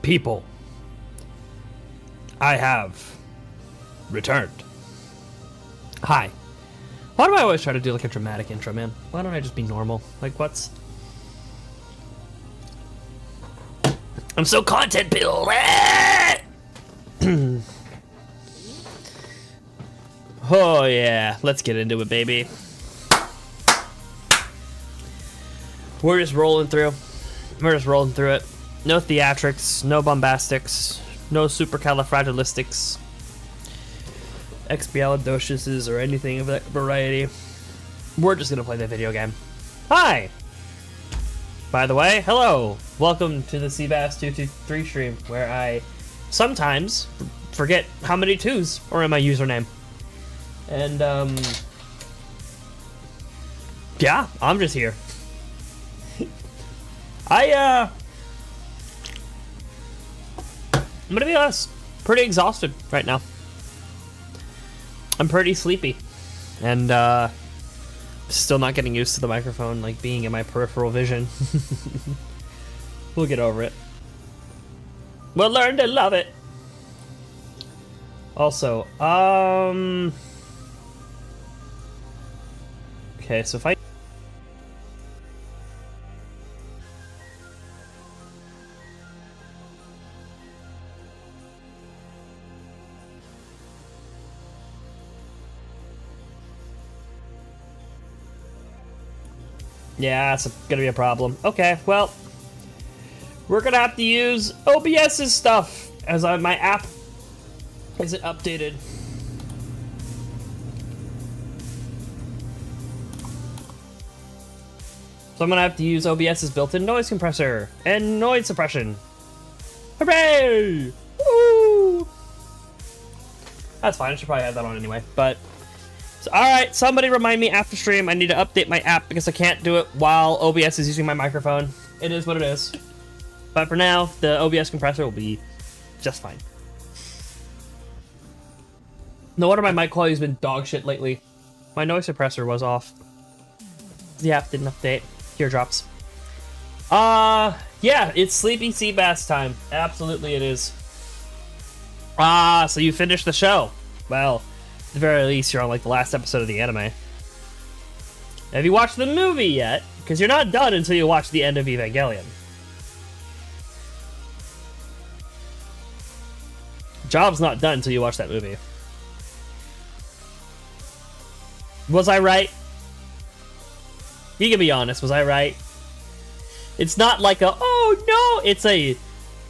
people, I have returned. Hi. Why do I always try to do like a dramatic intro, man? Why don't I just be normal? Like, what's... I'm so content build. Oh yeah, let's get into it, baby. We're just rolling through. It. No theatrics, no bombastics, no supercalifragilistics, expialidociouses, or anything of that variety. We're just gonna play the video game. Hi! By the way, hello! Welcome to the Seabass223 stream, where I sometimes forget how many twos are in my username. And, yeah, I'm just here. I'm gonna be honest, pretty exhausted right now. I'm pretty sleepy. And, still not getting used to the microphone, like, being in my peripheral vision. We'll get over it. We'll learn to love it. Also, okay, so if I... Yeah, it's gonna be a problem. Okay, well, we're gonna have to use OBS's stuff as my app isn't updated. So I'm gonna have to use OBS's built-in noise compressor and noise suppression. Hooray! Woo! That's fine. I should probably have that on anyway, but. So, alright, somebody remind me after stream I need to update my app because I can't do it while OBS is using my microphone. It is what it is. But for now, the OBS compressor will be just fine. No wonder my mic quality's been dog shit lately. My noise suppressor was off. The app didn't update. Teardrops. Yeah, it's Sleepy Seabass time. Absolutely it is. So you finished the show. Well, at the very least, you're on like the last episode of the anime. Have you watched the movie yet? Because you're not done until you watch the end of Evangelion. Job's not done until you watch that movie. Was I right? You can be honest, was I right? It's not like a, oh no, it's a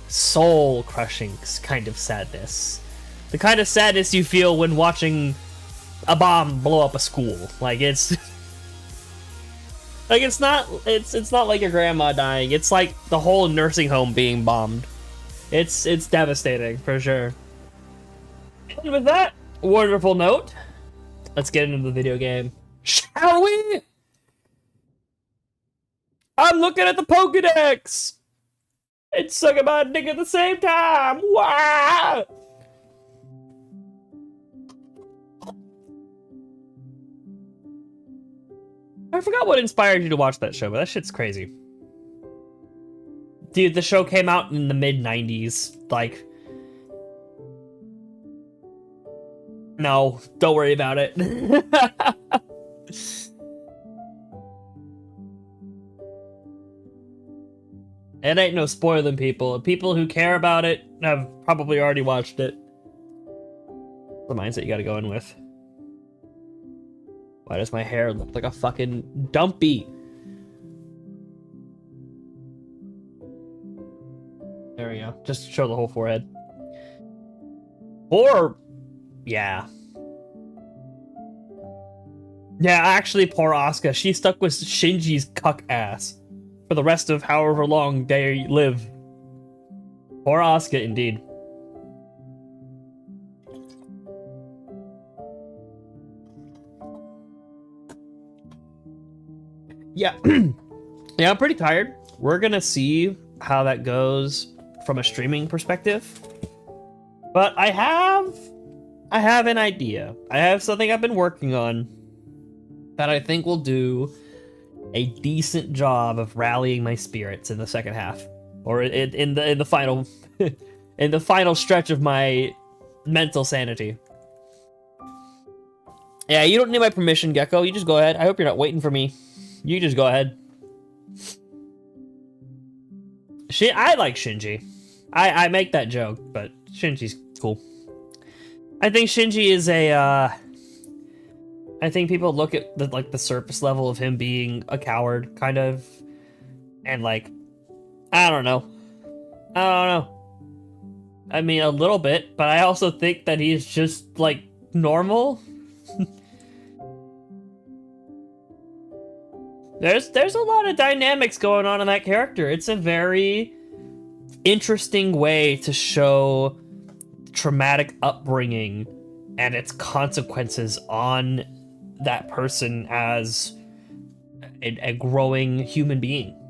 soul-crushing kind of sadness. The kind of sadness you feel when watching a bomb blow up a school. Like it's like it's not like your grandma dying. It's like the whole nursing home being bombed. It's devastating for sure. And with that wonderful note, let's get into the video game. Shall we? I'm looking at the Pokedex! And sucking my dick at the same time! Wow! I forgot what inspired you to watch that show, but that shit's crazy. Dude, the show came out in the mid-90s. Like... No, don't worry about it. It ain't no spoiling, people. People who care about it have probably already watched it. The mindset you gotta go in with. Why does my hair look like a fucking dumpy? There we go. Just show the whole forehead. Or... yeah. Yeah, actually, poor Asuka. She stuck with Shinji's cuck ass for the rest of however long they live. Poor Asuka, indeed. Yeah. Yeah, I'm pretty tired. We're gonna see how that goes from a streaming perspective. But I have an idea. I have something I've been working on that I think will do a decent job of rallying my spirits in the second half. or in the final in the final stretch of my mental sanity. Yeah, you don't need my permission, Gecko. You just go ahead. I hope you're not waiting for me. You just go ahead. I like Shinji. I make that joke, but Shinji's cool. I think Shinji is a, I think people look at the surface level of him being a coward, kind of, and like, I don't know. I mean, a little bit, but I also think that he's just, like, normal. There's a lot of dynamics going on in that character. It's a very interesting way to show traumatic upbringing and its consequences on that person as a growing human being.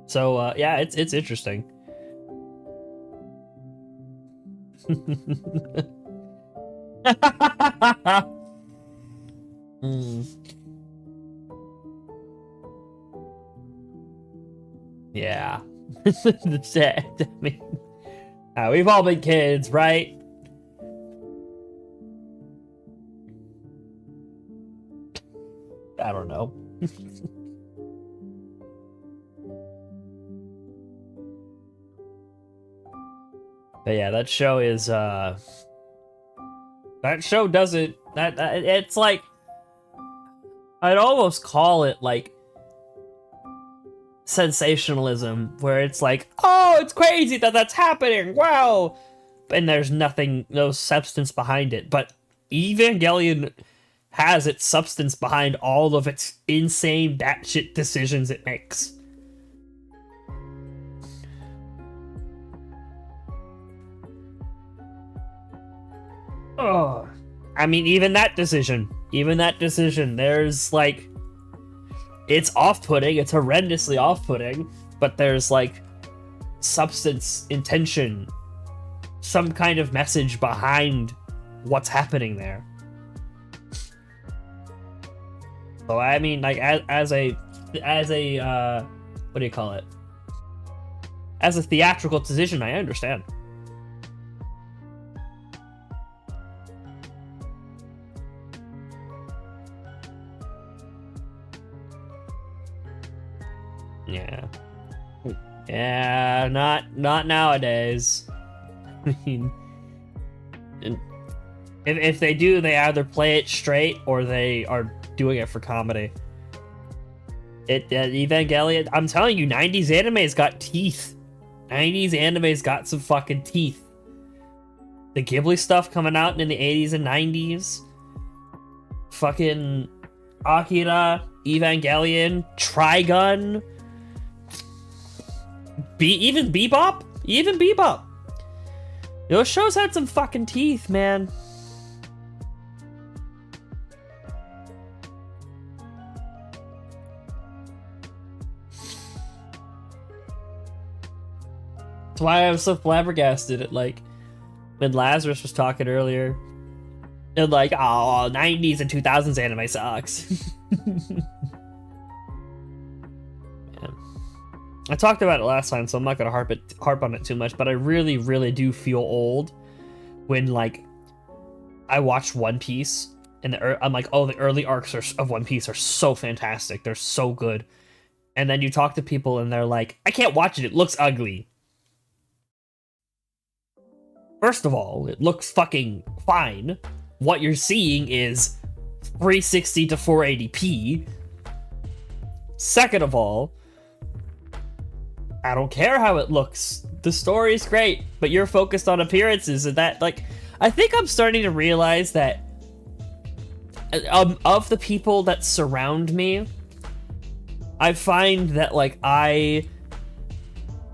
So yeah, it's interesting. Yeah. I mean, we've all been kids, right? I don't know. But yeah, that show is, that show doesn't, it's like, I'd almost call it, like, sensationalism, where it's like, oh, it's crazy that that's happening, wow! And there's no substance behind it. But Evangelion has its substance behind all of its insane batshit decisions it makes. Oh, I mean, even that decision, there's like, it's off-putting, it's horrendously off-putting, but there's like substance, intention, some kind of message behind what's happening there. So I mean, like, as a what do you call it? As a theatrical decision, I understand. Yeah, not nowadays. I mean, if they do, they either play it straight or they are doing it for comedy. Evangelion, I'm telling you, 90s anime's got teeth. 90s anime's got some fucking teeth. The Ghibli stuff coming out in the 80s and 90s. Fucking Akira, Evangelion, Trigun. Even Bebop. Those shows had some fucking teeth, man. That's why I was so flabbergasted at, like, when Lazarus was talking earlier. And like, oh, 90s and 2000s anime sucks. I talked about it last time, so I'm not gonna harp on it too much, but I really, really do feel old when, like, I watch One Piece and I'm like, oh, the early arcs of One Piece are so fantastic, they're so good, and then you talk to people and they're like, I can't watch it, it looks ugly. First of all, it looks fucking fine. What you're seeing is 360 to 480p. Second of all, I don't care how it looks. The story's great, but you're focused on appearances, and that, like, I think I'm starting to realize that of the people that surround me, I find that, like, I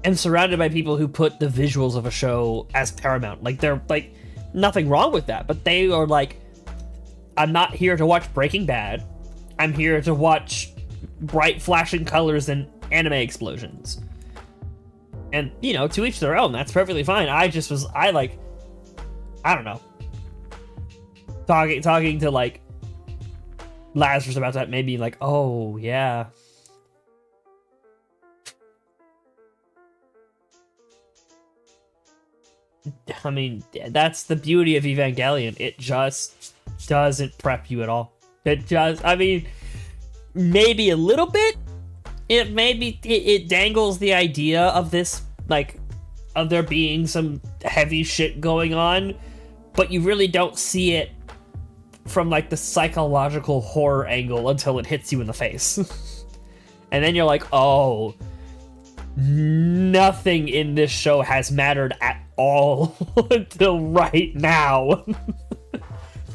am surrounded by people who put the visuals of a show as paramount. Like, they're, like, nothing wrong with that, but they are like, I'm not here to watch Breaking Bad. I'm here to watch bright flashing colors and anime explosions. And, you know, to each their own, that's perfectly fine. I don't know. Talking to, like, Lazarus about that maybe like, oh yeah. I mean, that's the beauty of Evangelion. It just doesn't prep you at all. It just, I mean, maybe a little bit. It dangles the idea of this, like, of there being some heavy shit going on, but you really don't see it from, like, the psychological horror angle until it hits you in the face. And then you're like, oh, nothing in this show has mattered at all until right now.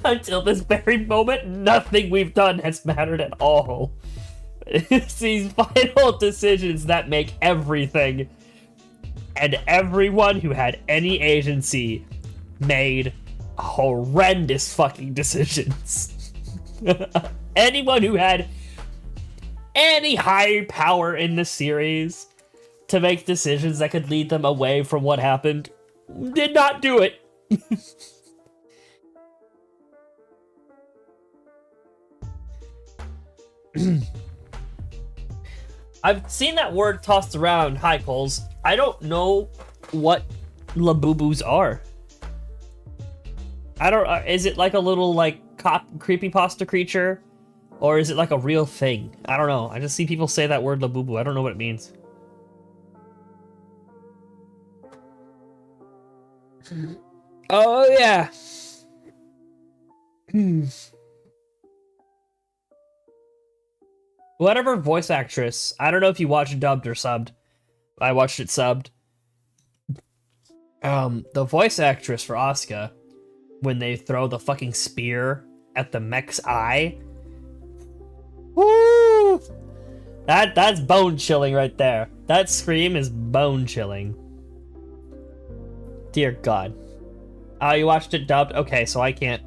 Until this very moment, nothing we've done has mattered at all. It's these final decisions that make everything, and everyone who had any agency made horrendous fucking decisions. Anyone who had any high power in the series to make decisions that could lead them away from what happened did not do it. I've seen that word tossed around. Hi, Coles. I don't know what Labubus are. I don't. Is it like a little like creepypasta creature, or is it like a real thing? I don't know. I just see people say that word Labubu. I don't know what it means. Oh yeah. Whatever voice actress. I don't know if you watched dubbed or subbed. I watched it subbed. The voice actress for Asuka, when they throw the fucking spear at the mech's eye. Woo! That's bone chilling right there. That scream is bone chilling. Dear God. Oh, you watched it dubbed? Okay, so I can't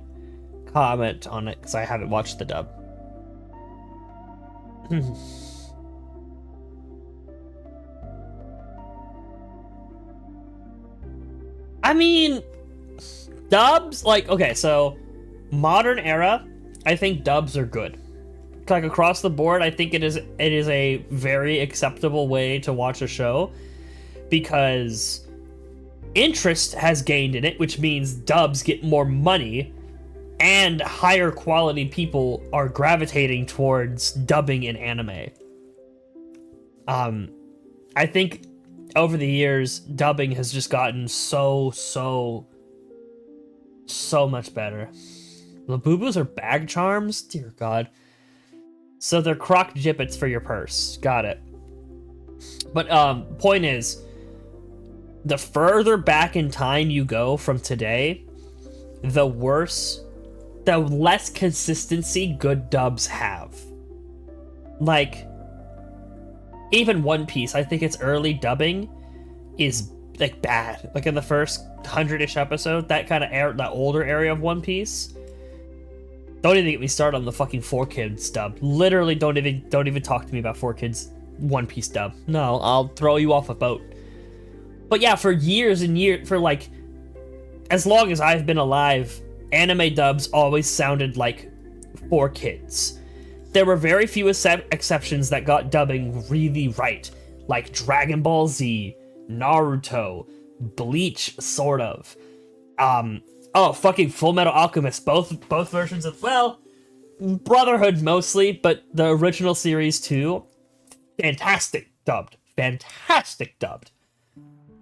comment on it because I haven't watched the dub. I mean, dubs, like, okay, so modern era, I think dubs are good. Like across the board, I think it is a very acceptable way to watch a show because interest has gained in it, which means dubs get more money and higher quality people are gravitating towards dubbing in anime. I think over the years, dubbing has just gotten so much better. Labubus are bag charms? Dear God. So they're croc gibbets for your purse. Got it. But, point is, the further back in time you go from today, the less consistency good dubs have. Like, even One Piece, I think its early dubbing is, like, bad. Like, in the first 100-ish episode, that kind of that older area of One Piece. Don't even get me started on the fucking 4Kids dub. Literally, don't even talk to me about 4Kids One Piece dub. No, I'll throw you off a boat. But yeah, for years and years, for like, as long as I've been alive, anime dubs always sounded like 4Kids. There were very few exceptions that got dubbing really right, like Dragon Ball Z, Naruto, Bleach, sort of. Oh, fucking Full Metal Alchemist, both versions of, well, Brotherhood mostly, but the original series too. Fantastic dubbed.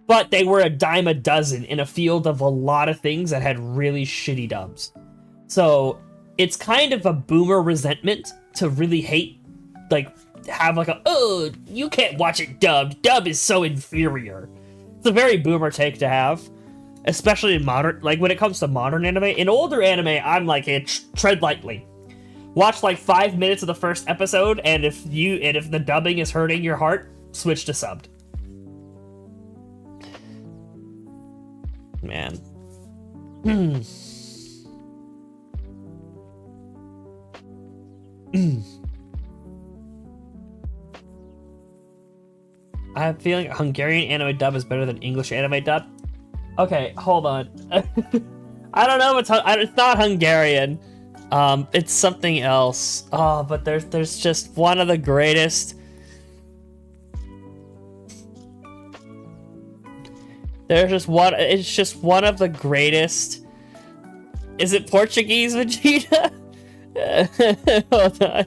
But they were a dime a dozen in a field of a lot of things that had really shitty dubs. So it's kind of a boomer resentment to really hate, like, have like a, oh, you can't watch it dubbed. Dub is so inferior. It's a very boomer take to have, especially in modern, like when it comes to modern anime. In older anime, I'm like, tread lightly. Watch like 5 minutes of the first episode, and if the dubbing is hurting your heart, switch to subbed. Man. I have a feeling Hungarian anime dub is better than English anime dub. Okay, hold on. I don't know if it's not Hungarian. It's something else. Oh, but there's just one of the greatest. There's just one. It's just one of the greatest. Is it Portuguese, Vegeta? Hold on.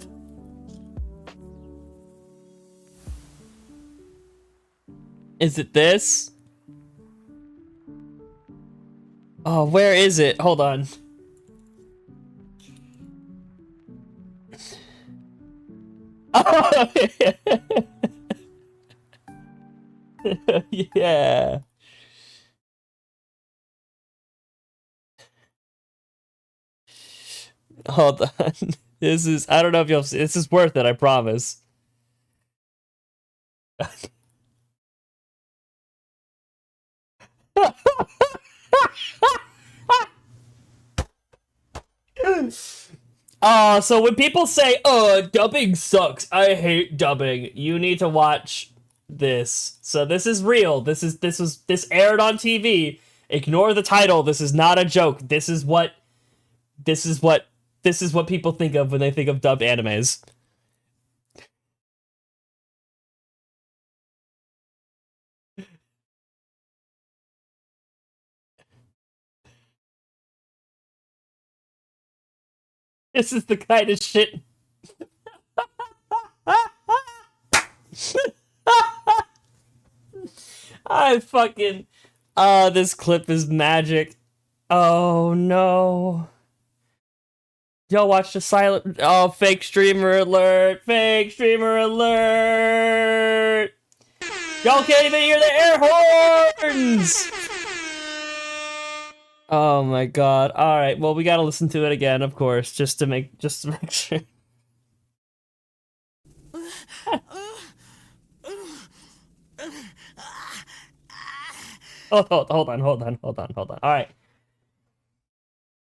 Is it this? Oh, where is it? Hold on. Oh, yeah. Hold on. This is, I don't know if you'll see, this is worth it, I promise. So when people say, "Oh, dubbing sucks. I hate dubbing." You need to watch this. So this is real. This aired on TV. Ignore the title. This is not a joke. This is what people think of when they think of dubbed animes. This is the kind of shit. I fucking... Oh, this clip is magic. Oh, no. Y'all watch the silent... Oh, fake streamer alert. Fake streamer alert. Y'all can't even hear the air horns. Oh my god. Alright, well, we gotta listen to it again, of course, just to make sure. Hold on. Alright.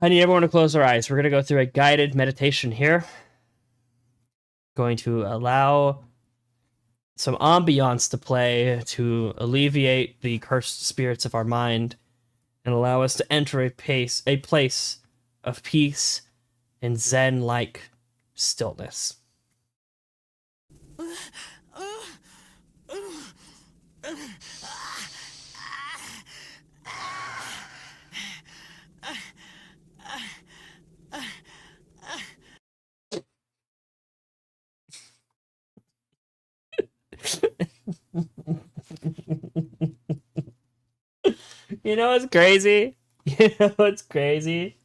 I need everyone to close their eyes. We're gonna go through a guided meditation here. Going to allow some ambiance to play to alleviate the cursed spirits of our mind and allow us to enter a place of peace and zen-like stillness. You know what's crazy? You know what's crazy?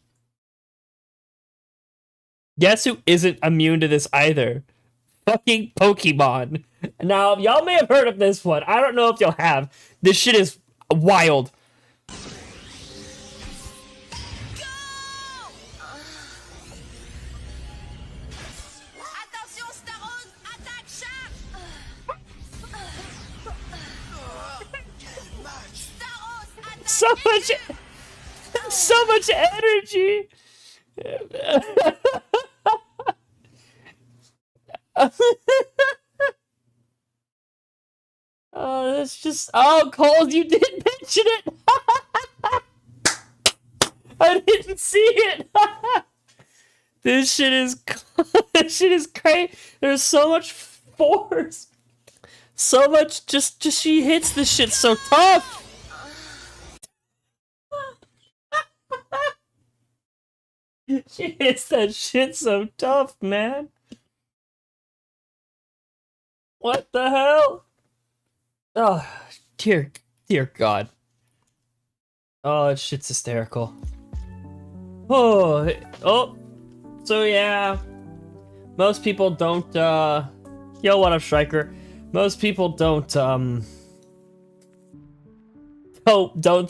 Guess who isn't immune to this either? Fucking Pokemon. Now, y'all may have heard of this one. I don't know if y'all have. This shit is wild. So much energy. Oh, that's just... Oh, Cole, you did mention it. I didn't see it. This shit is crazy. There's so much force. So much just she hits this shit so tough. She hits that shit so tough, man. What the hell? Oh, dear God. Oh, that shit's hysterical. Oh, so yeah. Most people don't, yo, what up, Striker? Most people don't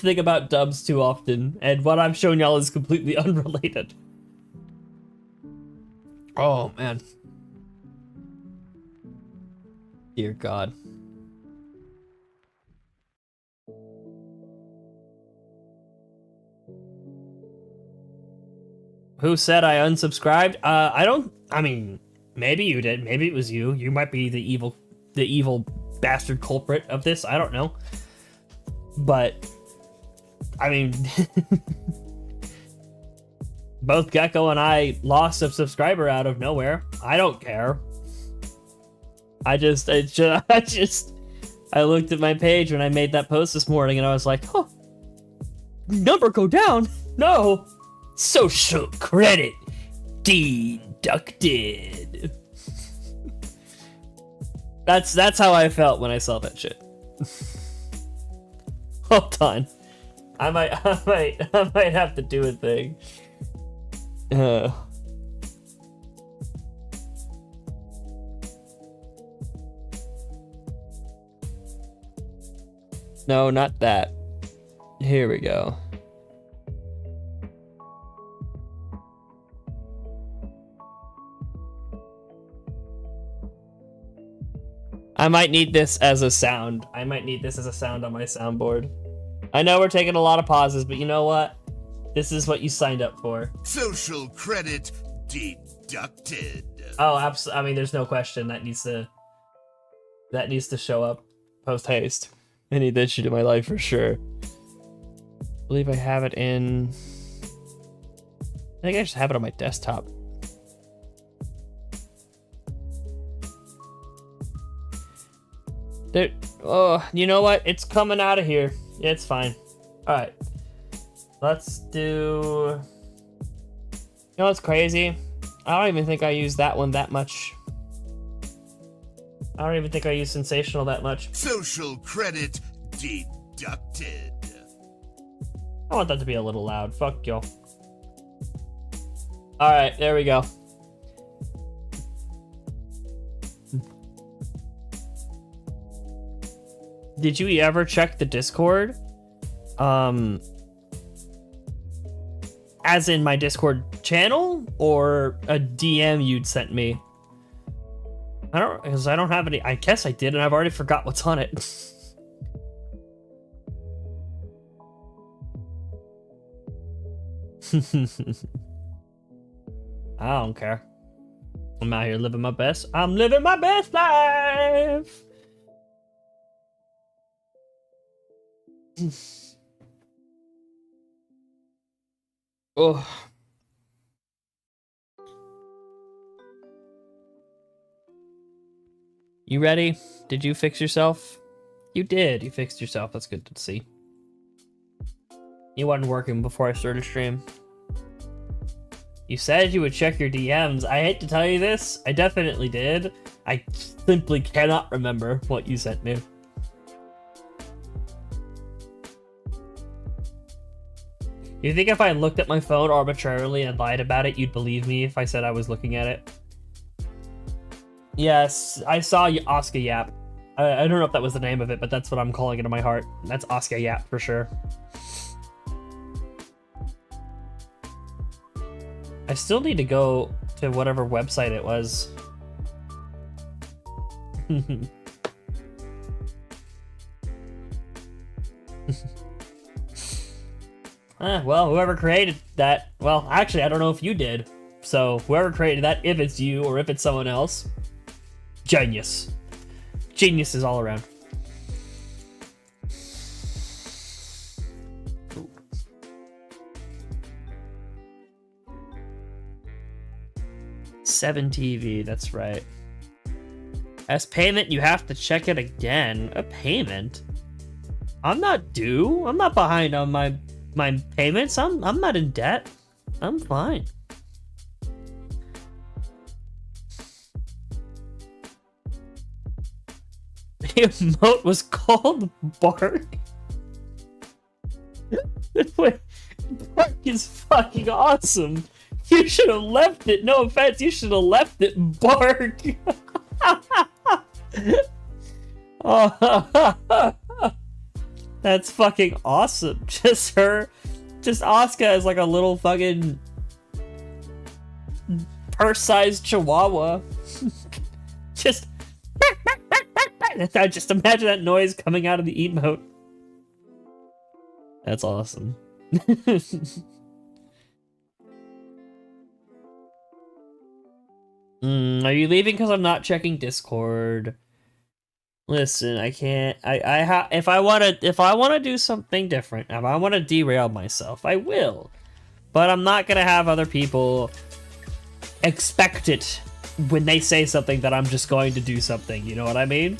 think about dubs too often, and what I'm showing y'all is completely unrelated. Oh, man. Dear God. Who said I unsubscribed? I mean, maybe you did. Maybe it was you. You might be the evil bastard culprit of this. I don't know. But, I mean, Both Gecko and I lost a subscriber out of nowhere. I don't care. I looked at my page when I made that post this morning and I was like, huh, number go down? No. Social credit deducted. That's how I felt when I saw that shit. Hold on. I might have to do a thing. No, not that. Here we go. I might need this as a sound. I might need this as a sound on my soundboard. I know we're taking a lot of pauses, but you know what? This is what you signed up for. Social credit deducted. Oh, absolutely. I mean, there's no question that needs to show up post haste. I need that shit in my life for sure. I believe I have it in. I think I just have it on my desktop. There. Oh, you know what? It's coming out of here. It's fine. All right. Let's do. You know what's crazy? I don't even think I use that one that much. I don't even think I use sensational that much. Social credit deducted. I want that to be a little loud. Fuck y'all. Alright, there we go. Did you ever check the Discord? As in my Discord channel? Or a DM you'd sent me? Because I don't have any. I guess I did, and I've already forgot what's on it. I don't care. I'm out here living my best. I'm living my best life. Oh. You ready? Did you fix yourself? You did. You fixed yourself. That's good to see. You wasn't working before I started stream. You said you would check your DMs. I hate to tell you this. I definitely did. I simply cannot remember what you sent me. You think if I looked at my phone arbitrarily and lied about it, you'd believe me if I said I was looking at it? Yes, I saw Oscar Yap. I don't know if that was the name of it, but that's what I'm calling it in my heart. That's Oscar Yap for sure. I still need to go to whatever website it was. Well, whoever created that... Well, actually, I don't know if you did. So, whoever created that, if it's you or if it's someone else... Genius. Genius is all around. Ooh. $7TV, that's right. As payment, you have to check it again. A payment? I'm not due. I'm not behind on my payments. I'm not in debt. I'm fine. The emote was called Bark. Wait, Bark is fucking awesome. You should have left it. No offense, you should have left it Bark. Oh, that's fucking awesome. Just Asuka as like a little fucking purse-sized chihuahua. Just imagine that noise coming out of the emote. That's awesome. Are you leaving because I'm not checking Discord? Listen, I can't. If I want to do something different, if I want to derail myself, I will. but I'm not gonna have other people expect it when they say something that I'm just going to do something, you know what I mean?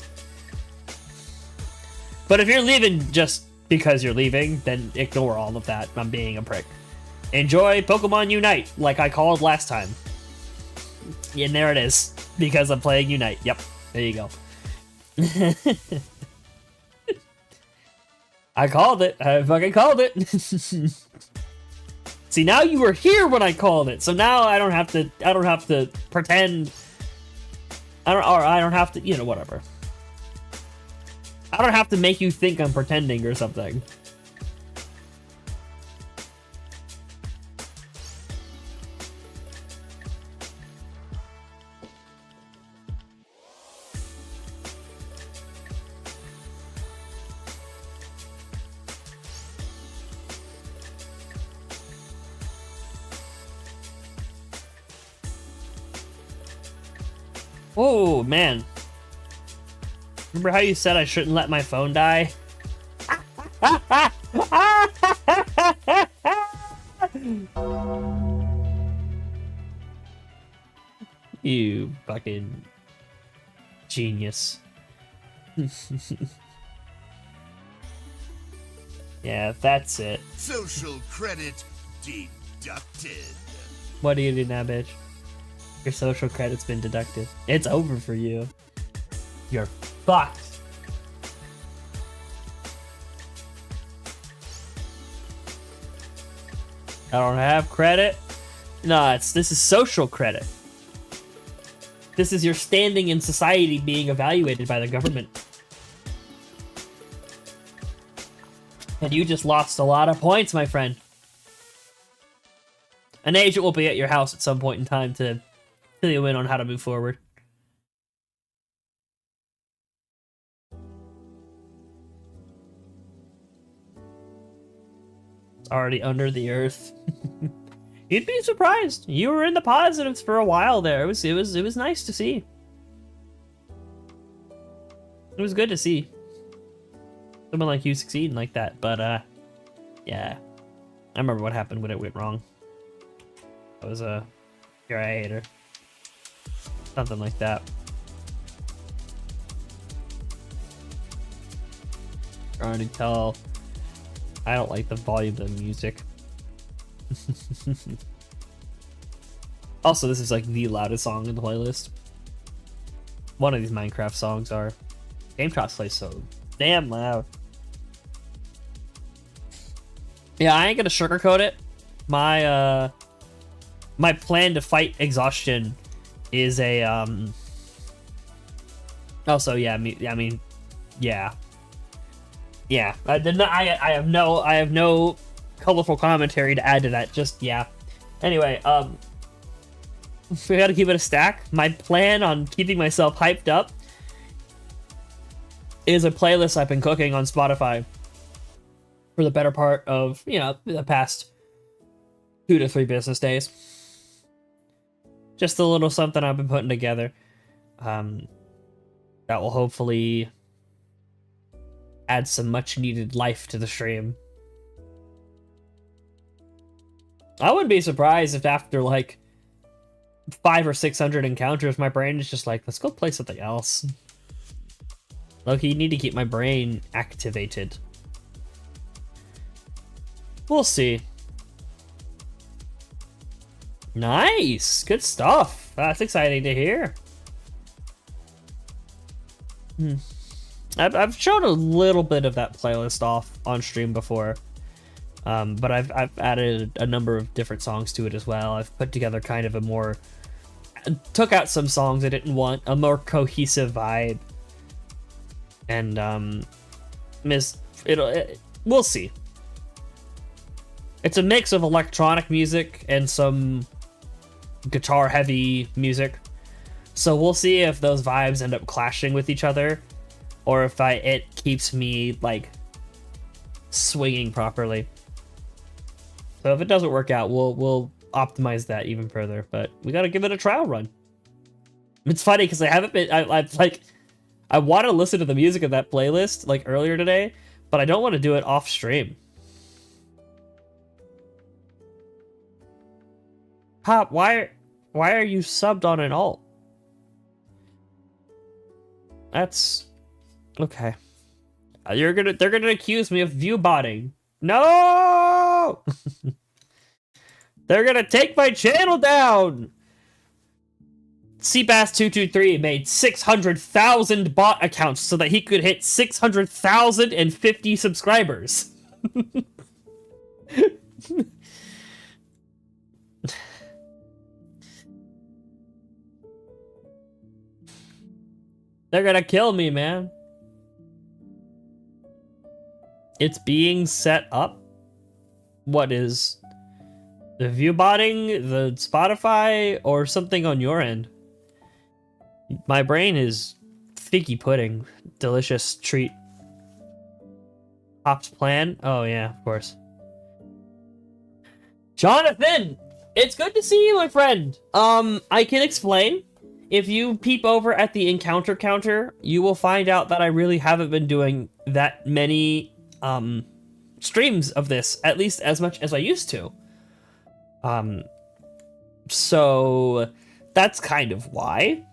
But if you're leaving just because you're leaving, then ignore all of that. I'm being a prick. Enjoy Pokemon Unite, like I called last time. And there it is, because I'm playing Unite. Yep, there you go. I called it. I fucking called it. See, now you were here when I called it, so now I don't have to pretend. I don't have to, you know, whatever. I don't have to make you think I'm pretending or something. Oh, man. Remember how you said I shouldn't let my phone die? You fucking genius. Yeah, that's it. Social credit deducted. What do you do now, bitch? Your social credit's been deducted. It's over for you. You're fucked. I don't have credit. No, this is social credit. This is your standing in society being evaluated by the government. And you just lost a lot of points, my friend. An agent will be at your house at some point in time to fill you in on how to move forward. It's already under the earth. You'd be surprised. You were in the positives for a while there. It was nice to see. It was good to see someone like you succeeding like that. But yeah, I remember what happened when it went wrong. I was you're a hater. Something like that. Trying to tell. I don't like the volume of the music. Also, this is like the loudest song in the playlist. One of these Minecraft songs are. Game Trots plays so damn loud. Yeah, I ain't gonna sugarcoat it. My my plan to fight exhaustion is a also, yeah, I mean, yeah. Yeah, I have no colorful commentary to add to that. Just yeah. Anyway, we gotta keep it a stack. My plan on keeping myself hyped up is a playlist I've been cooking on Spotify for the better part of, you know, the past 2 to 3 business days. Just a little something I've been putting together. That will hopefully add some much needed life to the stream. I wouldn't be surprised if after like 500 or 600 encounters, my brain is just like, let's go play something else. Look, you need to keep my brain activated. We'll see. Nice, good stuff. That's exciting to hear. I've shown a little bit of that playlist off on stream before, but I've added a number of different songs to it as well. I've put together kind of a more, took out some songs I didn't want, a more cohesive vibe, and we'll see. It's a mix of electronic music and some guitar heavy music, so we'll see if those vibes end up clashing with each other, or if it keeps me like swinging properly. So if it doesn't work out, we'll optimize that even further. But we gotta give it a trial run. It's funny because I haven't been. I want to listen to the music of that playlist like earlier today, but I don't want to do it off stream. Pop, why are you subbed on an alt? That's okay. They're gonna accuse me of view botting. No! They're gonna take my channel down. Seabass223 made 600,000 bot accounts so that he could hit 600,050 subscribers. They're gonna kill me, man. It's being set up. What is the view botting, the Spotify, or something on your end? My brain is figgy pudding. Delicious treat. Pop's plan? Oh yeah, of course. Jonathan! It's good to see you, my friend! I can explain. If you peep over at the encounter counter, you will find out that I really haven't been doing that many, streams of this, at least as much as I used to. So that's kind of why.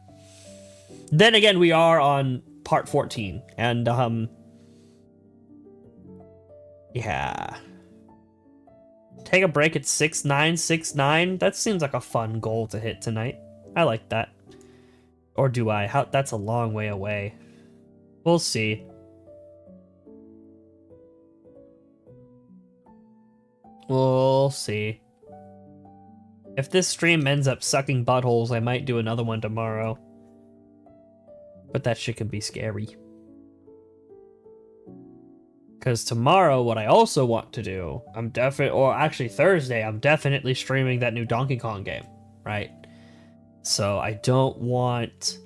Then again, we are on part 14, and, yeah. Take a break at 6969. That seems like a fun goal to hit tonight. I like that. Or do I? That's a long way away. We'll see. We'll see. If this stream ends up sucking buttholes, I might do another one tomorrow. But that shit can be scary. Because tomorrow, what I also want to do, or actually Thursday, I'm definitely streaming that new Donkey Kong game, right? So I don't want,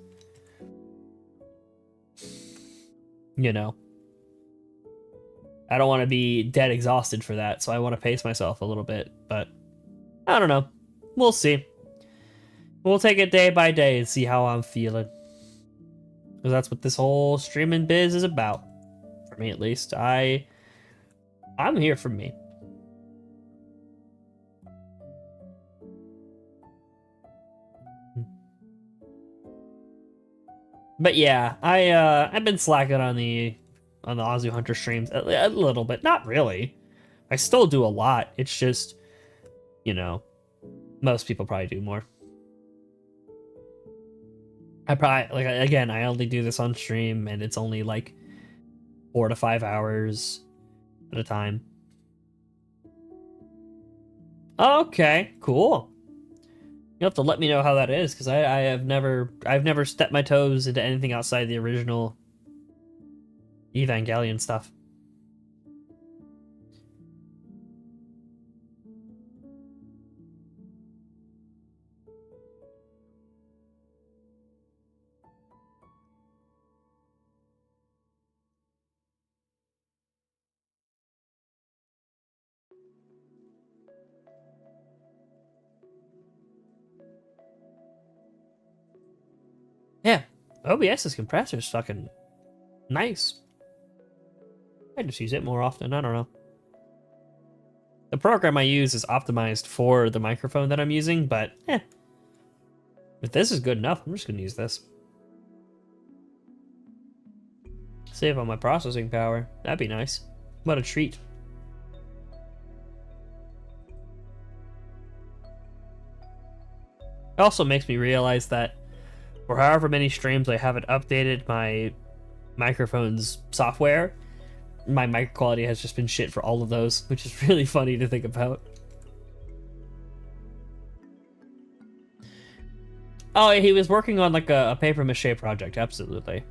you know, I don't want to be dead exhausted for that, so I want to pace myself a little bit, but I don't know. We'll see. We'll take it day by day and see how I'm feeling. Because that's what this whole streaming biz is about. For me, at least. I'm here for me. But yeah, I've been slacking on the AZU Hunter streams a little bit. Not really. I still do a lot. It's just, you know, most people probably do more. I probably, like, again, I only do this on stream, and it's only like 4 to 5 hours at a time. Okay, cool. You'll have to let me know how that is, because I've never stepped my toes into anything outside the original Evangelion stuff. Yeah, OBS's compressor is fucking nice. I just use it more often, I don't know. The program I use is optimized for the microphone that I'm using, but if this is good enough, I'm just gonna use this. Save on my processing power. That'd be nice. What a treat. It also makes me realize that for however many streams I haven't updated my microphone's software, my mic quality has just been shit for all of those, which is really funny to think about. Oh, he was working on like a paper mache project, absolutely.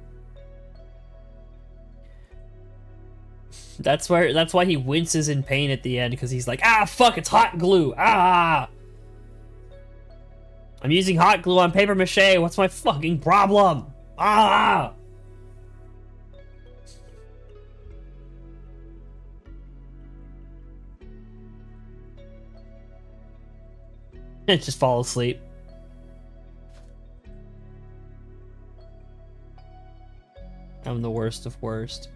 That's why he winces in pain at the end, because he's like, ah, fuck, it's hot glue, ah! I'm using hot glue on paper mache, what's my fucking problem? Ah! And just fall asleep. I'm the worst of worst.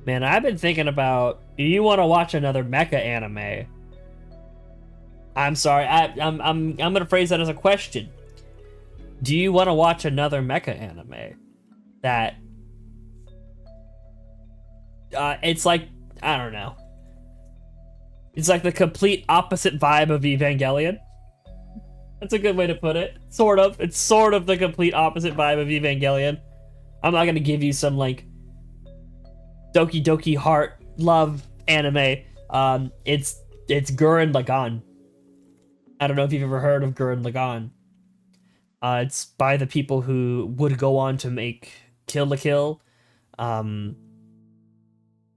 Man, I've been thinking about, do you want to watch another mecha anime? I'm sorry. I'm gonna phrase that as a question. Do you want to watch another mecha anime that it's like, I don't know. It's like the complete opposite vibe of Evangelion. That's a good way to put it. Sort of. It's sort of the complete opposite vibe of Evangelion. I'm not gonna give you some like Doki Doki heart love anime. It's Gurren Lagann. I don't know if you've ever heard of Gurren Lagann. It's by the people who would go on to make Kill la Kill.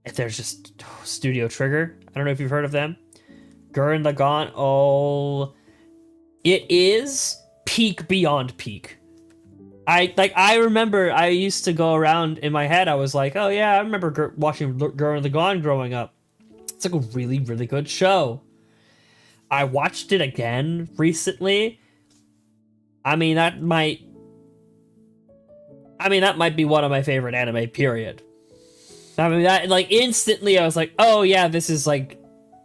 If there's just Studio Trigger. I don't know if you've heard of them. Gurren Lagann. Oh, it is peak beyond peak. I remember I used to go around in my head. I was like, oh yeah, I remember watching Gurren Lagann growing up. It's like a really, really good show. I watched it again recently. I mean, that might be one of my favorite anime, period. I mean, that, like, instantly I was like, oh yeah, this is like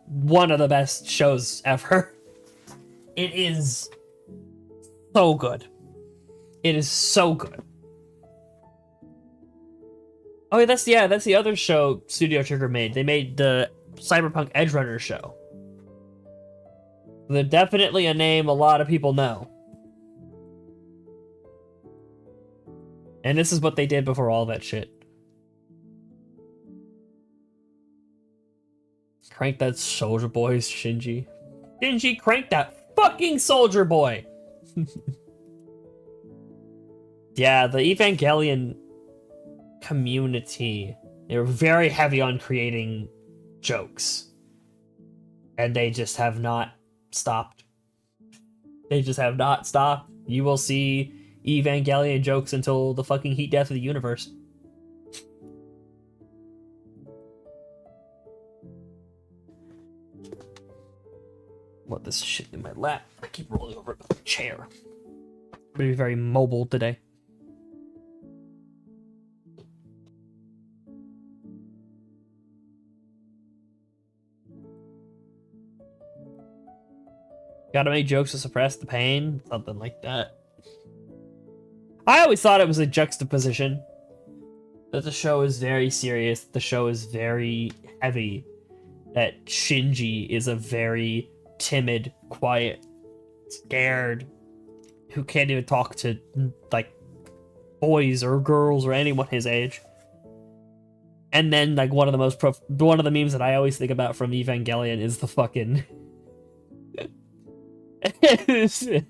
one of the best shows ever. It is so good. It is so good. Oh yeah, that's the other show Studio Trigger made. They made the Cyberpunk Edgerunner show. They're definitely a name a lot of people know. And this is what they did before all that shit. Crank that Soldier Boy, Shinji. Shinji, crank that fucking Soldier Boy! Yeah, the Evangelion community, they were very heavy on creating jokes. And they just have not stopped. They just have not stopped. You will see Evangelion jokes until the fucking heat death of the universe. What, this shit in my lap? I keep rolling over the chair. I'm gonna be very mobile today. Gotta make jokes to suppress the pain, something like that. I always thought it was a juxtaposition. That the show is very serious, the show is very heavy. That Shinji is a very timid, quiet, scared, who can't even talk to, like, boys or girls or anyone his age. And then, like, one of the memes that I always think about from Evangelion is the fucking... it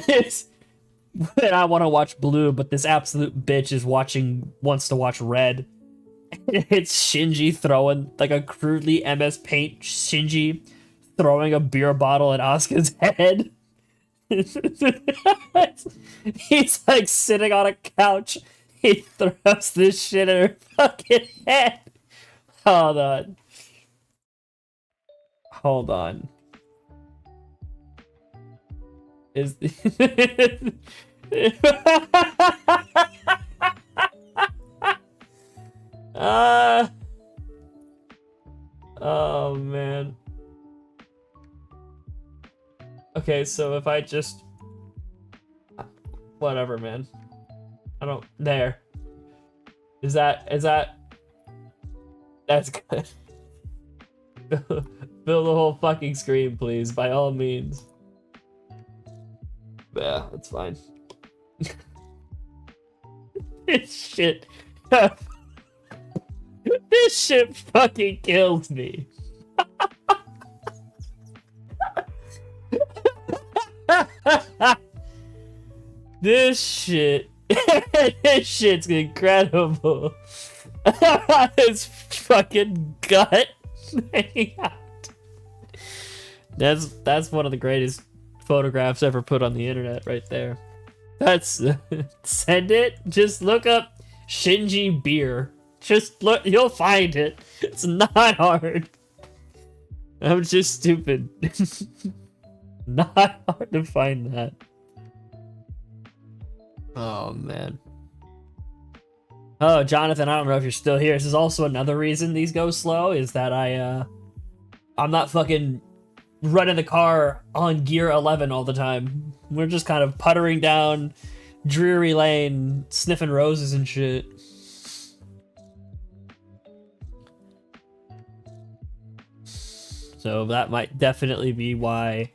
is when I want to watch Blue, but this absolute bitch wants to watch Red. It's Shinji throwing, like, a crudely MS Paint Shinji throwing a beer bottle at Asuka's head. He's like sitting on a couch. He throws this shit at her fucking head. Hold on. Hold on. Is oh man. Okay, so if I just whatever, man. I don't there. Is that that's good. Fill the whole fucking screen, please, by all means. Yeah, that's fine. This shit. This shit fucking kills me. This shit. This shit's incredible. His fucking gut. That's one of the greatest photographs ever put on the internet right there. That's send it. Just look up Shinji beer. Just look, you'll find it. It's not hard. I'm just stupid. Not hard to find that. Oh man. Oh, Jonathan, I don't know if you're still here. This is also another reason these go slow, is that I'm not fucking running the car on gear 11 all the time. We're just kind of puttering down Dreary Lane, sniffing roses and shit. So that might definitely be why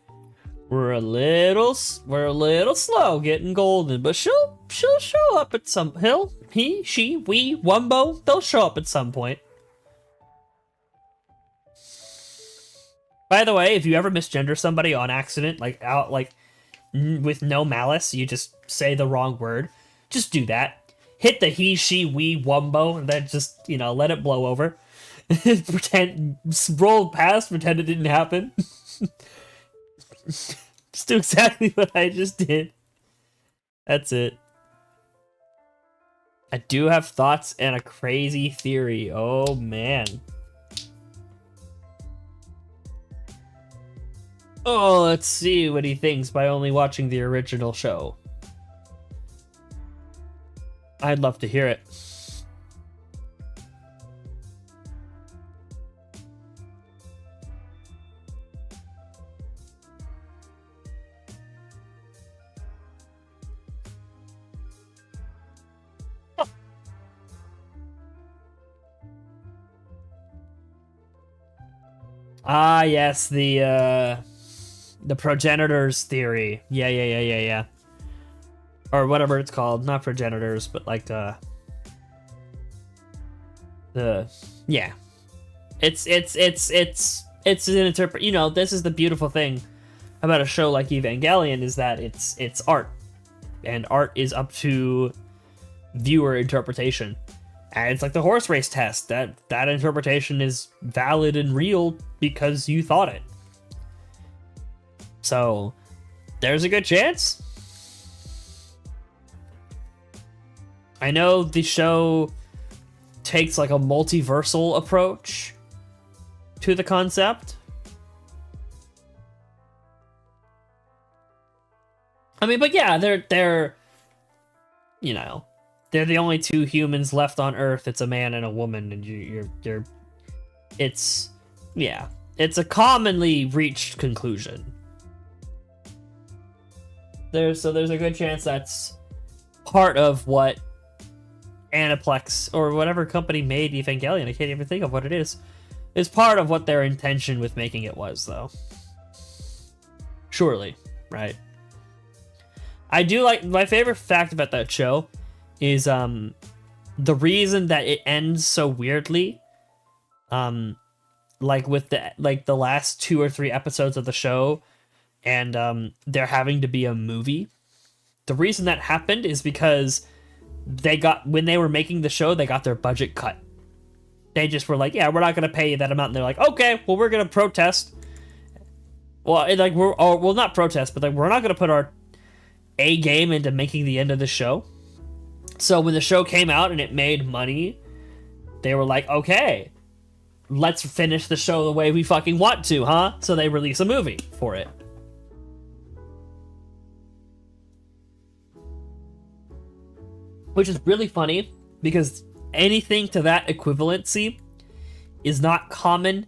we're a little slow getting golden, but she'll show up at some he, she, we, Wumbo, they'll show up at some point. By the way, if you ever misgender somebody on accident, with no malice, you just say the wrong word, just do that. Hit the he, she, we, Wumbo, and then just, let it blow over. Roll past, pretend it didn't happen. Just do exactly what I just did. That's it. I do have thoughts and a crazy theory. Oh, man. Oh, let's see what he thinks by only watching the original show. I'd love to hear it. Ah, yes, the progenitors theory. Yeah. Or whatever it's called. Not progenitors, but like yeah. It's an this is the beautiful thing about a show like Evangelion, is that it's art. And art is up to viewer interpretation. And it's like the horse race test. That interpretation is valid and real because you thought it. So, there's a good chance. I know the show takes like a multiversal approach to the concept. I mean, but yeah, they're the only two humans left on Earth. It's a man and a woman, and it's a commonly reached conclusion. There's a good chance that's part of what Aniplex or whatever company made Evangelion, I can't even think of what it is part of what their intention with making it was, though. Surely, right? I do like, my favorite fact about that show is the reason that it ends so weirdly, like with the last 2 or 3 episodes of the show, and there having to be a movie. The reason that happened is because when they were making the show, they got their budget cut. They just were like, yeah, we're not going to pay you that amount. And they're like, okay, well, we're going to protest. Well, not protest, but we're not going to put our A game into making the end of the show. So when the show came out and it made money, they were like, okay, let's finish the show the way we fucking want to, huh? So they release a movie for it. Which is really funny, because anything to that equivalency is not common,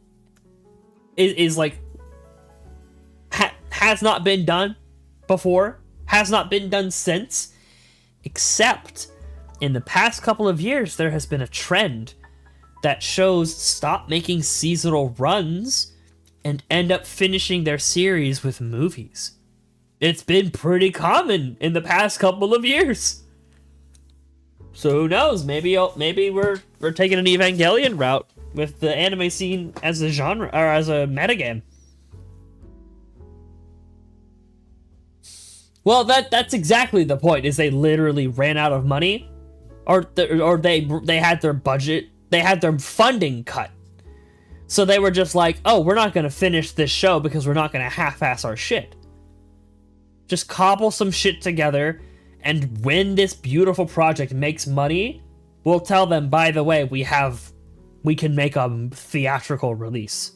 has not been done before, has not been done since, except in the past couple of years, there has been a trend that shows stop making seasonal runs and end up finishing their series with movies. It's been pretty common in the past couple of years. So who knows? Maybe we're taking an Evangelion route with the anime scene as a genre or as a metagame. Well, that's exactly the point. Is they literally ran out of money, or they had their budget, they had their funding cut. So they were just like, oh, we're not gonna finish this show because we're not gonna half-ass our shit. Just cobble some shit together. And when this beautiful project makes money, we'll tell them, by the way, we can make a theatrical release.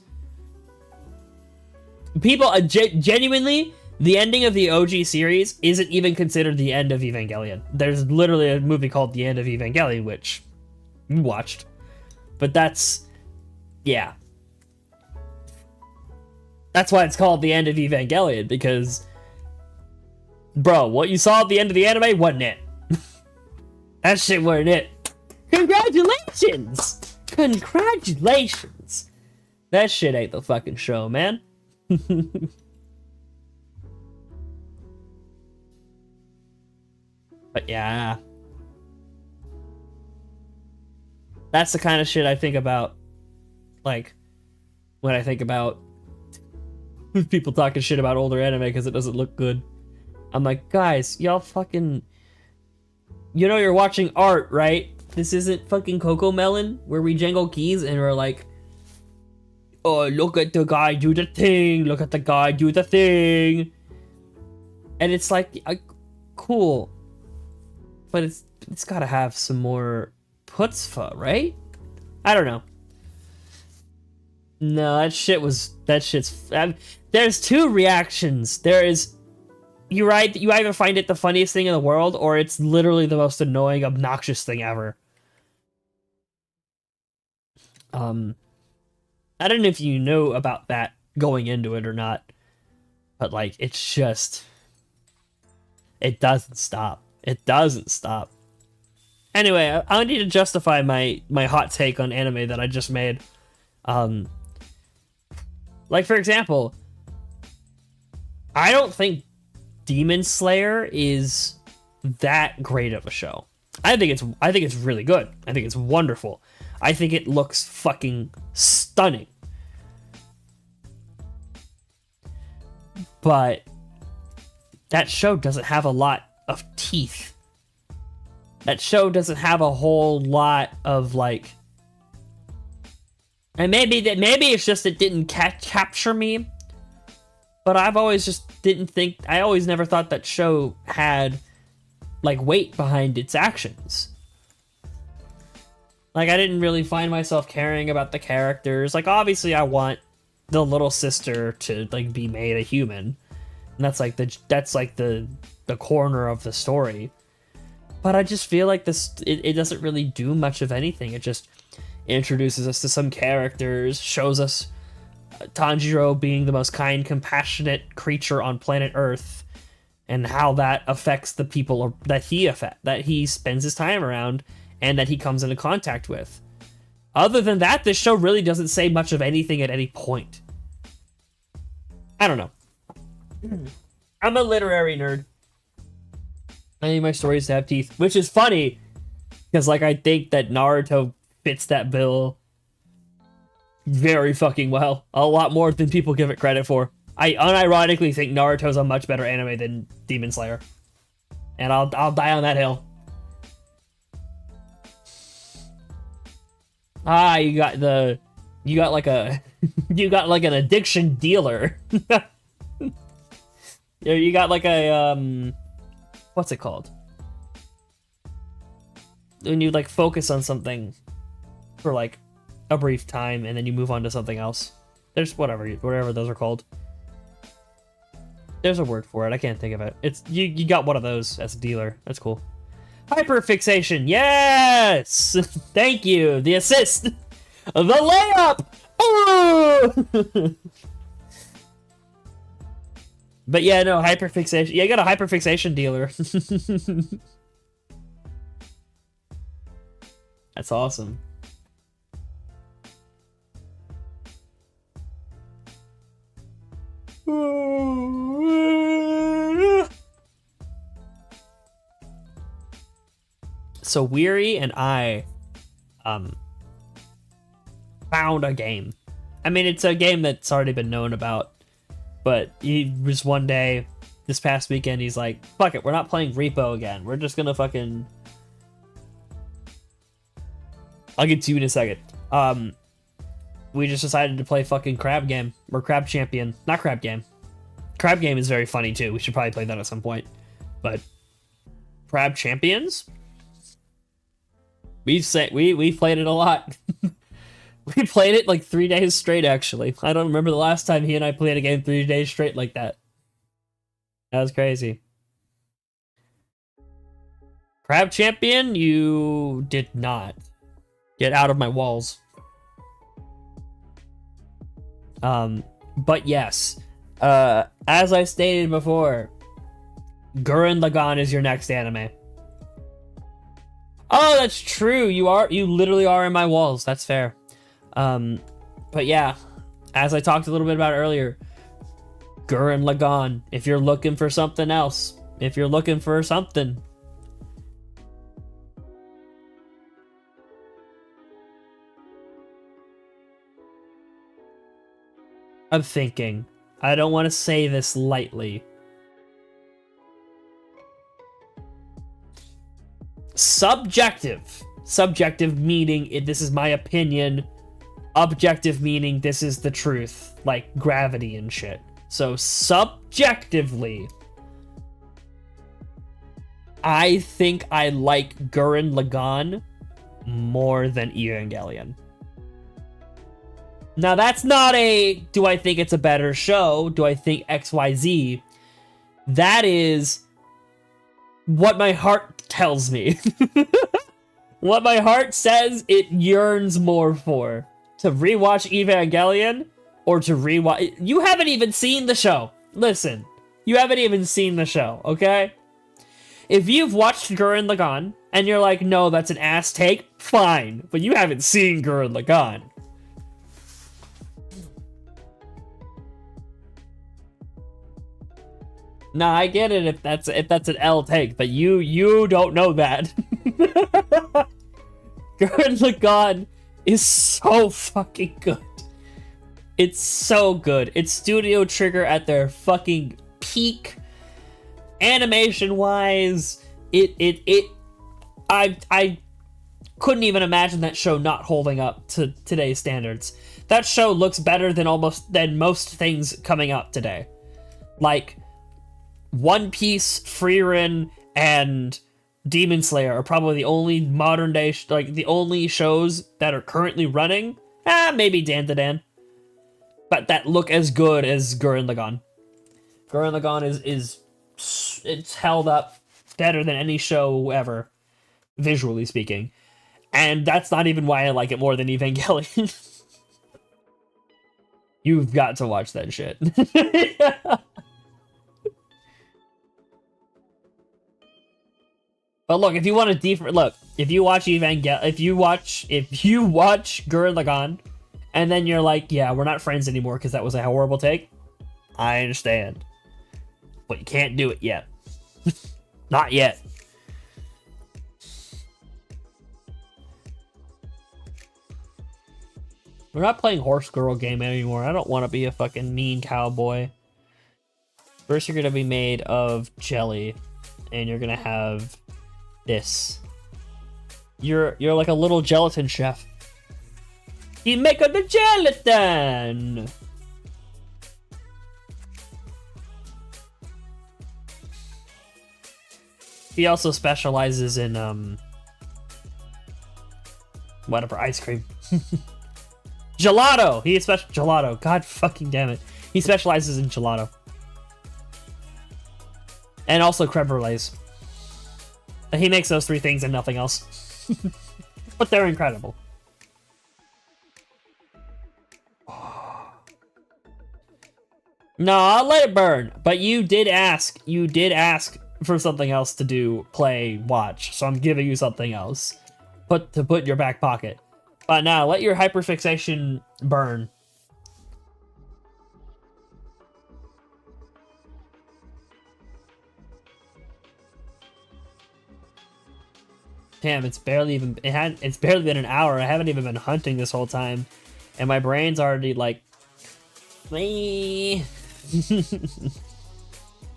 People, genuinely, the ending of the OG series isn't even considered the end of Evangelion. There's literally a movie called The End of Evangelion, which you watched. But that's, yeah. That's why it's called the end of Evangelion, because, bro, what you saw at the end of the anime wasn't it. That shit wasn't it. Congratulations! Congratulations! That shit ain't the fucking show, man. But yeah. That's the kind of shit I think about, like, when I think about people talking shit about older anime because it doesn't look good. I'm like, guys, y'all fucking... You know you're watching art, right? This isn't fucking Coco Melon, where we jangle keys and we're like, oh, look at the guy do the thing, look at the guy do the thing. And it's like, cool. But it's gotta have some more putzpah, right? I don't know. No, that shit's... there's two reactions. There is... You either find it the funniest thing in the world, or it's literally the most annoying, obnoxious thing ever. I don't know if you know about that going into it or not, but like, it's just... It doesn't stop. It doesn't stop. Anyway, I need to justify my hot take on anime that I just made. Like, for example, I don't think Demon Slayer is that great of a show. I think it's really good. I think it's wonderful. I think it looks fucking stunning. But that show doesn't have a lot of teeth. That show doesn't have a whole lot of, like... And maybe it's just it didn't capture me. But I've always just didn't think... I always never thought that show had, like, weight behind its actions. Like, I didn't really find myself caring about the characters. Like, obviously I want the little sister to, like, be made a human. And that's like the corner of the story. But I just feel like it doesn't really do much of anything. It just introduces us to some characters, shows us Tanjiro being the most kind, compassionate creature on planet Earth, and how that affects the people that he spends his time around and that he comes into contact with. Other than that, this show really doesn't say much of anything at any point. I don't know. I'm a literary nerd. I need my stories to have teeth, which is funny, because, like, I think that Naruto fits that bill very fucking well. A lot more than people give it credit for. I unironically think Naruto's a much better anime than Demon Slayer. And I'll die on that hill. Ah, you got like an addiction dealer. You got like a what's it called? When you like focus on something for like a brief time and then you move on to something else. There's whatever those are called. There's a word for it. I can't think of it. It's you got one of those as a dealer. That's cool. Hyperfixation. Yes. Thank you. The assist. The layup. Oh! But yeah, no, hyperfixation. Yeah, you got a hyperfixation dealer. That's awesome. So Weary and I found a game. I mean, it's a game that's already been known about. But he was one day, this past weekend, he's like, fuck it, we're not playing Repo again. We're just gonna fucking... I'll get to you in a second. We just decided to play fucking Crab Game. Or Crab Champion. Not Crab Game. Crab Game is very funny too. We should probably play that at some point. But Crab Champions? We've played it a lot. We played it like 3 days straight, actually. I don't remember the last time he and I played a game 3 days straight like that. That was crazy. Crab Champion, you did not. Get out of my walls. But yes, as I stated before, Gurren Lagann is your next anime. Oh, that's true. You literally are in my walls. That's fair. But yeah, as I talked a little bit about earlier, Gurren Lagann. If you're looking for something else, if you're looking for something. I'm thinking. I don't want to say this lightly. Subjective. Subjective meaning this is my opinion. Objective meaning this is the truth. Like gravity and shit. So subjectively, I think I like Gurren Lagann more than Evangelion. Now that's not a, do I think it's a better show? Do I think XYZ? That is what my heart tells me. What my heart says it yearns more for. To rewatch Evangelion or to rewatch... You haven't even seen the show. Listen, you haven't even seen the show, okay? If you've watched Gurren Lagann and you're like, no, that's an ass take, fine. But you haven't seen Gurren Lagann. Nah, I get it if that's an L take, but you don't know that. Gurren Lagann is so fucking good. It's so good. It's Studio Trigger at their fucking peak. Animation wise, I couldn't even imagine that show not holding up to today's standards. That show looks better than most things coming up today. Like One Piece, Frieren, and Demon Slayer are probably the only modern day, the only shows that are currently running. Maybe Dan to Dan. But that look as good as Gurren Lagann. Gurren Lagann it's held up better than any show ever, visually speaking. And that's not even why I like it more than Evangelion. You've got to watch that shit. But look, if you want a different look, if you watch if you watch Gurren Lagann, and then you're like, yeah, we're not friends anymore because that was a horrible take, I understand. But you can't do it yet. Not yet. We're not playing horse girl game anymore. I don't want to be a fucking mean cowboy. First, you're gonna be made of jelly, and you're gonna have this. You're like a little gelatin chef. He make the gelatin. He also specializes in whatever, ice cream. Gelato. He is gelato. God fucking damn it. He specializes in gelato. And also creme brulees. He makes those three things and nothing else. But they're incredible. No, I'll let it burn. But you did ask for something else to do, play, watch. So I'm giving you something else. To put in your back pocket. But now, let your hyperfixation burn. Damn, it's barely been an hour. I haven't even been hunting this whole time. And my brain's already like, I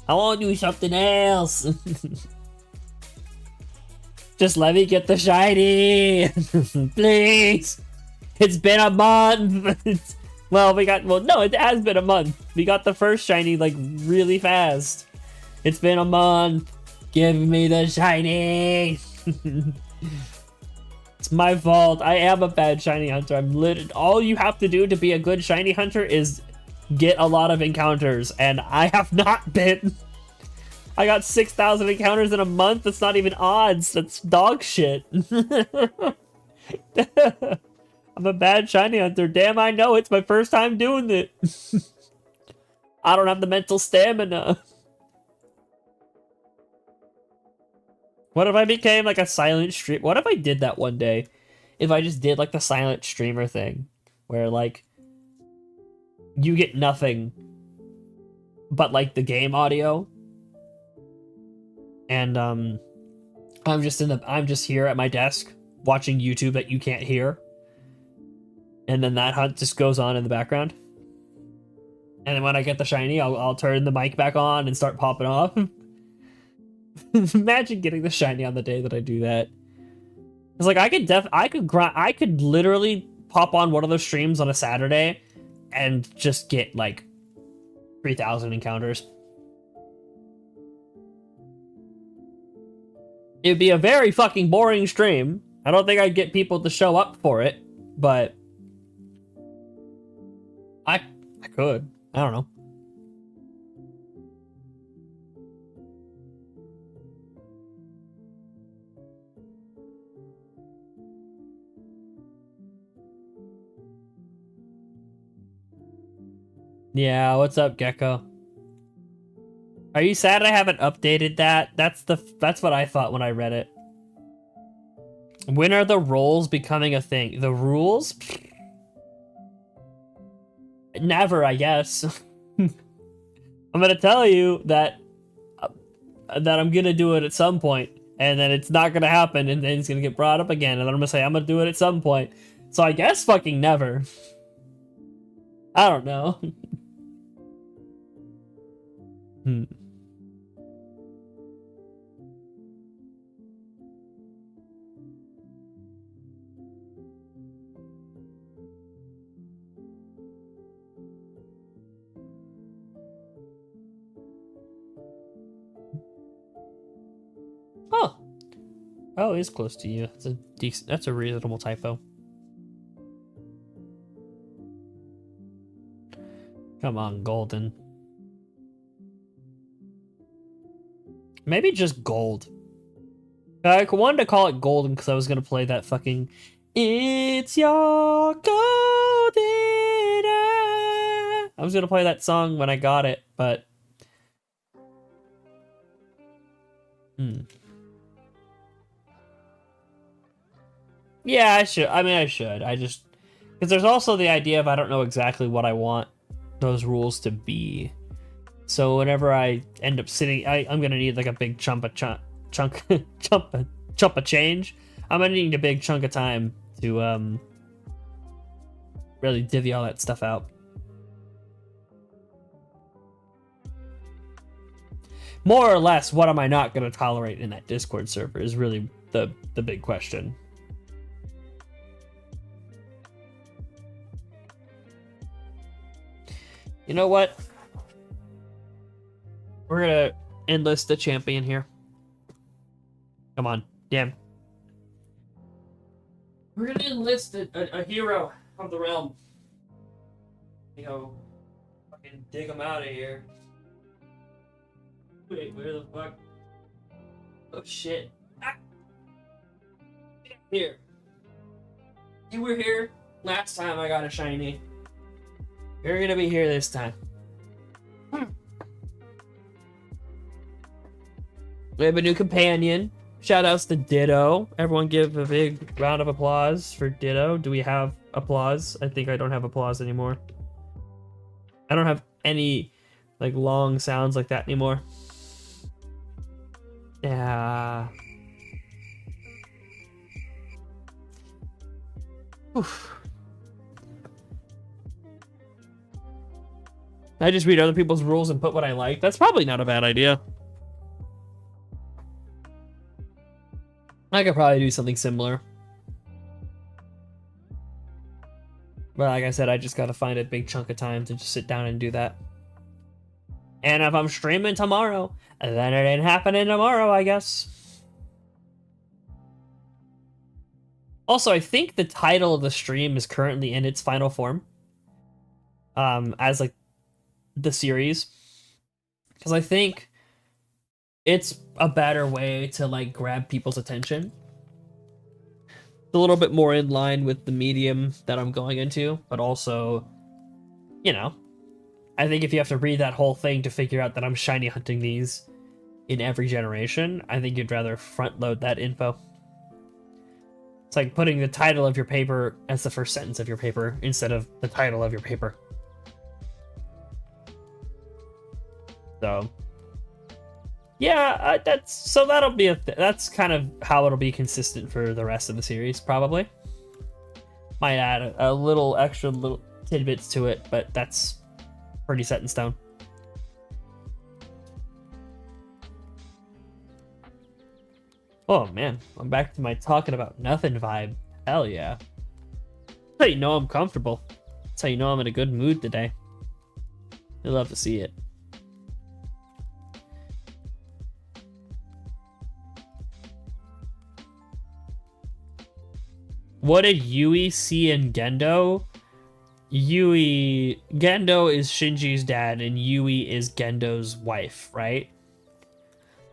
want to do something else. Just let me get the shiny. Please. It's been a month. No, it has been a month. We got the first shiny like really fast. It's been a month. Give me the shiny. It's my fault. I am a bad shiny hunter. All you have to do to be a good shiny hunter is get a lot of encounters, and I have not been. I got 6,000 encounters in a month. That's not even odds. That's dog shit. I'm a bad shiny hunter. Damn, I know. It's my first time doing it. I don't have the mental stamina. What if I became like a silent stream? What if I did that one day? If I just did like the silent streamer thing, where like you get nothing but like the game audio, and I'm just here at my desk watching YouTube that you can't hear, and then that hunt just goes on in the background. And then when I get the shiny, I'll turn the mic back on and start popping off. Imagine getting the shiny on the day that I do that. It's like I could literally pop on one of those streams on a Saturday and just get like 3,000 encounters. It'd be a very fucking boring stream. I don't think I'd get people to show up for it, but I could. I don't know. Yeah, what's up, Gecko? Are you sad I haven't updated that? That's what I thought when I read it. When are the roles becoming a thing? The rules? Never, I guess. I'm gonna tell you that I'm gonna do it at some point, and then it's not gonna happen, and then it's gonna get brought up again, and then I'm gonna say I'm gonna do it at some point. So I guess fucking never. I don't know. Huh. Oh, it is close to you. That's a reasonable typo. Come on, golden. Maybe just gold. I wanted to call it golden because I was gonna play that fucking "It's Your Golden Hour." I was gonna play that song when I got it, but yeah, I should. I mean, I should. I just because there's also the idea of I don't know exactly what I want those rules to be. So whenever I end up sitting, I'm gonna need like a big chunk of change. I'm gonna need a big chunk of time to really divvy all that stuff out. More or less, what am I not gonna tolerate in that Discord server is really the big question. You know what? We're gonna enlist a champion here. Come on, damn. We're gonna enlist a hero of the realm. You know, fucking dig him out of here. Wait, where the fuck? Oh shit. Ah. Here. You were here last time I got a shiny. You're gonna be here this time. We have a new companion. Shoutouts to Ditto. Everyone give a big round of applause for Ditto. Do we have applause? I think I don't have applause anymore. I don't have any like long sounds like that anymore. Yeah. Oof. I just read other people's rules and put what I like. That's probably not a bad idea. I could probably do something similar. But like I said, I just gotta find a big chunk of time to just sit down and do that. And if I'm streaming tomorrow, then it ain't happening tomorrow, I guess. Also, I think the title of the stream is currently in its final form. As like the series. Because I think it's a better way to like grab people's attention. It's a little bit more in line with the medium that I'm going into, but also, you know, I think if you have to read that whole thing to figure out that I'm shiny hunting these in every generation, I think you'd rather front load that info. It's like putting the title of your paper as the first sentence of your paper instead of the title of your paper. So, yeah, that'll be that's kind of how it'll be consistent for the rest of the series, probably. Might add a little extra little tidbits to it, but that's pretty set in stone. Oh man, I'm back to my talking about nothing vibe. Hell yeah. That's how you know I'm comfortable. That's how you know I'm in a good mood today. You'll love to see it. What did Yui see in Gendo? Gendo is Shinji's dad and Yui is Gendo's wife, right?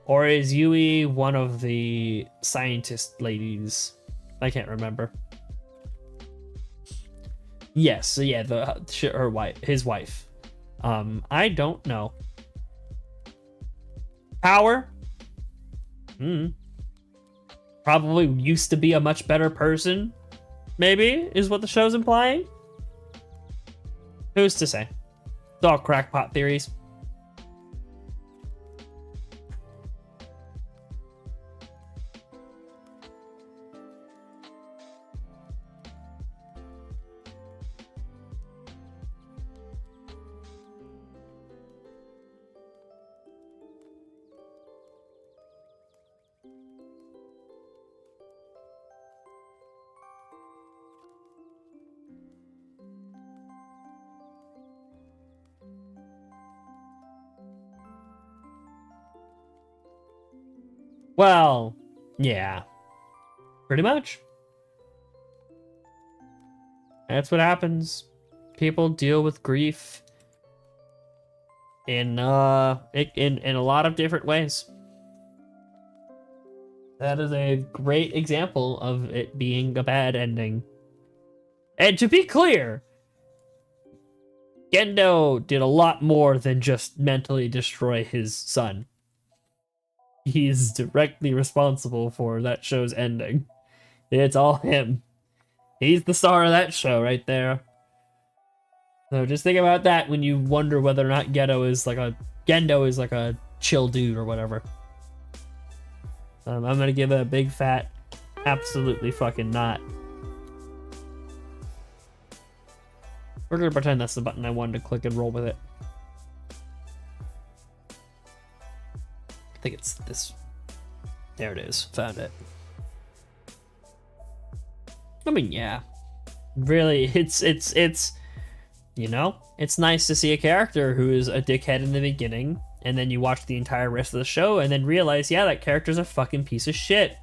Or is Yui one of the scientist ladies? I can't remember. Yes, so yeah, his wife. I don't know. Power? Probably used to be a much better person, maybe, is what the show's implying. Who's to say? It's all crackpot theories. Well, yeah. Pretty much. That's what happens. People deal with grief in a lot of different ways. That is a great example of it being a bad ending. And to be clear, Gendo did a lot more than just mentally destroy his son. He's directly responsible for that show's ending. It's all him. He's the star of that show right there. So just think about that when you wonder whether or not Gendo is like a chill dude or whatever. I'm gonna give it a big fat absolutely fucking not. We're gonna pretend that's the button I wanted to click and roll with it. I think it's this. There it is. Found it. I mean, yeah. Really, it's you know, it's nice to see a character who is a dickhead in the beginning, and then you watch the entire rest of the show and then realize, yeah, that character's a fucking piece of shit.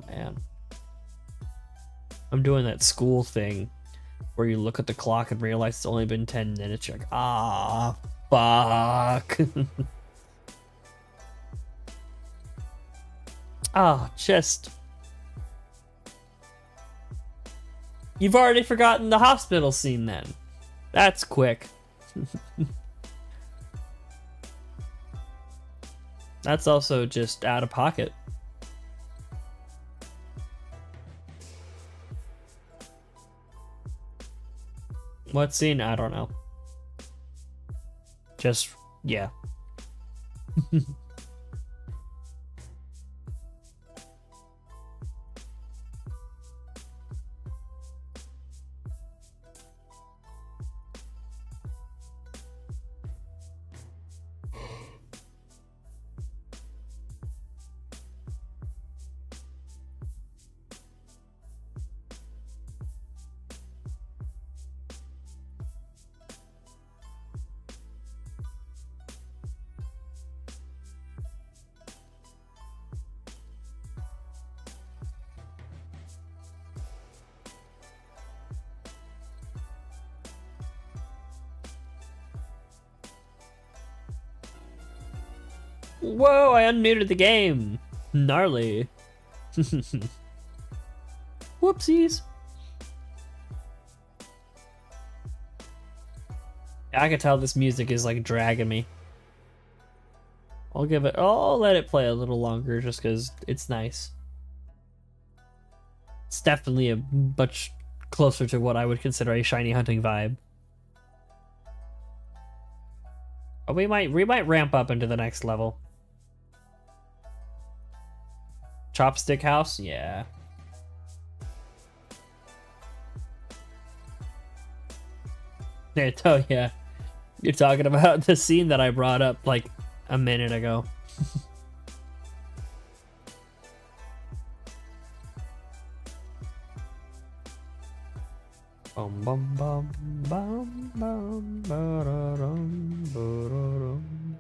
Man. I'm doing that school thing where you look at the clock and realize it's only been 10 minutes. You're like, ah, fuck. Ah, just... You've already forgotten the hospital scene then. That's quick. That's also just out of pocket. What scene? I don't know. Just, yeah. Whoa, I unmuted the game. Gnarly. Whoopsies. I can tell this music is like dragging me. I'll let it play a little longer just because it's nice. It's definitely a much closer to what I would consider a shiny hunting vibe. Oh, we might ramp up into the next level. Chopstick house? Yeah. Oh yeah. You're talking about the scene that I brought up like a minute ago. Bum bum bum bum bum ba-da-dum, ba-da-dum.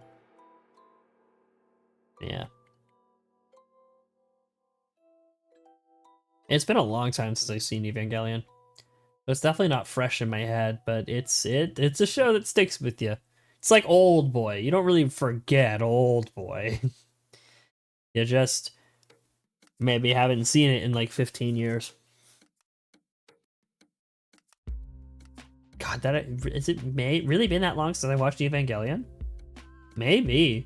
Yeah. It's been a long time since I've seen Evangelion. It's definitely not fresh in my head, but it's a show that sticks with you. It's like Old Boy. You don't really forget Old Boy. You just maybe haven't seen it in like 15 years. God, is it really been that long since I watched Evangelion? Maybe.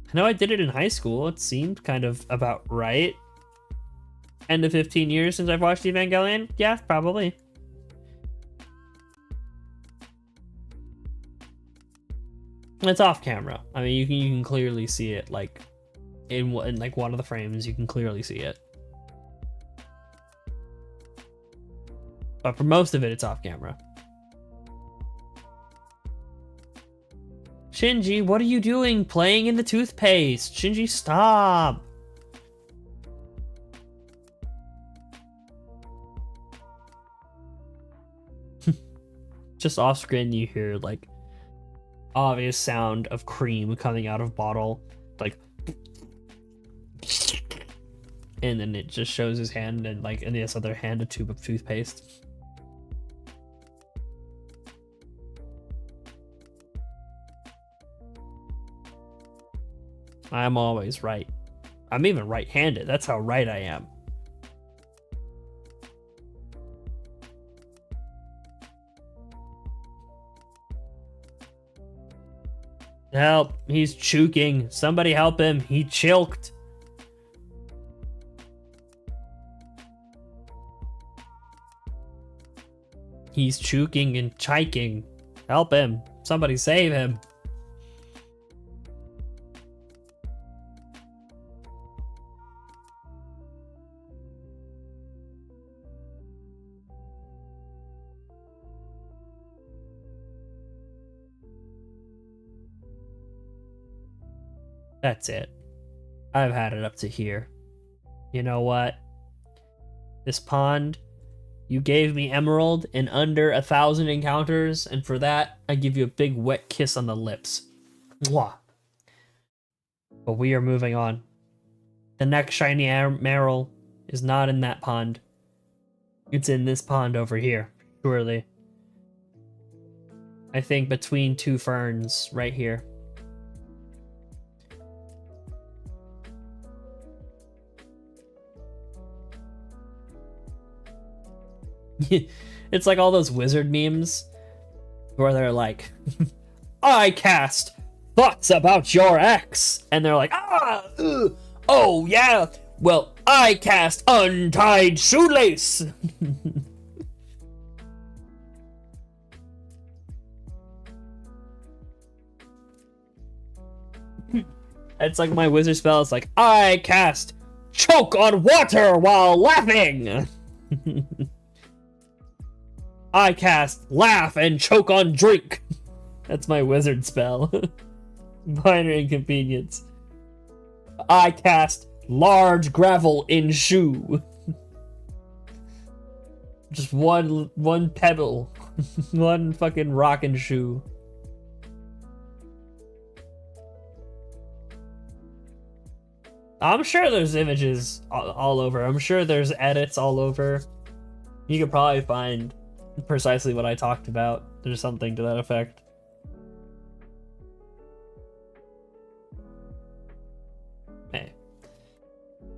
I know I did it in high school. It seemed kind of about right. End of 15 years since I've watched Evangelion? Yeah, probably. It's off camera. I mean, you can clearly see it, like in like one of the frames. You can clearly see it. But for most of it, it's off camera. Shinji, what are you doing? Playing in the toothpaste. Shinji, stop. Just off screen, you hear like obvious sound of cream coming out of bottle, like, and then it just shows his hand and like in his other hand a tube of toothpaste. I'm always right. I'm even right-handed. That's how right I am. Help, he's choking. Somebody help him. He choked. He's choking and chiking. Help him. Somebody save him. That's it. I've had it up to here. You know what? This pond, you gave me emerald in under 1,000 encounters, and for that, I give you a big wet kiss on the lips. Mwah. But we are moving on. The next shiny Marill is not in that pond. It's in this pond over here, surely. I think between two ferns right here. It's like all those wizard memes where they're like, I cast thoughts about your ex, and they're like, oh yeah, well, I cast untied shoelace. It's like my wizard spell. It's like, I cast choke on water while laughing. I cast laugh and choke on drink. That's my wizard spell. Minor inconvenience. I cast large gravel in shoe. Just one pebble. One fucking rock and shoe. I'm sure there's images all over. I'm sure there's edits all over. You could probably find precisely what I talked about. There's something to that effect. Hey.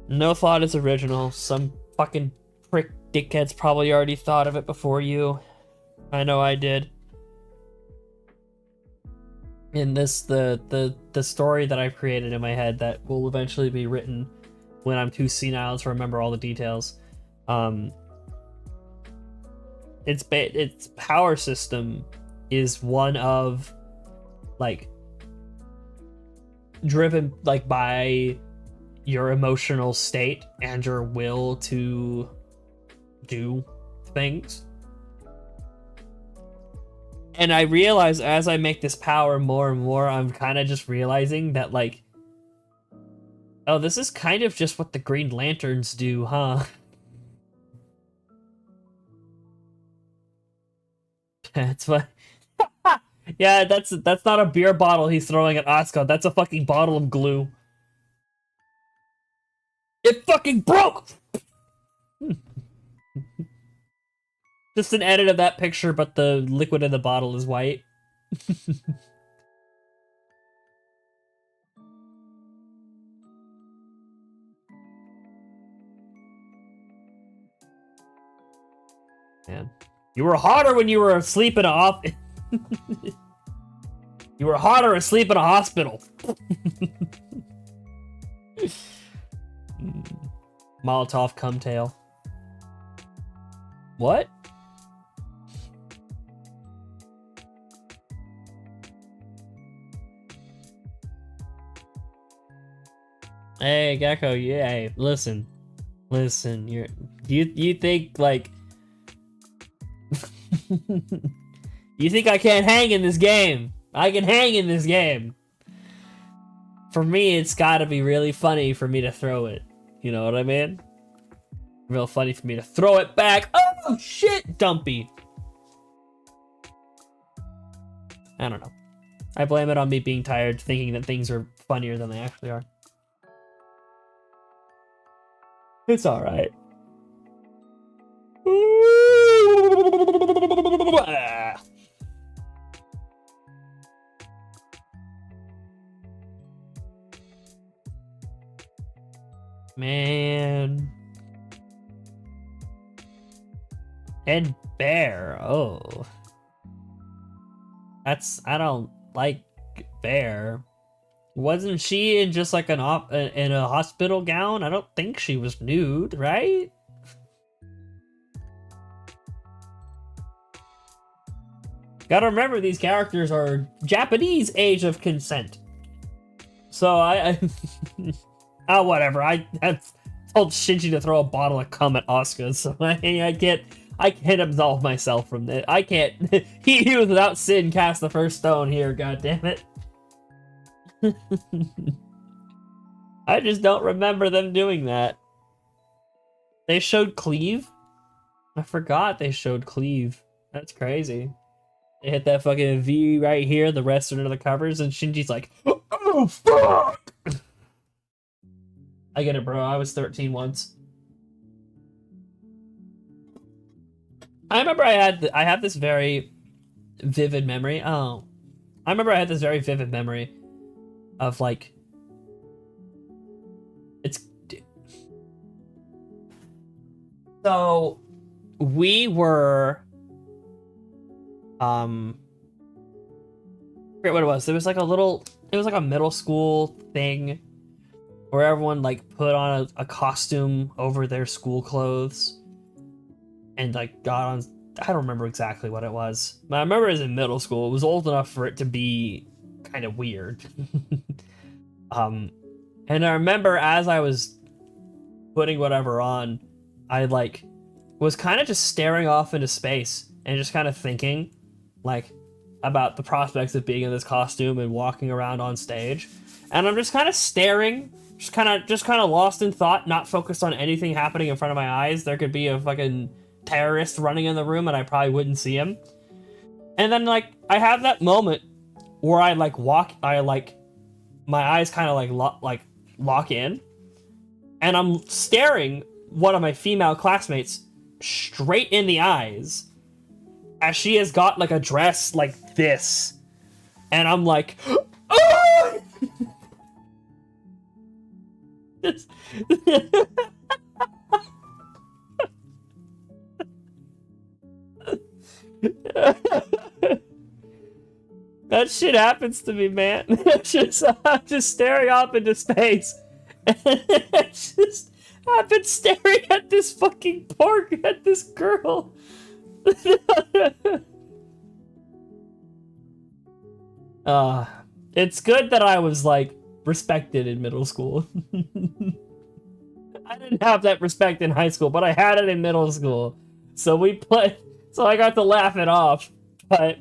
No thought is original. Some fucking prick dickheads probably already thought of it before you. I know I did. In this, the story that I've created in my head that will eventually be written when I'm too senile to remember all the details. Its power system is one of, like, driven, like, by your emotional state and your will to do things. And I realize as I make this power more and more, I'm kind of just realizing that, like, oh, this is kind of just what the Green Lanterns do, huh? That's what. Yeah, that's not a beer bottle he's throwing at Oscar. That's a fucking bottle of glue. It fucking broke! Just an edit of that picture, but the liquid in the bottle is white. Man. You were hotter when you were asleep in a You were hotter asleep in a hospital. Molotov cum tail. What? Hey, Gecko, yeah, hey, listen. Listen, you think, like... You think I can't hang in this game? I can hang in this game. For me, it's gotta be really funny for me to throw it. You know what I mean? Real funny for me to throw it back. Oh, shit, Dumpy. I don't know. I blame it on me being tired, thinking that things are funnier than they actually are. It's alright. Man. And Bear. Oh. I don't like Bear. Wasn't she in just like in a hospital gown? I don't think she was nude, right? Gotta remember, these characters are Japanese age of consent. So oh, whatever. I told Shinji to throw a bottle of cum at Asuka, so I can't absolve myself from this. I can't. He was without sin cast the first stone here. God damn it. I just don't remember them doing that. They showed Cleave? I forgot they showed Cleave. That's crazy. They hit that fucking V right here, the rest are under the covers, and Shinji's like, oh, fuck! I get it, bro. I was 13 once. I remember I had this very vivid memory. Oh. I remember I had this very vivid memory of, like, so we were I forget what it was. There was like it was like a middle school thing where everyone like put on a costume over their school clothes and like got on. I don't remember exactly what it was, but I remember it was in middle school. It was old enough for it to be kind of weird. And I remember as I was putting whatever on, I like was kind of just staring off into space and just kind of thinking like about the prospects of being in this costume and walking around on stage. And I'm just kind of staring, just kind of lost in thought, not focused on anything happening in front of my eyes. There could be a fucking terrorist running in the room and I probably wouldn't see him. And then like I have that moment where I like my eyes kind of like lock in, and I'm staring one of my female classmates straight in the eyes as she has got like a dress like this, and I'm like, oh! That shit happens to me, man. I'm just staring off into space. And I've been staring at this fucking pork, at this girl. It's good that I was, like, respected in middle school. I didn't have that respect in high school, but I had it in middle school. So I got to laugh it off. But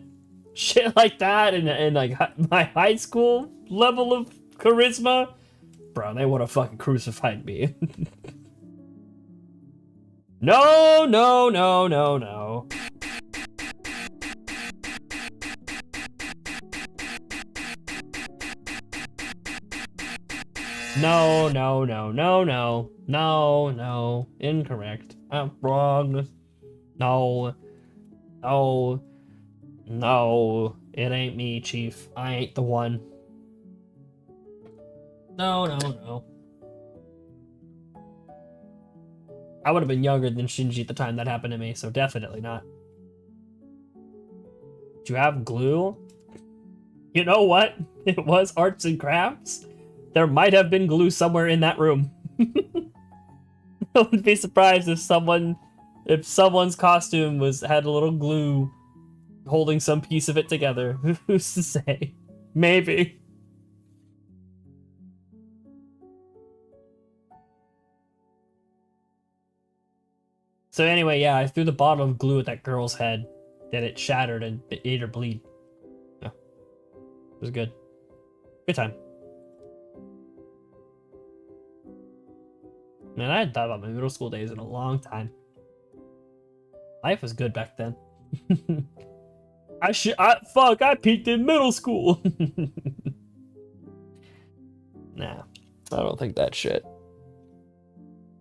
shit like that and like my high school level of charisma, bro, they would have fucking crucified me. No, no, no, no, no. No, no, no, no, no. No, no. Incorrect. I'm wrong. No. No. No. It ain't me, Chief. I ain't the one. No, no, no. I would have been younger than Shinji at the time that happened to me, so definitely not. Do you have glue? You know what? It was arts and crafts. There might have been glue somewhere in that room. I wouldn't be surprised if someone's costume had a little glue holding some piece of it together. Who's to say? Maybe. So anyway, yeah, I threw the bottle of glue at that girl's head. Then it shattered and it made her bleed. Yeah. It was good. Good time. Man, I hadn't thought about my middle school days in a long time. Life was good back then. I peaked in middle school. Nah, I don't think that shit.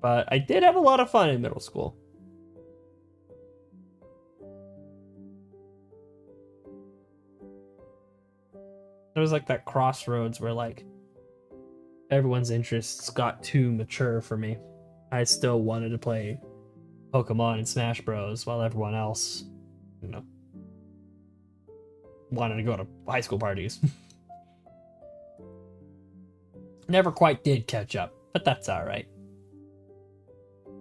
But I did have a lot of fun in middle school. There was like that crossroads where like everyone's interests got too mature for me. I still wanted to play Pokemon and Smash Bros. While everyone else, you know, wanted to go to high school parties. Never quite did catch up, but that's alright.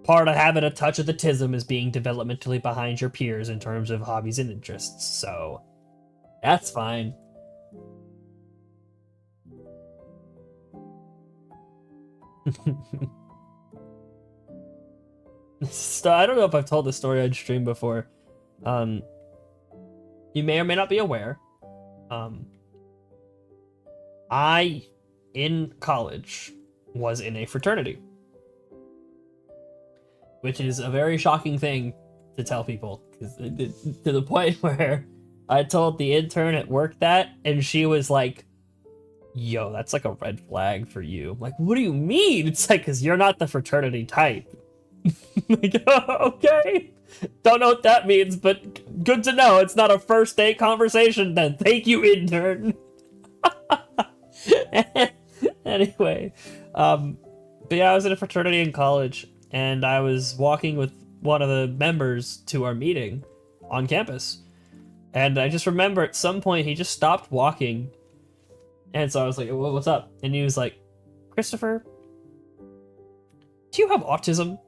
Part of having a touch of the tism is being developmentally behind your peers in terms of hobbies and interests, so that's fine. So, I don't know if I've told this story on stream before. You may or may not be aware. I, in college, was in a fraternity. Which is a very shocking thing to tell people. To the point where I told the intern at work that, and she was like, yo, that's like a red flag for you. I'm like, what do you mean? It's like, because you're not the fraternity type. Like, oh, okay. Don't know what that means, but good to know. It's not a first date conversation then. Thank you, intern. Anyway, but yeah, I was in a fraternity in college, and I was walking with one of the members to our meeting on campus. And I just remember at some point he just stopped walking. And so I was like, well, what's up? And he was like, Christopher, do you have autism?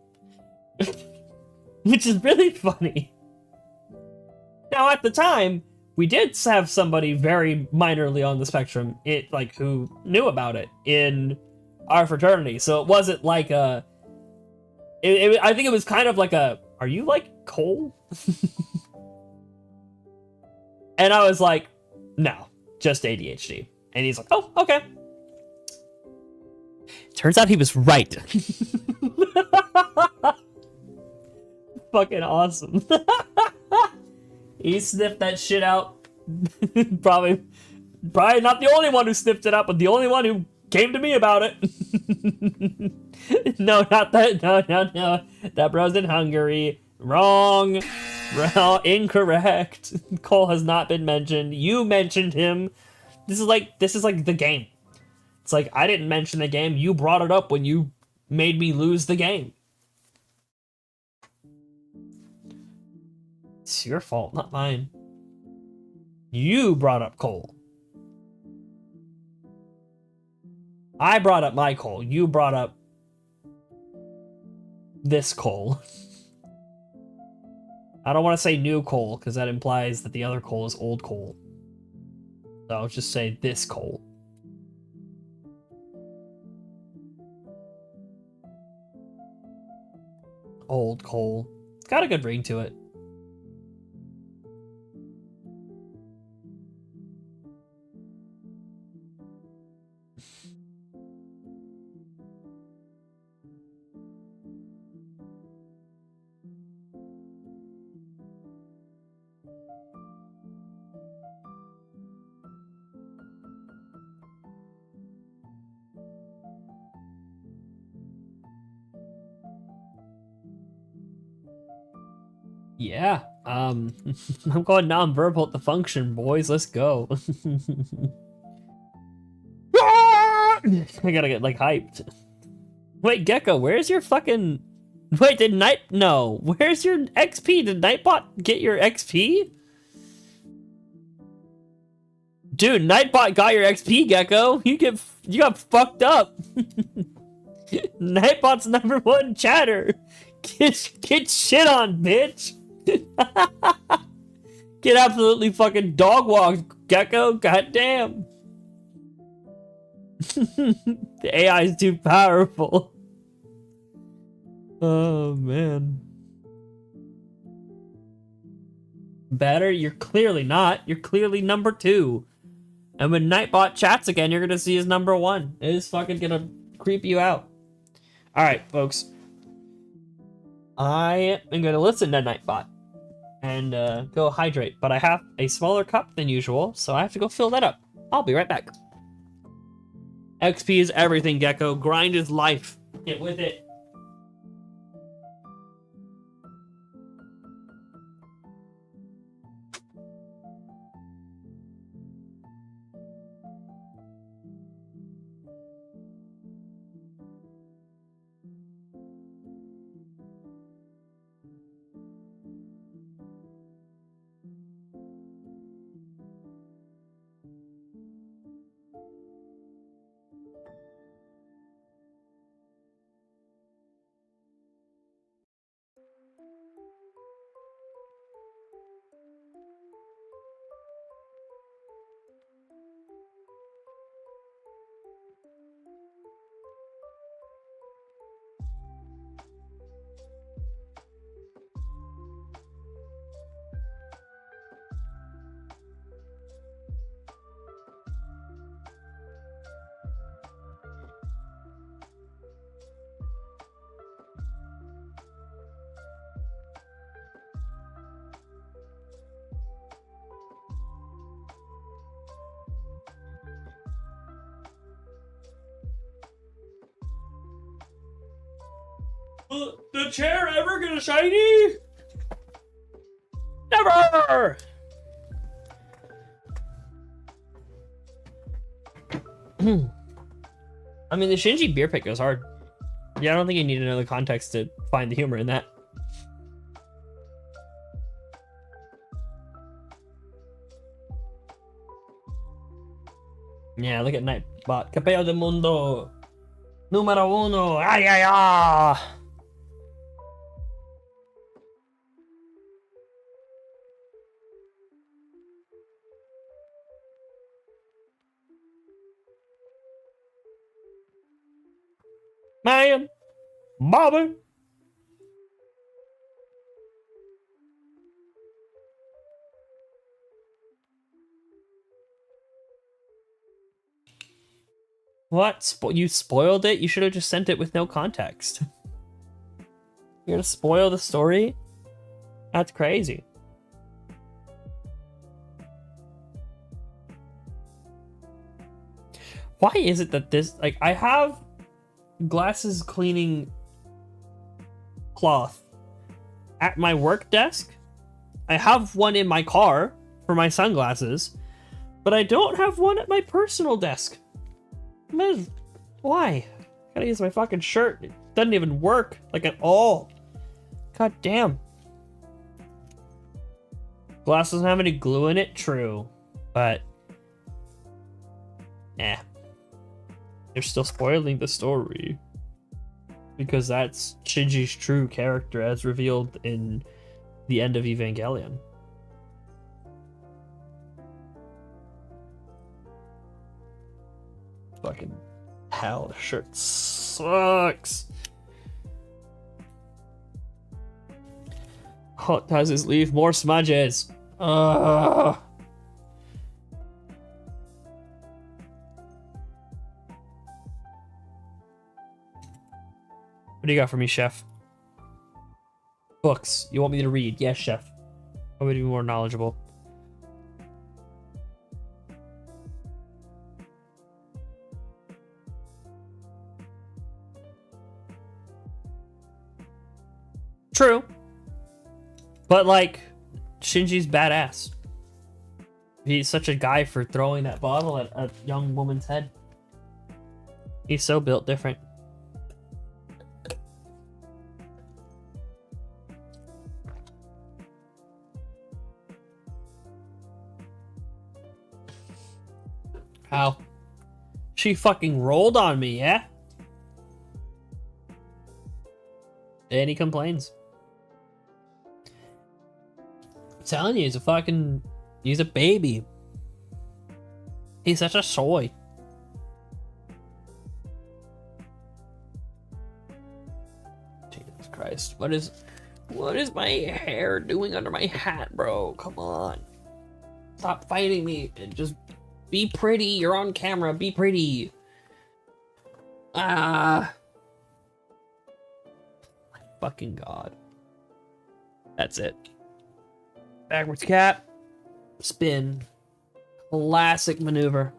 Which is really funny. Now, at the time, we did have somebody very minorly on the spectrum, who knew about it in our fraternity. So it wasn't like a... I think it was kind of like a, are you like Cole? And I was like, no, just ADHD. And he's like, oh, okay. Turns out he was right. Fucking awesome. He sniffed that shit out. Probably not the only one who sniffed it out, but the only one who came to me about it. No, not that. No. That bro's in Hungary. Wrong. Incorrect. Cole has not been mentioned. You mentioned him. This is like the game. It's like, I didn't mention the game. You brought it up when you made me lose the game. It's your fault, not mine. You brought up coal. I brought up my coal. You brought up this coal. I don't want to say new coal, because that implies that the other coal is old coal. So I'll just say this coal. Old coal. It's got a good ring to it. Yeah, I'm going non-verbal at the function, boys. Let's go. I gotta get, like, hyped. Wait, Gecko, where's your fucking... Wait, did Night... No. Where's your XP? Did Nightbot get your XP? Dude, Nightbot got your XP, Gecko. You got fucked up. Nightbot's #1 chatter. Get shit on, bitch. Get absolutely fucking dog walked, Gecko. Goddamn. The AI is too powerful. Oh man. Better? You're clearly not. You're clearly #2. And when Nightbot chats again, you're gonna see his #1. It is fucking gonna creep you out. Alright, folks. I am gonna listen to Nightbot and go hydrate, but I have a smaller cup than usual, so I have to go fill that up. I'll be right back. XP is everything, Gecko. Grind is life. Get with it. The chair ever get a shiny? Never! I mean, the Shinji beer pick goes hard. Yeah, I don't think you need another context to find the humor in that. Yeah, look at Nightbot. Capeo del mundo. Número 1. Ay, ay, ah. Man, Bobby. What? You spoiled it? You should have just sent it with no context. You're gonna spoil the story? That's crazy. Why is it that this, like, I have glasses cleaning cloth at my work desk. I have one in my car for my sunglasses, but I don't have one at my personal desk. Why? Gotta use my fucking shirt. It doesn't even work, like, at all. God damn. Glass doesn't have any glue in it? True. But... eh. They're still spoiling the story. Because that's Shinji's true character as revealed in the end of Evangelion. Fucking hell, the shirt sucks. Hot does his leave more smudges. Ugh. What do you got for me, chef? Books. You want me to read? Yes, chef. I want me to be more knowledgeable. True. But, like, Shinji's badass. He's such a guy for throwing that bottle at a young woman's head. He's so built different. How? She fucking rolled on me, yeah? And he complains. I'm telling you, he's a baby. He's such a soy. Jesus Christ. What is my hair doing under my hat, bro? Come on. Stop fighting me and just be pretty. You're on camera. Be pretty. My fucking God. That's it. Backwards cap. Spin. Classic maneuver.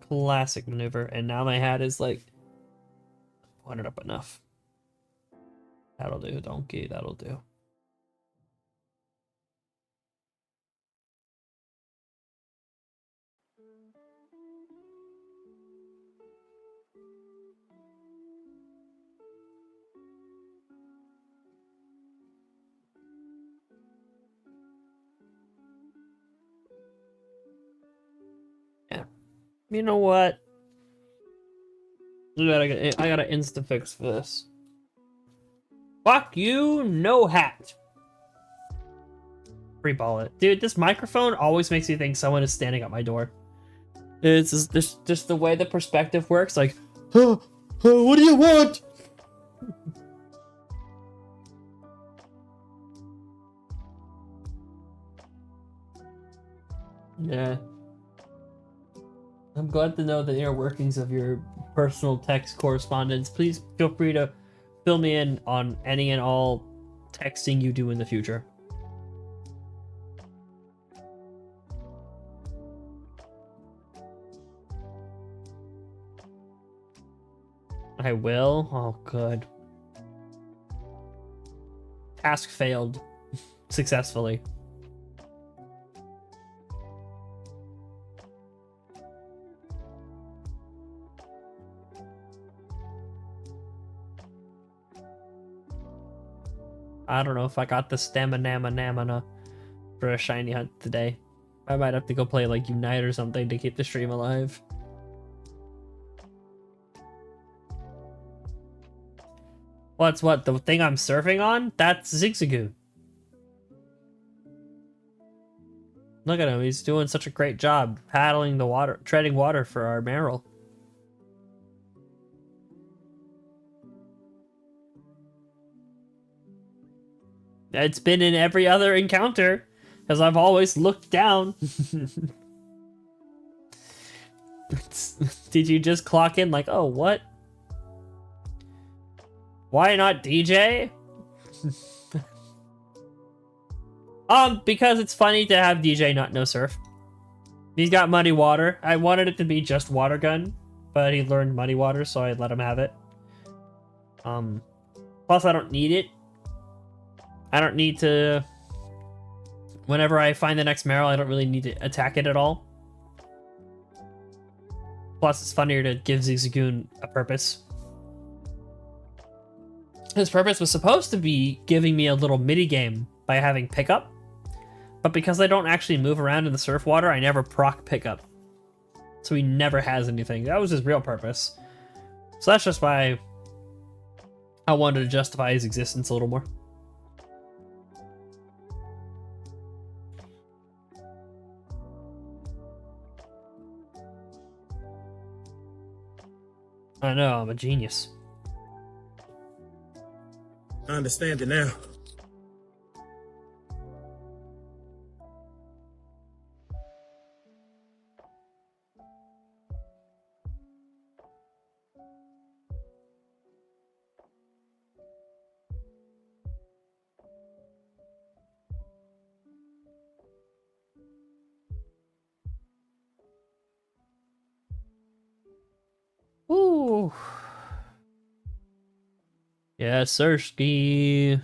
Classic maneuver. And now my hat is like pointed up enough. That'll do, donkey. That'll do. Yeah. You know what? I gotta insta-fix this. Fuck you, no hat. Free ball it. Dude, this microphone always makes me think someone is standing at my door. It's just the way the perspective works, like, what do you want? Yeah. I'm glad to know the inner workings of your personal text correspondence. Please feel free to fill me in on any and all texting you do in the future. I will? Oh, good. Task failed. Successfully. I don't know if I got the stamina for a shiny hunt today. I might have to go play like Unite or something to keep the stream alive. What's what? The thing I'm surfing on? That's Zigzagoon. Look at him. He's doing such a great job paddling the water, treading water for our Marill. It's been in every other encounter, because I've always looked down. Did you just clock in like, oh, what? Why not DJ? Because it's funny to have DJ not know surf. He's got muddy water. I wanted it to be just water gun, but he learned muddy water, so I let him have it. Plus I don't need it. I don't need to... Whenever I find the next Marill, I don't really need to attack it at all. Plus, it's funnier to give Zigzagoon a purpose. His purpose was supposed to be giving me a little mini game by having pickup, but because I don't actually move around in the surf water, I never proc pickup. So he never has anything. That was his real purpose. So that's just why I wanted to justify his existence a little more. I know, I'm a genius. I understand it now. Ooh. Yeah, Sirski.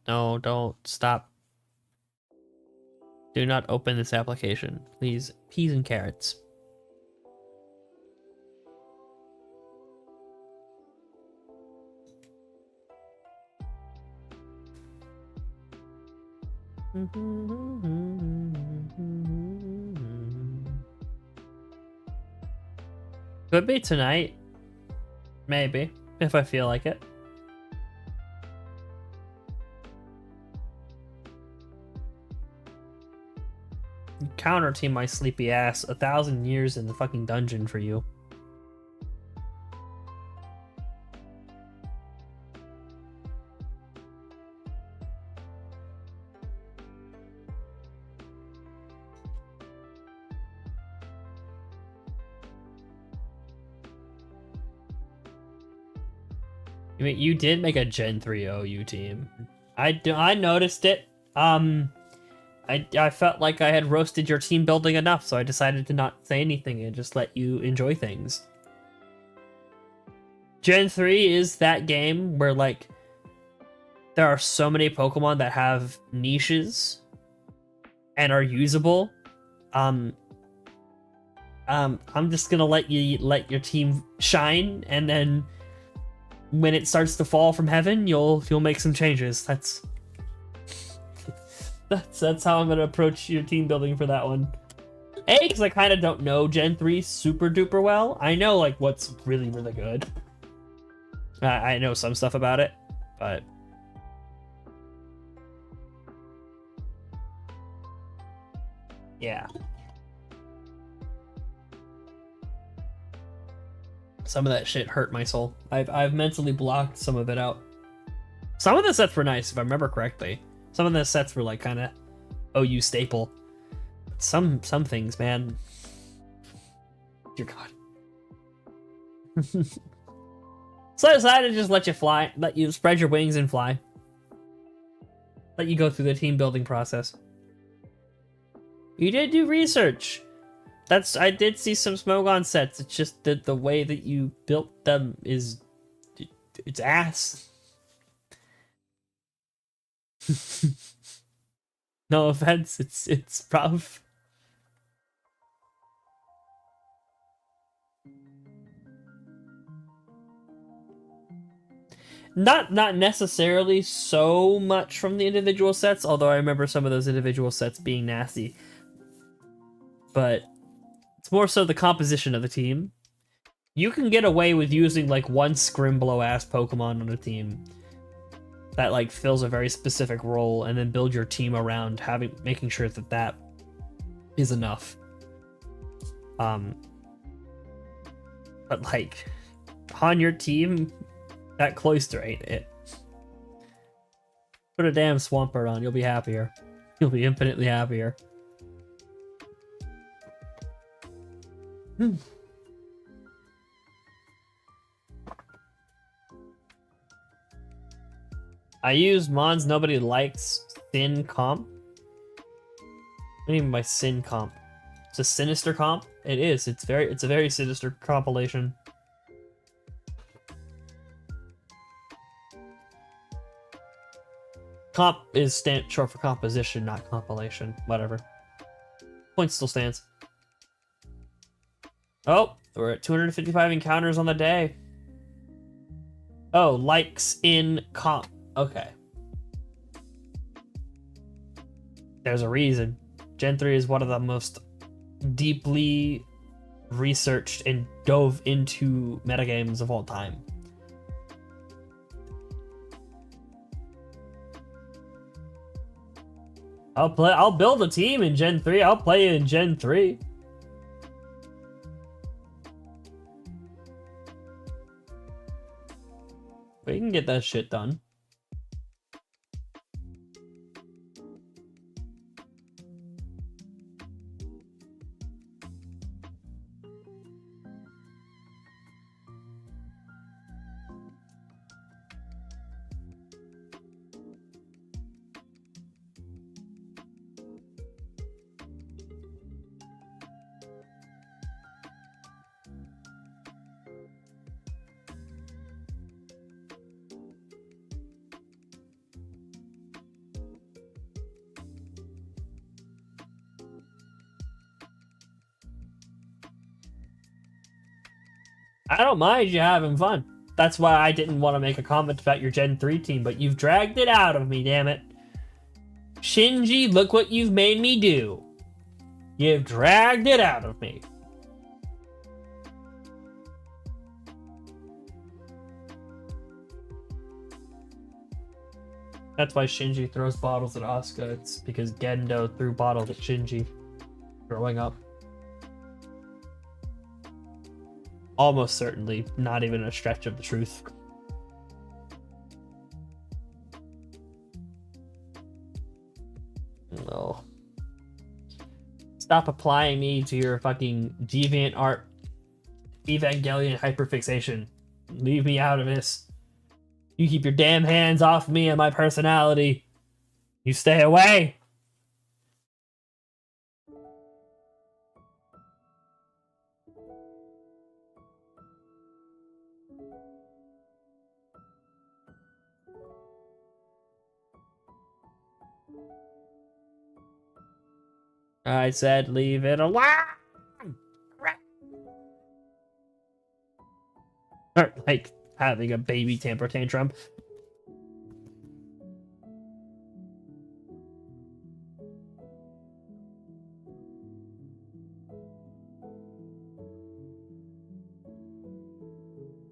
No, don't stop. Do not open this application. Please, peas and carrots. Could be tonight. Maybe, if I feel like it. Counter team my sleepy ass. 1,000 years in the fucking dungeon for you. I mean, you did make a Gen 3 OU team. I noticed it. I felt like I had roasted your team building enough, so I decided to not say anything and just let you enjoy things. Gen 3 is that game where, like, there are so many Pokemon that have niches and are usable. I'm just gonna let your team shine, and then when it starts to fall from heaven, you'll make some changes. That's how I'm gonna approach your team building for that one. A, because I kind of don't know Gen 3 super duper well. I know like what's really really good. I know some stuff about it, but yeah, some of that shit hurt my soul. I've mentally blocked some of it out. Some of the sets were nice if I remember correctly. Some of the sets were like kind of OU staple. Some things, man. Dear God. So I decided to just let you fly, let you spread your wings and fly. Let you go through the team building process. You did do research. I did see some Smogon sets. It's just that the way that you built them is, it's ass. No offense, it's rough. Not necessarily so much from the individual sets, although I remember some of those individual sets being nasty. But it's more so the composition of the team. You can get away with using like one Scrimblow ass Pokemon on a team that like fills a very specific role, and then build your team around making sure that that is enough. But like on your team, that Cloyster ain't it. Put a damn Swampert on, you'll be happier. You'll be infinitely happier. I use Mons nobody likes Sin comp. What do you mean by Sin comp? It's a sinister comp? It is. It's a very sinister compilation. Comp is short for composition, not compilation. Whatever. Point still stands. Oh, We're at 255 encounters on the day. Oh, likes in comp. Okay. There's a reason. Gen 3 is one of the most deeply researched and dove into metagames of all time. I'll build a team in Gen 3. I'll play in Gen 3. We can get that shit done. I don't mind you having fun. That's why I didn't want to make a comment about your Gen 3 team, but you've dragged it out of me, damn it. Shinji, look what you've made me do. You've dragged it out of me. That's why Shinji throws bottles at Asuka. It's because Gendo threw bottles at Shinji growing up. Almost certainly not even a stretch of the truth. No. Stop applying me to your fucking deviant art Evangelion hyperfixation. Leave me out of this. You keep your damn hands off me and my personality. You stay away. I said leave it alone. Or like having a baby temper tantrum.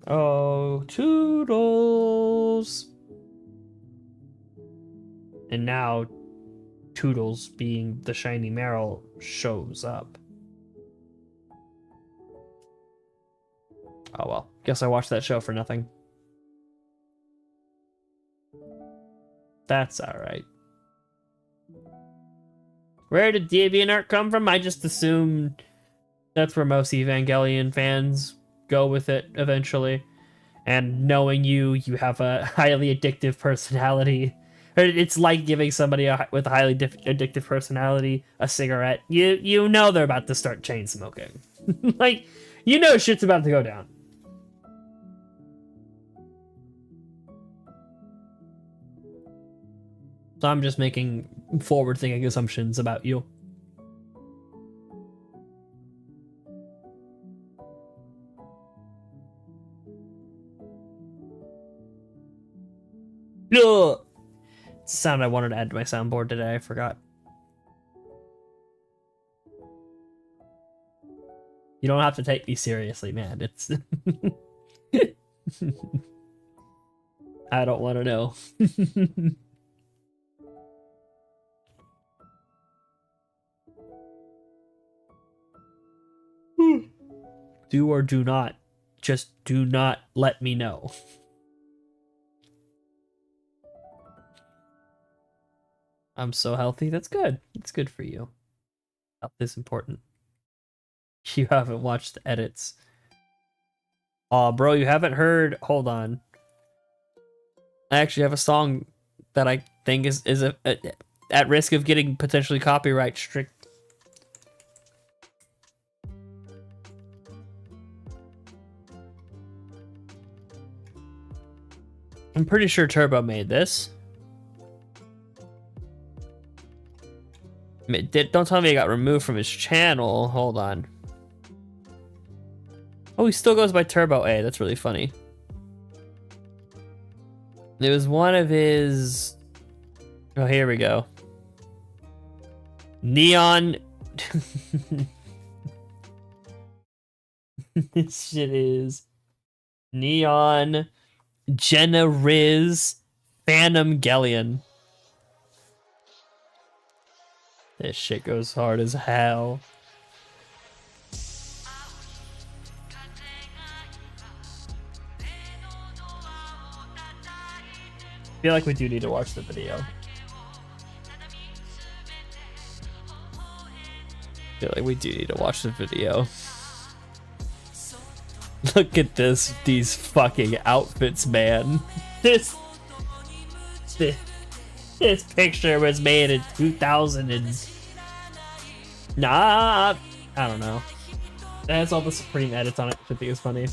Oh, Toodles. And now Toodles, being the shiny Marill, shows up. Oh well, guess I watched that show for nothing. That's alright. Where did DeviantArt come from? I just assumed that's where most Evangelion fans go with it eventually. And knowing you, you have a highly addictive personality. It's like giving somebody with a highly addictive personality a cigarette. You know they're about to start chain smoking. Like, you know shit's about to go down. So I'm just making forward-thinking assumptions about you. Ugh. It's a sound I wanted to add to my soundboard today. I forgot. You don't have to take me seriously, man. It's... I don't want to know. Do or do not. Just do not let me know. I'm so healthy. That's good. It's good for you. Health is important. You haven't watched the edits. Aw, bro, you haven't heard... Hold on. I actually have a song that I think is at risk of getting potentially copyright strict. I'm pretty sure Turbo made this. Don't tell me it got removed from his channel. Hold on. Oh, he still goes by Turbo A. That's really funny. It was one of his... Oh, here we go. Neon... This shit is... Neon... Jenna Riz... Phantom Gellion. This shit goes hard as hell. I feel like we do need to watch the video. Look at these fucking outfits, man. This picture was made in 2000 and... Nah, I don't know. It has all the Supreme edits on it, which I think is funny.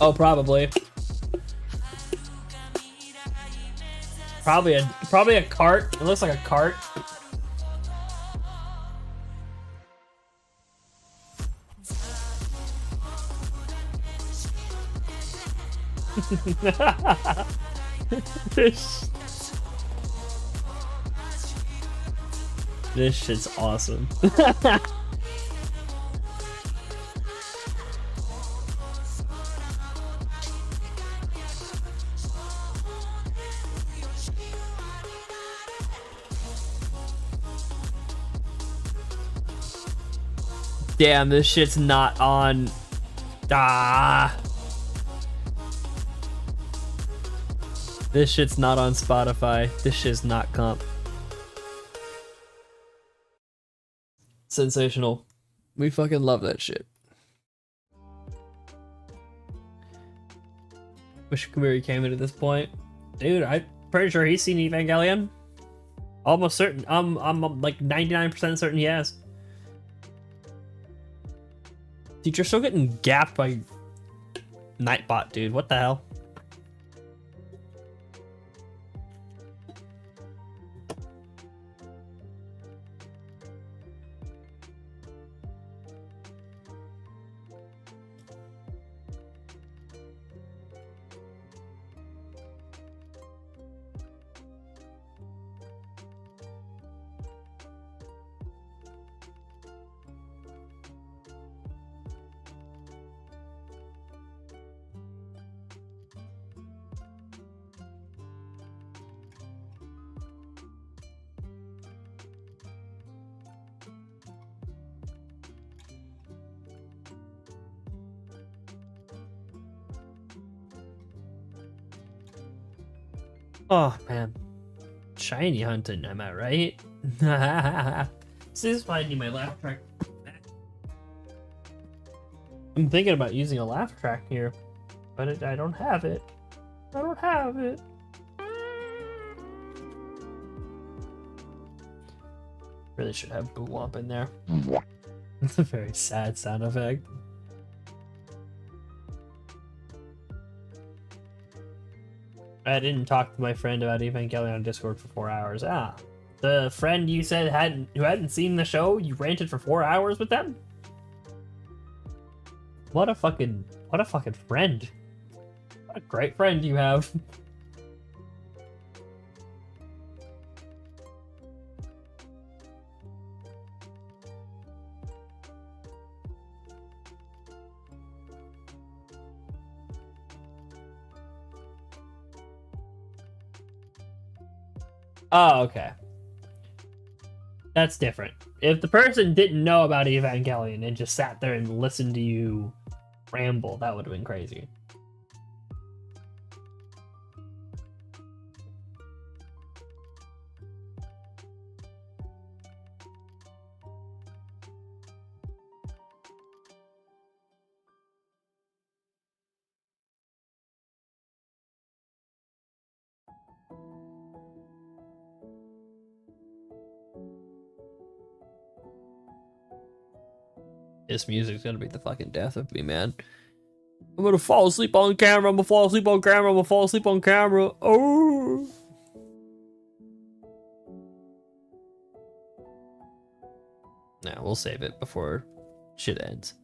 Oh, probably. Probably a cart. It looks like a cart. This shit's awesome. Damn, this shit's not on. This shit's not on Spotify. This shit's not comp. Sensational. We fucking love that shit. Wish Kamiri came in at this point. Dude, I'm pretty sure he's seen Evangelion. Almost certain. I'm like 99% certain he has. Dude, you're still getting gapped by Nightbot, dude. What the hell? Oh man, shiny hunting, am I right? See, this is why I need my laugh track. I'm thinking about using a laugh track here, but I don't have it. I don't have it. Really should have Boo Womp in there. It's a very sad sound effect. I didn't talk to my friend about Evangelion on Discord for 4 hours. Ah, the friend you said who hadn't seen the show, you ranted for 4 hours with them? What a fucking friend. What a great friend you have. Oh, okay. That's different. If the person didn't know about Evangelion and just sat there and listened to you ramble, that would have been crazy. This music's gonna be the fucking death of me, man. I'm gonna fall asleep on camera. I'm gonna fall asleep on camera. I'm gonna fall asleep on camera. Oh. Nah, we'll save it before shit ends.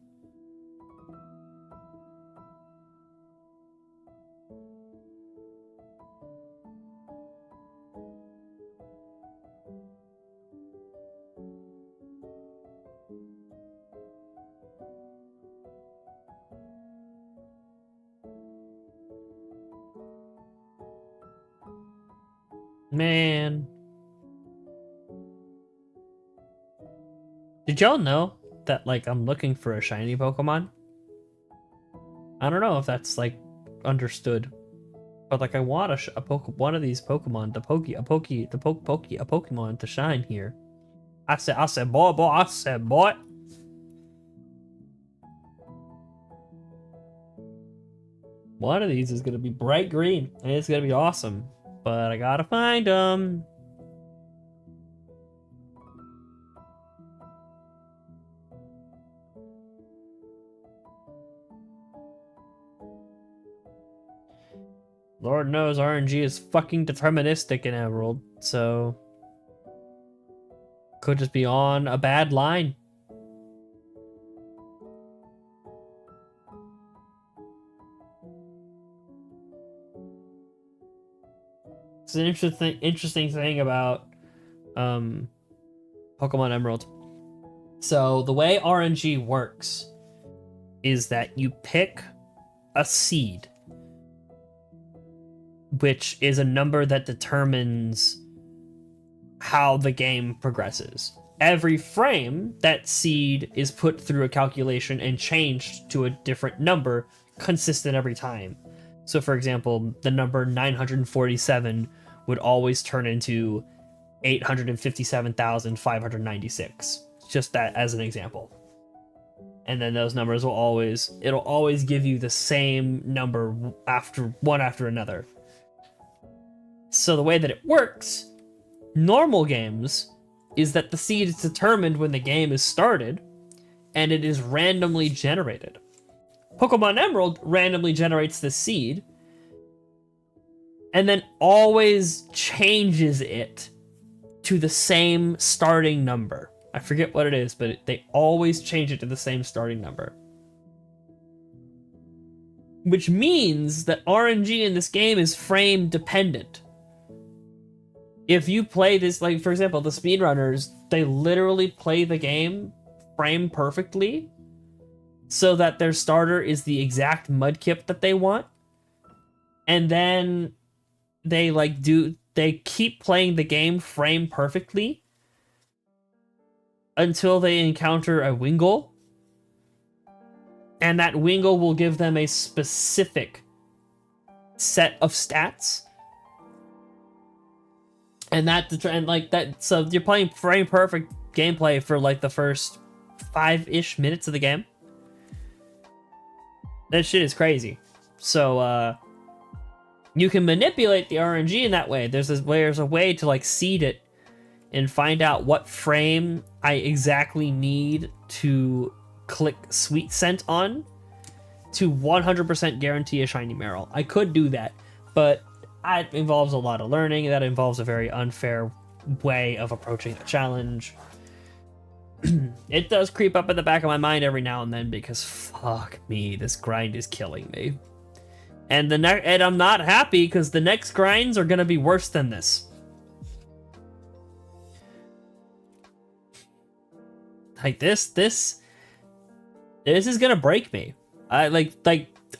Man. Did y'all know that, like, I'm looking for a shiny Pokemon? I don't know if that's, like, understood. But, like, I want one of these Pokemon, a Pokemon to shine here. I said, boy, I said, boy. One of these is gonna be bright green, and it's gonna be awesome. But I gotta find them. Lord knows RNG is fucking deterministic in Emerald, so could just be on a bad line. It's an interesting thing about Pokemon Emerald. So the way RNG works is that you pick a seed, which is a number that determines how the game progresses. Every frame, that seed is put through a calculation and changed to a different number, consistent every time. So for example, the number 947 would always turn into 857,596. Just that as an example. And then those numbers will it'll always give you the same number one after another. So the way that it works, normal games, is that the seed is determined when the game is started, and it is randomly generated. Pokemon Emerald randomly generates the seed, and then always changes it to the same starting number. I forget what it is, but they always change it to the same starting number. Which means that RNG in this game is frame dependent. If you play this, like, for example, the speedrunners, they literally play the game frame perfectly so that their starter is the exact Mudkip that they want. And then they keep playing the game frame perfectly until they encounter a Wingull. And that Wingull will give them a specific set of stats. So you're playing frame perfect gameplay for like the first 5-ish minutes of the game. That shit is crazy. So you can manipulate the RNG in that way. There's a way to like seed it and find out what frame I exactly need to click Sweet Scent on to 100% guarantee a shiny Marill. I could do that, but it involves a lot of learning. That involves a very unfair way of approaching the challenge. It does creep up in the back of my mind every now and then because fuck me, this grind is killing me. And I'm not happy because the next grinds are gonna be worse than this. Like this is gonna break me. Like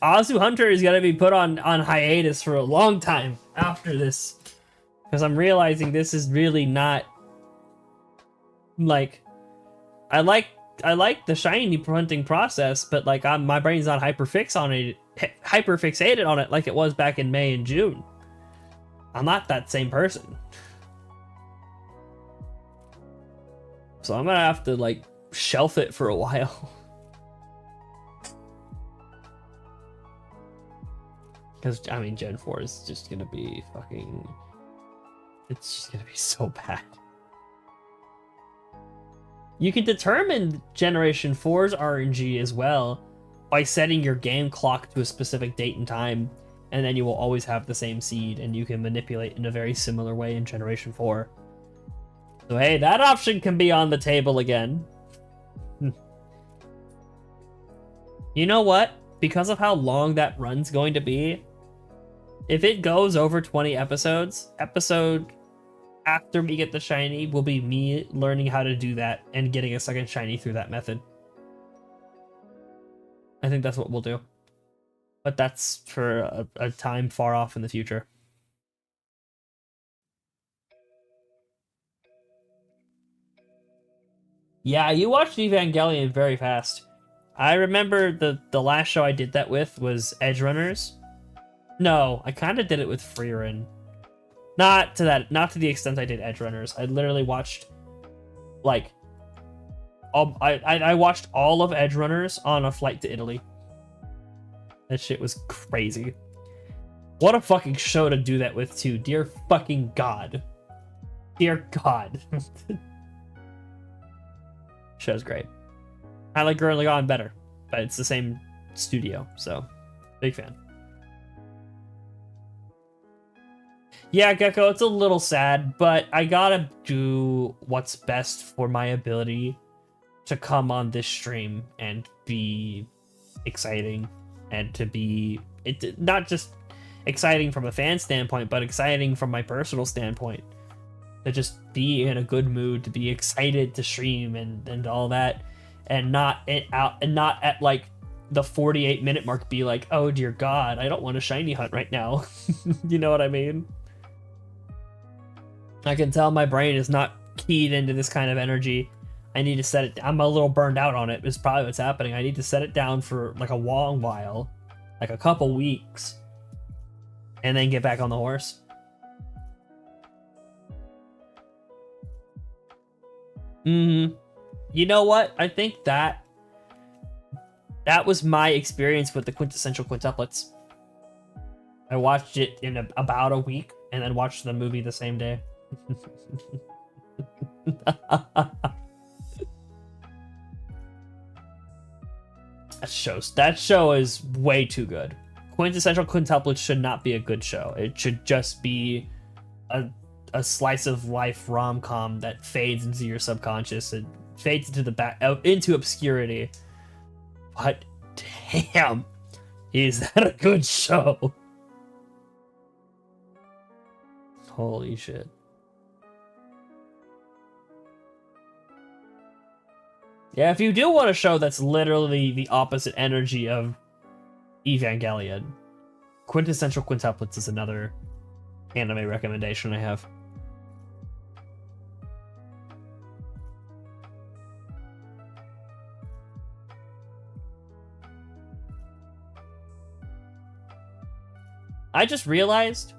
AZU HUNTER is gonna be put on hiatus for a long time after this, because I'm realizing this is really not like I like the shiny hunting process, but like my brain's not hyperfixated on it like it was back in May and June. I'm not that same person, so I'm gonna have to like shelf it for a while. Because, I mean, Gen 4 is just gonna be fucking... It's just gonna be so bad. You can determine Generation 4's RNG as well by setting your game clock to a specific date and time, and then you will always have the same seed, and you can manipulate in a very similar way in Generation 4. So hey, that option can be on the table again. You know what? Because of how long that run's going to be, if it goes over 20 episodes, episode after we get the shiny will be me learning how to do that and getting a second shiny through that method. I think that's what we'll do. But that's for a time far off in the future. Yeah, you watched Evangelion very fast. I remember the last show I did that with was Edge Runners. No, I kind of did it with Freerin. Not to the extent I did Edge Runners. I literally watched like I watched all of Edge Runners on a flight to Italy. That shit was crazy. What a fucking show to do that with too. Dear fucking God. Dear God. Show's great. I like Gurren Lagann better, but it's the same studio, so big fan. Yeah, Gecko, it's a little sad, but I gotta do what's best for my ability to come on this stream and be exciting, and to be not just exciting from a fan standpoint, but exciting from my personal standpoint. To just be in a good mood, to be excited to stream and all that, and not at like the 48-minute mark be like, oh dear God, I don't want a shiny hunt right now. You know what I mean? I can tell my brain is not keyed into this kind of energy. I need to set it. I'm a little burned out on it. Is probably what's happening. I need to set it down for like a long while, like a couple weeks, and then get back on the horse. You know what? I think that was my experience with the quintessential quintuplets. I watched it in about a week, and then watched the movie the same day. That show is way too good. Quintessential Quintuplets should not be a good show. It should just be a slice of life rom-com that fades into your subconscious and fades into the back into obscurity. But damn, is that a good show? Holy shit. Yeah, if you do want a show that's literally the opposite energy of Evangelion, Quintessential Quintuplets is another anime recommendation I have. I just realized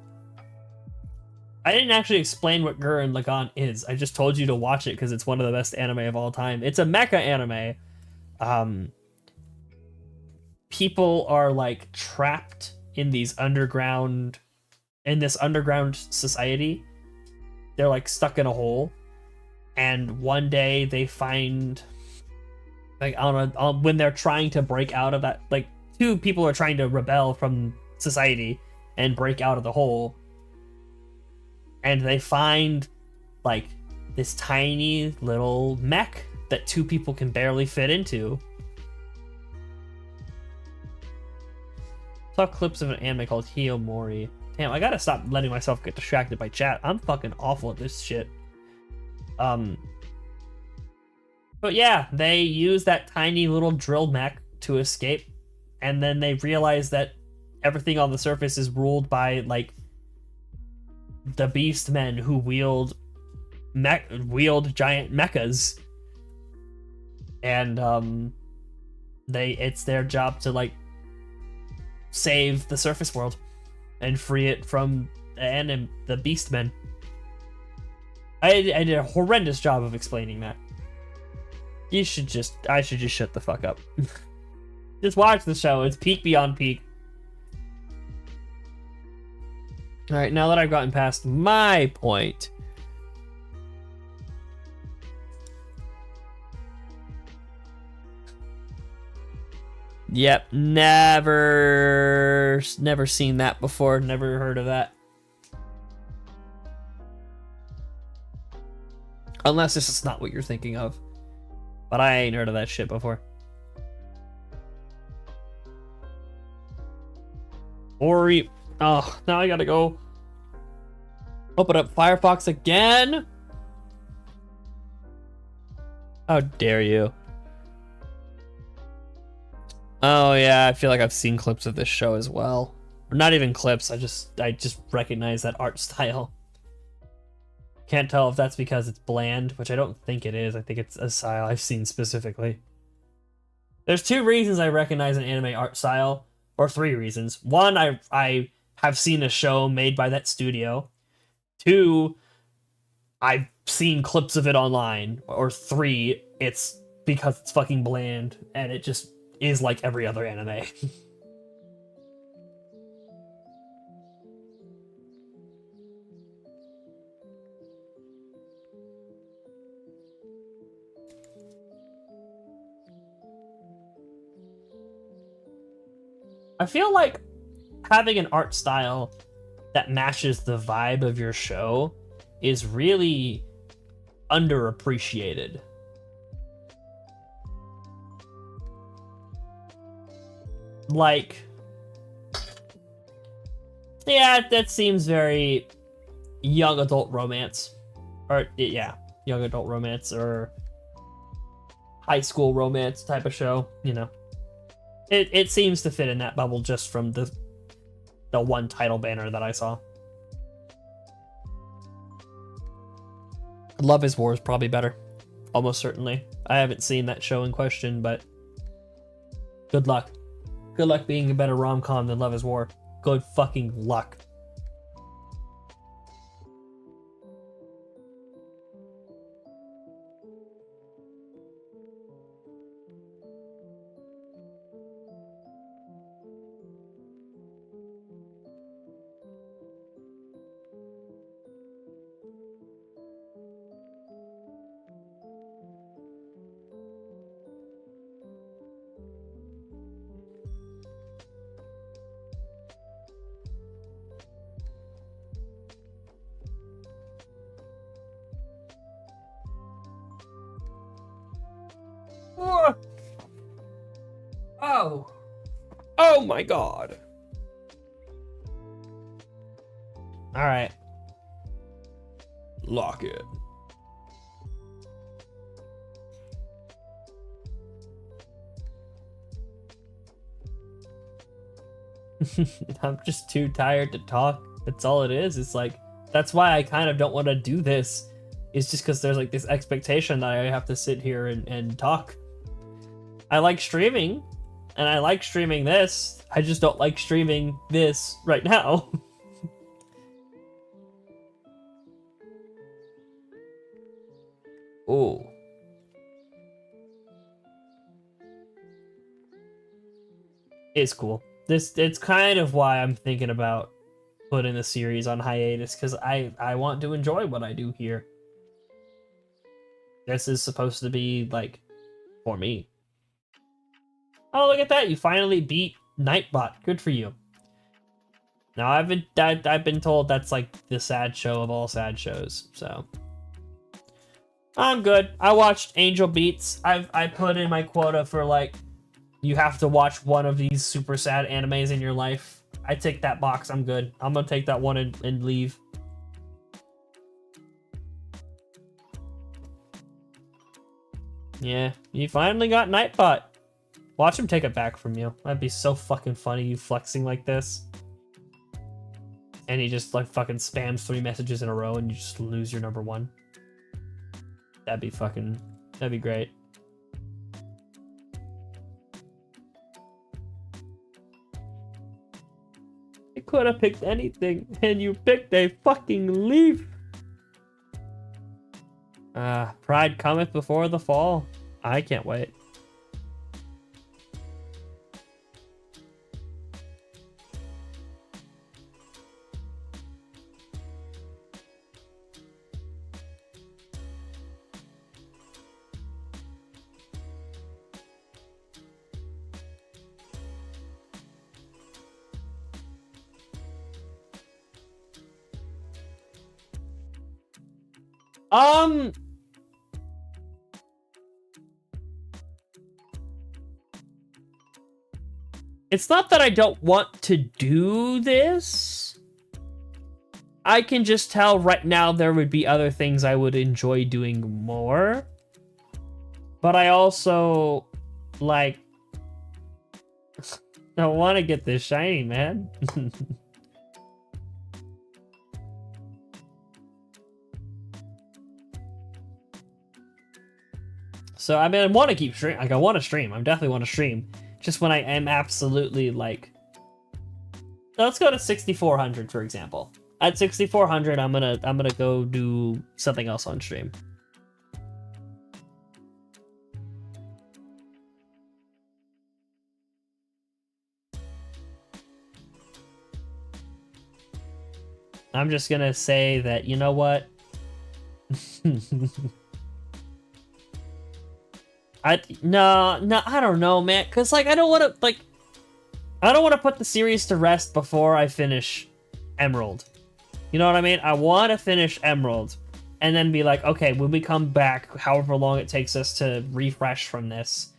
I didn't actually explain what Gurren Lagann is. I just told you to watch it because it's one of the best anime of all time. It's a mecha anime. People are like trapped in this underground society. They're like stuck in a hole, and one day they find, like, I don't know, when they're trying to break out of that, like two people are trying to rebel from society and break out of the hole. And they find, like, this tiny little mech that two people can barely fit into. Saw clips of an anime called Hiyomori. Damn, I gotta stop letting myself get distracted by chat. I'm fucking awful at this shit. But yeah, they use that tiny little drill mech to escape. And then they realize that everything on the surface is ruled by, like, the beast men who wield giant mechas, and it's their job to, like, save the surface world and free it from the beast men. I did a horrendous job of explaining that. I should just shut the fuck up. Just watch the show. It's peak beyond peak. All right, now that I've gotten past my point, yep, never seen that before, never heard of that. Unless this is not what you're thinking of, but I ain't heard of that shit before. Ori. Oh, now I gotta go open up Firefox again. How dare you? Oh yeah, I feel like I've seen clips of this show as well. Or not even clips, I just recognize that art style. Can't tell if that's because it's bland, which I don't think it is. I think it's a style I've seen specifically. There's two reasons I recognize an anime art style, or three reasons. One, I have seen a show made by that studio. Two, I've seen clips of it online. Or three, it's because it's fucking bland and it just is like every other anime. I feel like having an art style that matches the vibe of your show is really underappreciated. Like, yeah, that seems very young adult romance. Or, yeah, young adult romance or high school romance type of show, you know. It seems to fit in that bubble just from the one title banner that I saw. Love is War is probably better. Almost certainly. I haven't seen that show in question, but good luck. Good luck being a better rom-com than Love is War. Good fucking luck. Oh. Oh my god. Alright. Lock it. I'm just too tired to talk. That's all it is. It's like, that's why I kind of don't want to do this. It's just because there's like this expectation that I have to sit here and talk. I like streaming, and I like streaming this. I just don't like streaming this right now. Oh. It's cool. It's kind of why I'm thinking about putting the series on hiatus, because I want to enjoy what I do here. This is supposed to be like for me. Oh, look at that! You finally beat Nightbot. Good for you. Now I've been told that's like the sad show of all sad shows, so I'm good. I watched Angel Beats. I put in my quota for like, you have to watch one of these super sad animes in your life. I tick that box. I'm good. I'm gonna take that one and leave. Yeah, you finally got Nightbot. Watch him take it back from you. That'd be so fucking funny, you flexing like this. And he just like fucking spams 3 messages in a row and you just lose your number 1. That'd be great. You could have picked anything and you picked a fucking leaf. Pride cometh before the fall. I can't wait. It's not that I don't want to do this. I can just tell right now there would be other things I would enjoy doing more. But I also, like, I want to get this shiny, man. So, I mean, I want to keep stream. Like, I want to stream. I definitely want to stream. Just when I am absolutely, like... Let's go to 6400, for example. At 6400, I'm gonna go do something else on stream. I'm just gonna say that, you know what? No, I don't know, man. Cause like I don't want to put the series to rest before I finish Emerald. You know what I mean? I want to finish Emerald, and then be like, okay, when we come back, however long it takes us to refresh from this,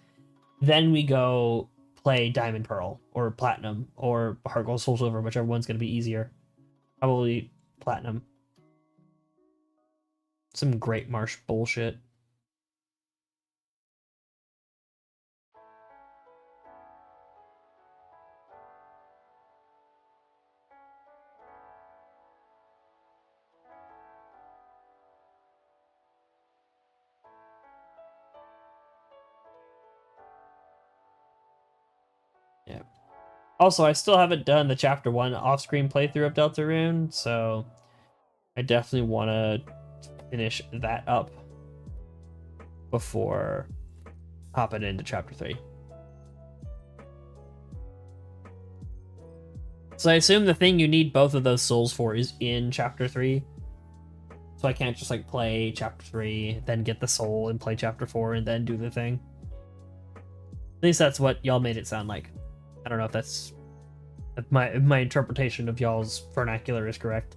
then we go play Diamond Pearl or Platinum or Heart Gold Soul Silver, whichever one's gonna be easier. Probably Platinum. Some Great Marsh bullshit. Yeah. Also, I still haven't done the Chapter 1 off-screen playthrough of Deltarune, so I definitely want to finish that up before hopping into Chapter 3. So I assume the thing you need both of those souls for is in Chapter 3. So I can't just, like, play Chapter 3, then get the soul and play Chapter 4 and then do the thing. At least that's what y'all made it sound like. I don't know if that's... if my interpretation of y'all's vernacular is correct.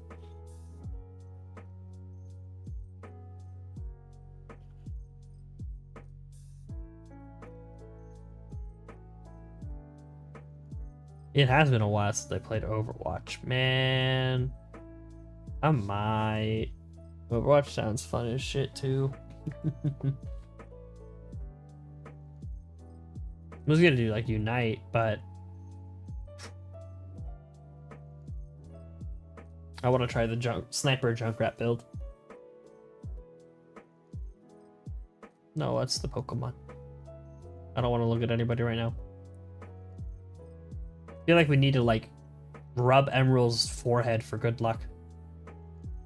It has been a while since I played Overwatch. Man, I might. Overwatch sounds fun as shit, too. I was gonna do, like, Unite, but... I want to try the Sniper Junkrat build. No, that's the Pokemon. I don't want to look at anybody right now. I feel like we need to, like, rub Emerald's forehead for good luck.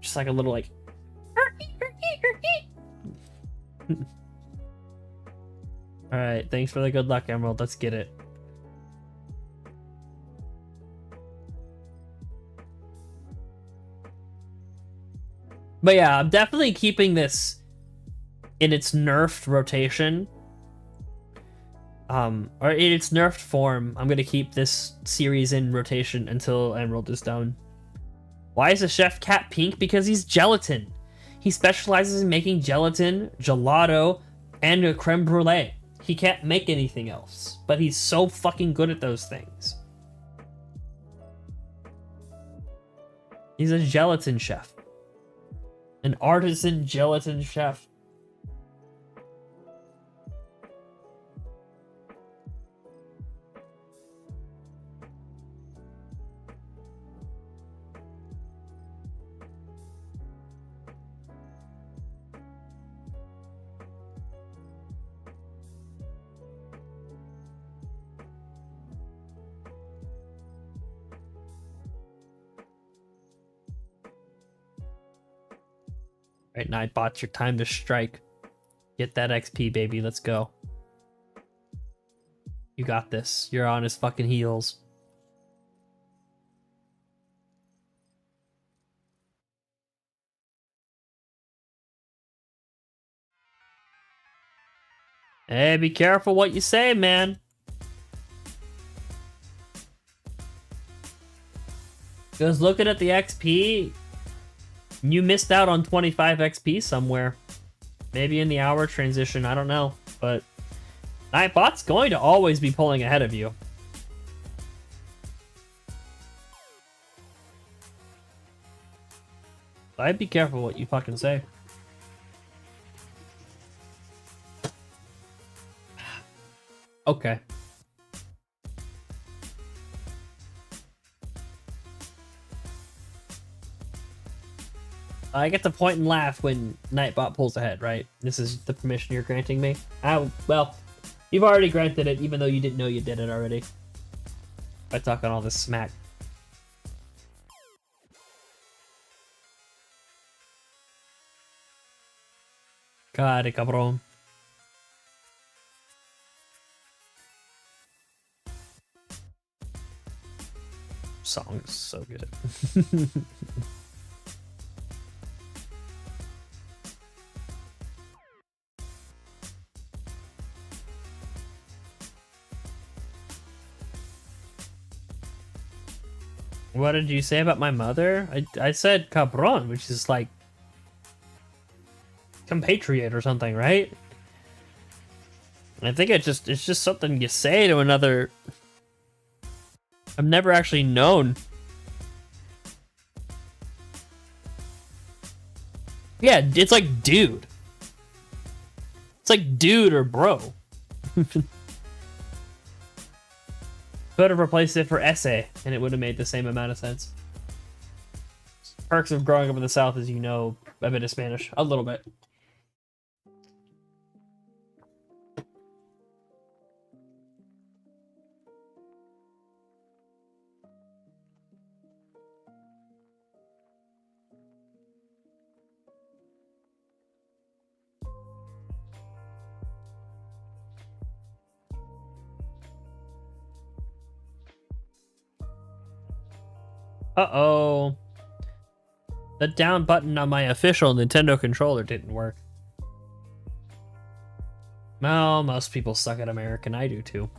Just like a little, like... Alright, thanks for the good luck, Emerald. Let's get it. But yeah, I'm definitely keeping this in its nerfed rotation. Or in its nerfed form. I'm gonna keep this series in rotation until Emerald is done. Why is the chef cat pink? Because he's gelatin. He specializes in making gelatin, gelato, and a creme brulee. He can't make anything else, but he's so fucking good at those things. He's a gelatin chef. An artisan gelatin chef. Right, Nightbot, your time to strike. Get that XP, baby. Let's go. You got this. You're on his fucking heels. Hey, be careful what you say, man. Because looking at the XP, you missed out on 25 XP somewhere. Maybe in the hour transition, I don't know. But Nightbot's going to always be pulling ahead of you. I'd be careful what you fucking say. Okay. I get to point and laugh when Nightbot pulls ahead, right? This is the permission you're granting me? Well, you've already granted it, even though you didn't know you did it already. By talking all this smack. God, cabrón. Song is so good. What did you say about my mother? I said cabron, which is like compatriot or something, right? I think it's just something you say to another. I've never actually known. Yeah, it's like dude. It's like dude or bro. Could have replaced it for essay, and it would have made the same amount of sense. Perks of growing up in the South is you know a bit of Spanish. A little bit. Uh-oh. The down button on my official Nintendo controller didn't work. Well, most people suck at American. I do too.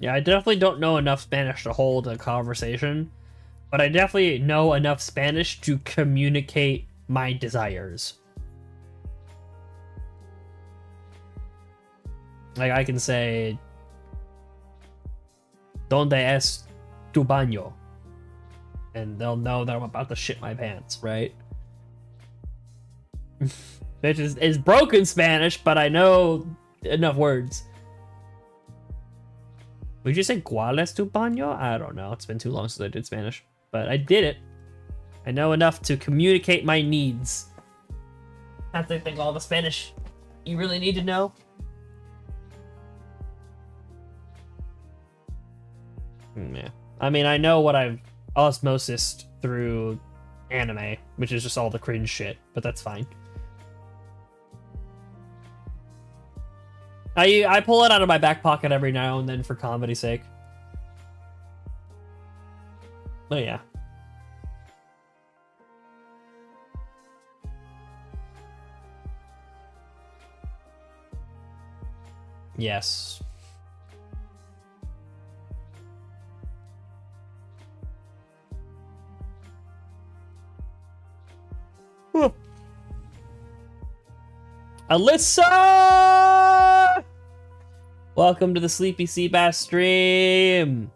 Yeah, I definitely don't know enough Spanish to hold a conversation, but I definitely know enough Spanish to communicate my desires. Like, I can say, ¿Dónde es tu baño? And they'll know that I'm about to shit my pants, right? Which is broken Spanish, but I know enough words. Would you say ¿Cuál es tu baño? I don't know. It's been too long since I did Spanish. But I did it. I know enough to communicate my needs. Have to think all the Spanish you really need to know. Yeah. I mean, I know what I've osmosis through anime, which is just all the cringe shit, but that's fine. I pull it out of my back pocket every now and then for comedy's sake. But yeah. Yes. Alyssa! Welcome to the Sleepy Seabass stream.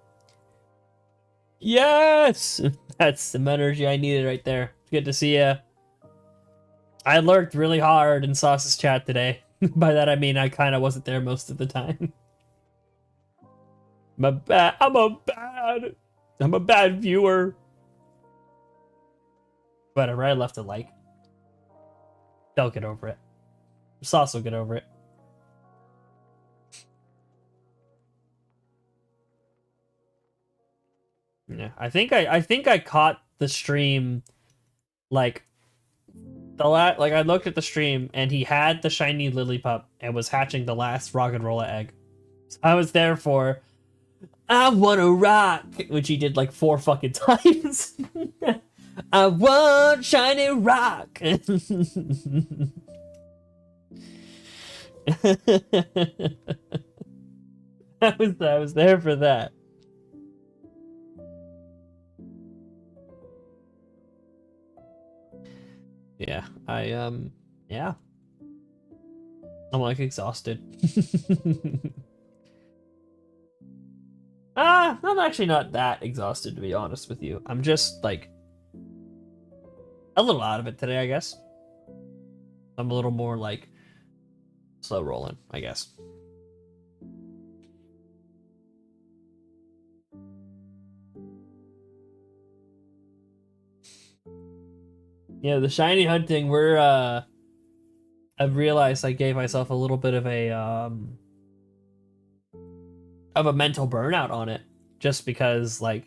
Yes! That's some energy I needed right there. Good to see ya. I lurked really hard in Sauce's chat today. By that I mean I kind of wasn't there most of the time. I'm a bad viewer. Whatever, I left a like. They'll get over it. Sauce will get over it. Yeah, I think I caught the stream like I looked at the stream and he had the shiny lily pup and was hatching the last rock and roller egg. So I was there for I wanna rock, which he did like 4 fucking times. I want shiny rock. I was there for that. Yeah, yeah. I'm like exhausted. I'm actually not that exhausted, to be honest with you. I'm just like a little out of it today, I guess. I'm a little more like slow rolling, I guess. Yeah, the shiny hunting, I've realized I gave myself a little bit of a mental burnout on it, just because like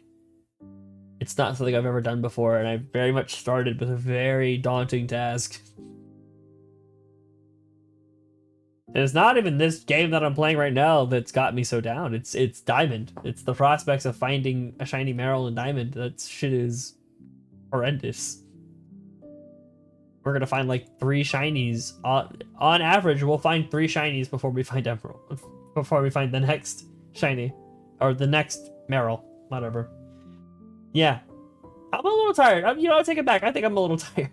it's not something I've ever done before, and I very much started with a very daunting task. And it's not even this game that I'm playing right now that's got me so down. It's Diamond. It's the prospects of finding a shiny Marill and Diamond. That shit is horrendous. We're gonna find like 3 shinies. On average, we'll find 3 shinies before we find Emerald. Before we find the next shiny. Or the next Marill. Whatever. Yeah. I'm a little tired. I'll take it back. I think I'm a little tired.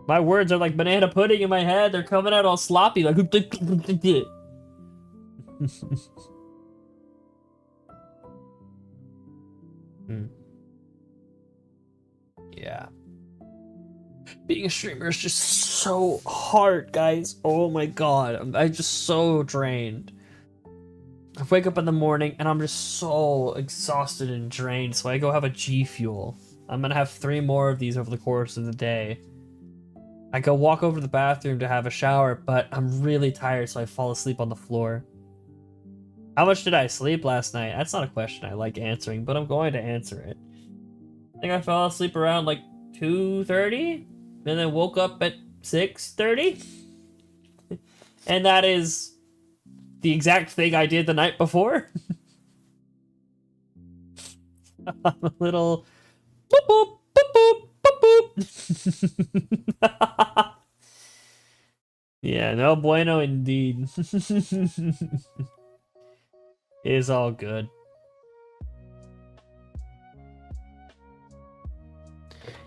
My words are like banana pudding in my head. They're coming out all sloppy. Like. Yeah. Being a streamer is just so hard, guys. Oh my god. I'm just so drained. I wake up in the morning and I'm just so exhausted and drained, so I go have a G Fuel. I'm gonna have 3 more of these over the course of the day. I go walk over to the bathroom to have a shower, but I'm really tired, so I fall asleep on the floor. How much did I sleep last night? That's not a question I like answering, but I'm going to answer it. I think I fell asleep around like 2:30, and then woke up at 6:30. And that is the exact thing I did the night before. I'm a little boop boop boop boop boop boop. Yeah, no bueno indeed. It's all good.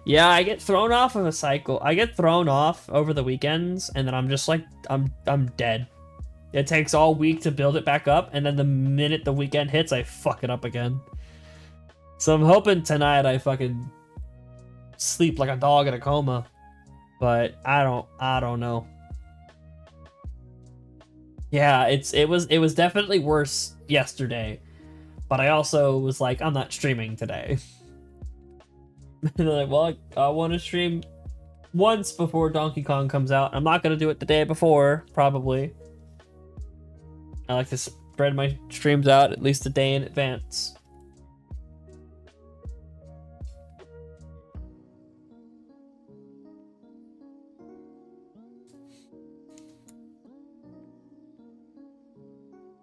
Yeah, I get thrown off of a cycle. I get thrown off over the weekends, and then I'm just like, I'm dead. It takes all week to build it back up, and then the minute the weekend hits, I fuck it up again. So I'm hoping tonight I fucking sleep like a dog in a coma, but I don't know. Yeah, it was definitely worse yesterday, but I also was like, I'm not streaming today. And they're like, well, I want to stream once before Donkey Kong comes out. I'm not gonna do it the day before, probably. I like to spread my streams out at least a day in advance.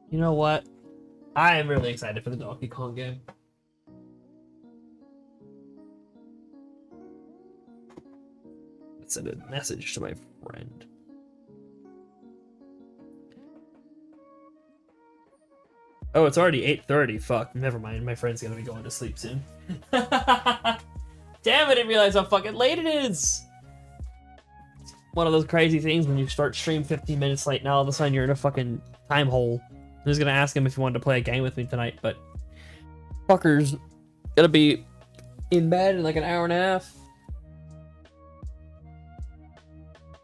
You know what? I am really excited for the Donkey Kong game. Let's send a message to my friend. Oh, it's already 8:30. Fuck, never mind. My friend's gonna be going to sleep soon. Damn, I didn't realize how fucking late it is. It's one of those crazy things when you start stream 15 minutes late, now all of a sudden you're in a fucking time hole. I was gonna ask him if he wanted to play a game with me tonight, but fucker's gonna be in bed in like an hour and a half.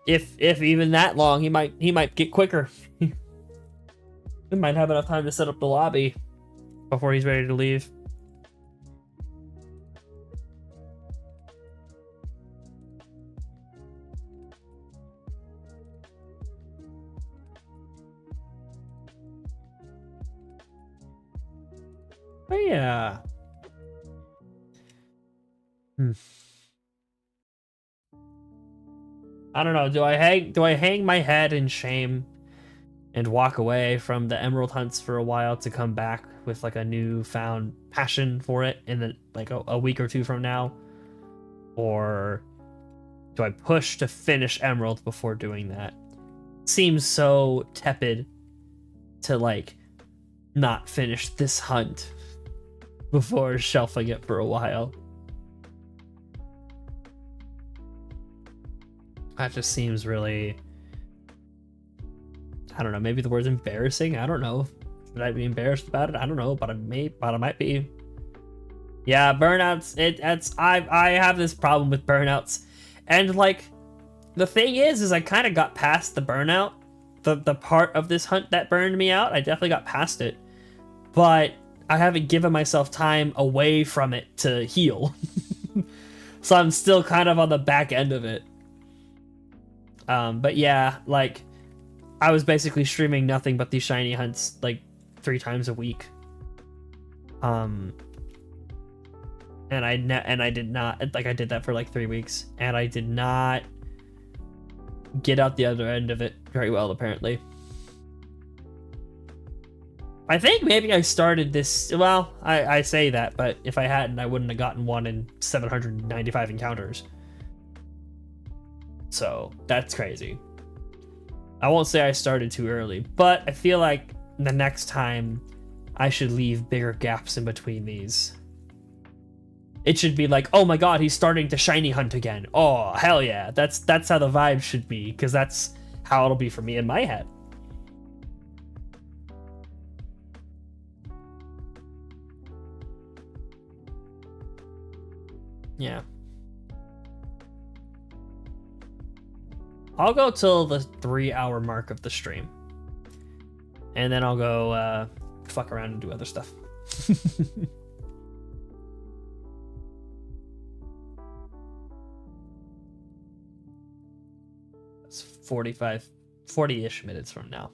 If even that long, he might get quicker. We might have enough time to set up the lobby before he's ready to leave. But yeah. I don't know. Do I hang my head in shame and walk away from the emerald hunts for a while to come back with like a newfound passion for it in the, like a week or 2 from now? Or do I push to finish emerald before doing that? Seems so tepid to like not finish this hunt before shelving it for a while. That just seems really, I don't know, maybe the word's embarrassing. I don't know. Should I be embarrassed about it? I don't know, but I might be. Yeah, burnouts. I have this problem with burnouts, and like the thing is I kind of got past the burnout, the part of this hunt that burned me out. I definitely got past it, but I haven't given myself time away from it to heal. So I'm still kind of on the back end of it. But yeah, like I was basically streaming nothing but these shiny hunts like 3 times a week. And I did not, like, I did that for like 3 weeks, and I did not get out the other end of it very well, apparently. I think maybe I started this, well, I say that, but if I hadn't, I wouldn't have gotten one in 795 encounters. So that's crazy. I won't say I started too early, but I feel like the next time I should leave bigger gaps in between these. It should be like, oh my god, he's starting to shiny hunt again. Oh, hell yeah. That's how the vibe should be, because that's how it'll be for me in my head. Yeah. I'll go till the 3-hour mark of the stream. And then I'll go fuck around and do other stuff. It's 40-ish minutes from now.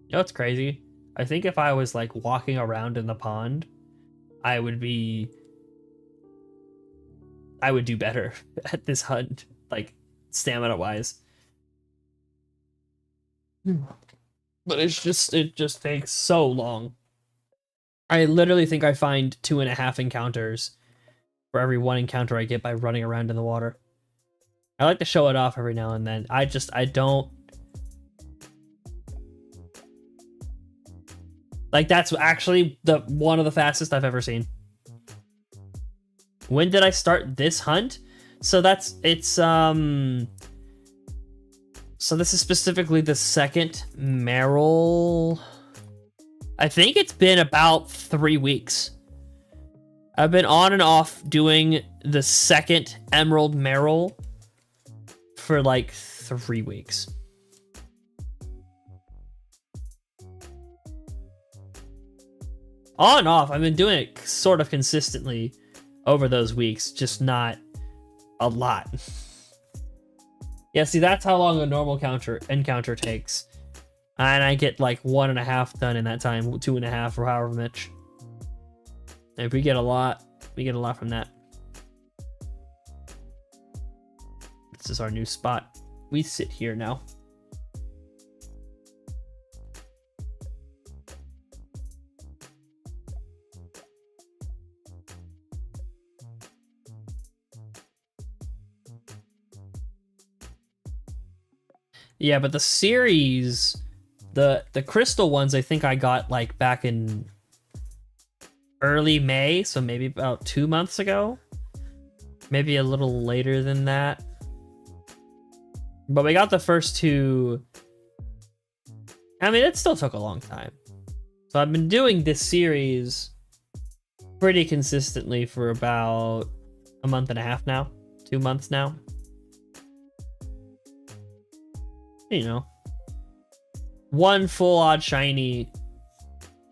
You know what's crazy? I think if I was like walking around in the pond, I would do better at this hunt, like stamina wise. But it just takes so long. I literally think I find 2.5 encounters for every 1 encounter I get by running around in the water. I like to show it off every now and then. I don't. Like, that's actually one of the fastest I've ever seen. When did I start this hunt? So so this is specifically the second Marill. I think it's been about 3 weeks. I've been on and off doing the second Emerald Marill for like 3 weeks. On and off, I've been doing it sort of consistently over those weeks, just not a lot. Yeah, see, that's how long a normal encounter takes. And I get like 1.5 done in that time, 2.5 or however much. And if we get a lot from that. This is our new spot. We sit here now. Yeah, but the series, the crystal ones, I think I got like back in early May, so maybe about 2 months ago. Maybe a little later than that. But we got the first 2. I mean, it still took a long time. So I've been doing this series pretty consistently for about 1.5 months now. 2 months now. You know, 1 full odd shiny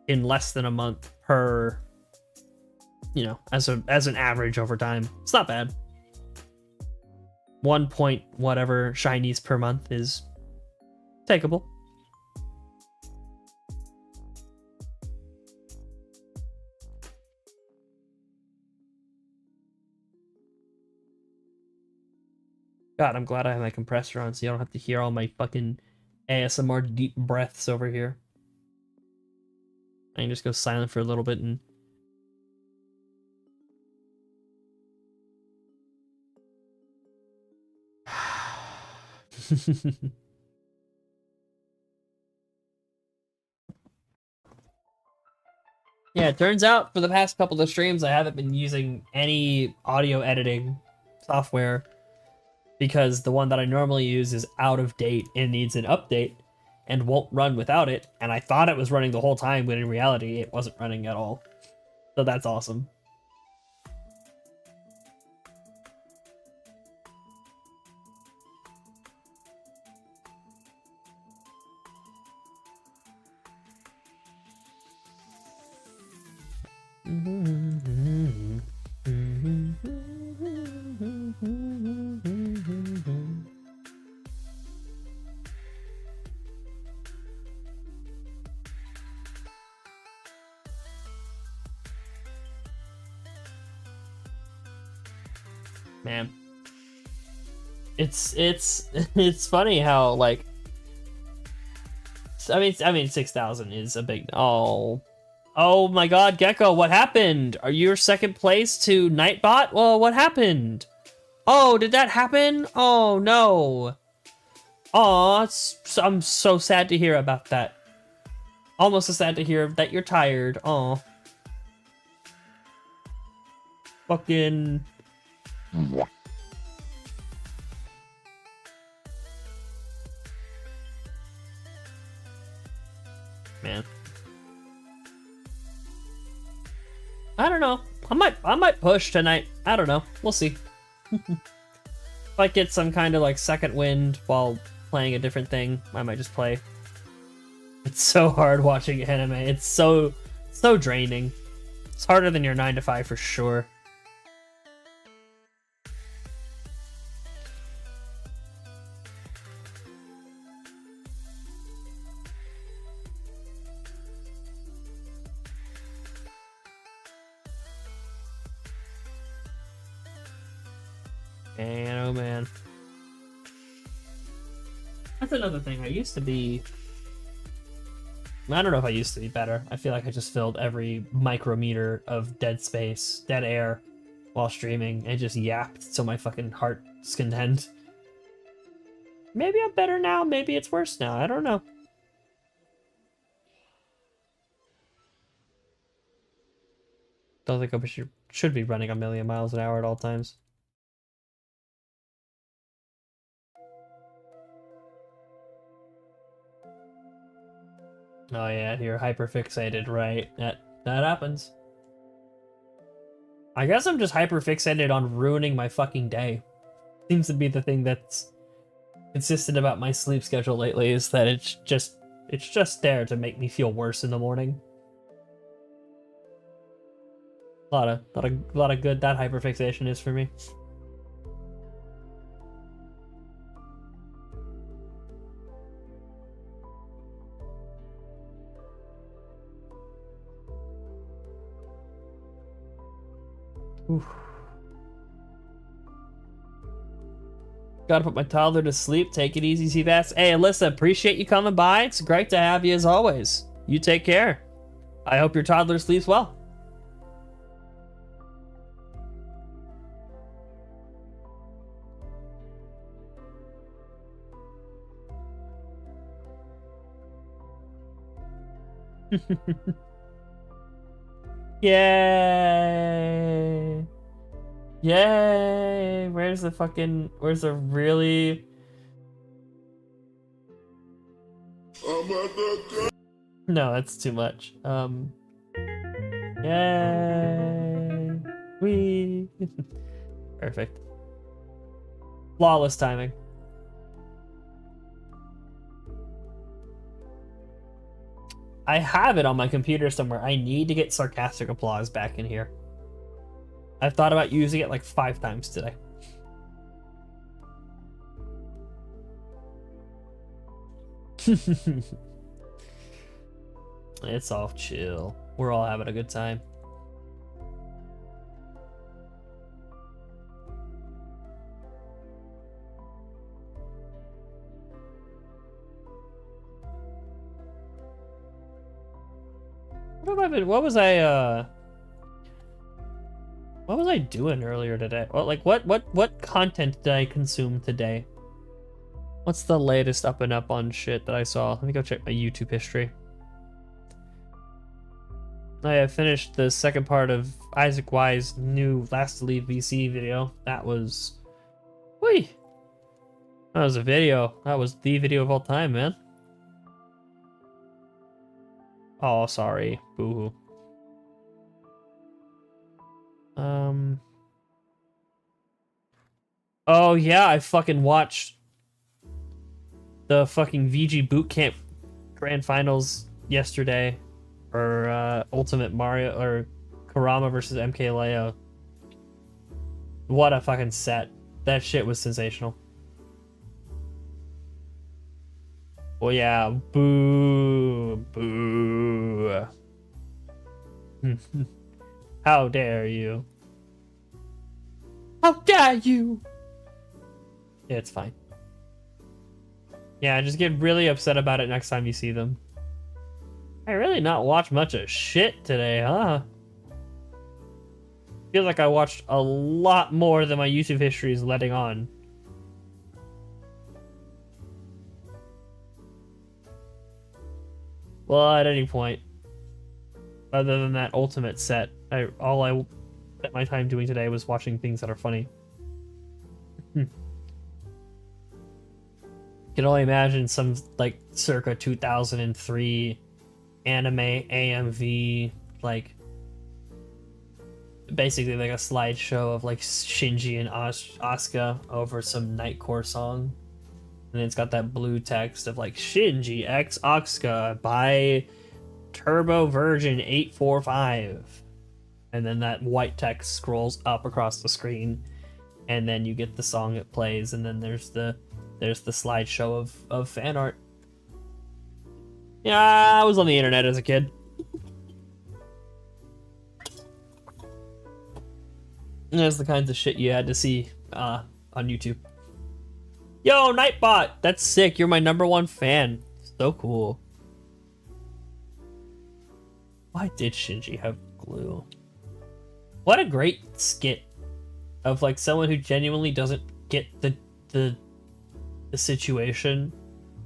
in less than a month per, you know, as an average over time. It's not bad. 1 point whatever shinies per month is takeable. God, I'm glad I have my compressor on so you don't have to hear all my fucking ASMR deep breaths over here. I can just go silent for a little bit and... Yeah, it turns out for the past couple of streams I haven't been using any audio editing software because the one that I normally use is out of date and needs an update and won't run without it. And I thought it was running the whole time, but in reality it wasn't running at all. So that's awesome. Man, it's funny how, like, I mean 6,000 is a big, oh my god, Gecko, what happened? Are you second place to Nightbot? Well, what happened? Oh, did that happen? Oh no. Aw, I'm so sad to hear about that. Almost as sad to hear that you're tired. Aw. Fucking... Man. I don't know. I might push tonight. I don't know. We'll see. If I get some kind of like second wind while playing a different thing, I might just play. It's so hard watching anime. It's so draining. It's harder than your 9 to 5 for sure. Man, oh man. That's another thing. I don't know if I used to be better. I feel like I just filled every micrometer of dead space, dead air, while streaming, and just yapped till my fucking heart's content. Maybe I'm better now, maybe it's worse now, I don't know. Don't think I should be running a million miles an hour at all times. Oh yeah, you're hyperfixated, right? That happens. I guess I'm just hyperfixated on ruining my fucking day. Seems to be the thing that's consistent about my sleep schedule lately, is that it's just there to make me feel worse in the morning. A lot of good that hyperfixation is for me. Oof. Gotta put my toddler to sleep. Take it easy, Seabass. Hey, Alyssa, appreciate you coming by. It's great to have you as always. You take care. I hope your toddler sleeps well. Yay! Yay! Where's the really... No, that's too much. Yay! Wee! Perfect. Flawless timing. I have it on my computer somewhere. I need to get sarcastic applause back in here. I've thought about using it like 5 times today. It's all chill. We're all having a good time. What was I doing earlier today? Well, like what content did I consume today? What's the latest up and up on shit that I saw? Let me go check my YouTube history. I have finished the second part of Isaac Y's new Last to Leave VC video. That was... Whee! That was a video. That was the video of all time, man. Oh, sorry. Boo-hoo. Oh, yeah, I fucking watched the fucking VG Bootcamp Grand Finals yesterday. Or, Ultimate Mario, or Kurama versus MKLeo. What a fucking set. That shit was sensational. Well, yeah, boo, boo. How dare you? How dare you? Yeah, it's fine. Yeah, just get really upset about it next time you see them. I really not watch much of shit today, huh? Feels like I watched a lot more than my YouTube history is letting on. Well, at any point, other than that ultimate set, all I spent my time doing today was watching things that are funny. Can only imagine some like circa 2003 anime AMV, like basically like a slideshow of like Shinji and Asuka over some Nightcore song, and it's got that blue text of like Shinji x Asuka by Turbo Version 845, and then that white text scrolls up across the screen, and then you get the song it plays, and then there's the slideshow of fan art. Yeah, I was on the internet as a kid. And that's the kinds of shit you had to see on YouTube. Yo, Nightbot! That's sick. You're my #1 fan. So cool. Why did Shinji have glue? What a great skit of like someone who genuinely doesn't get the situation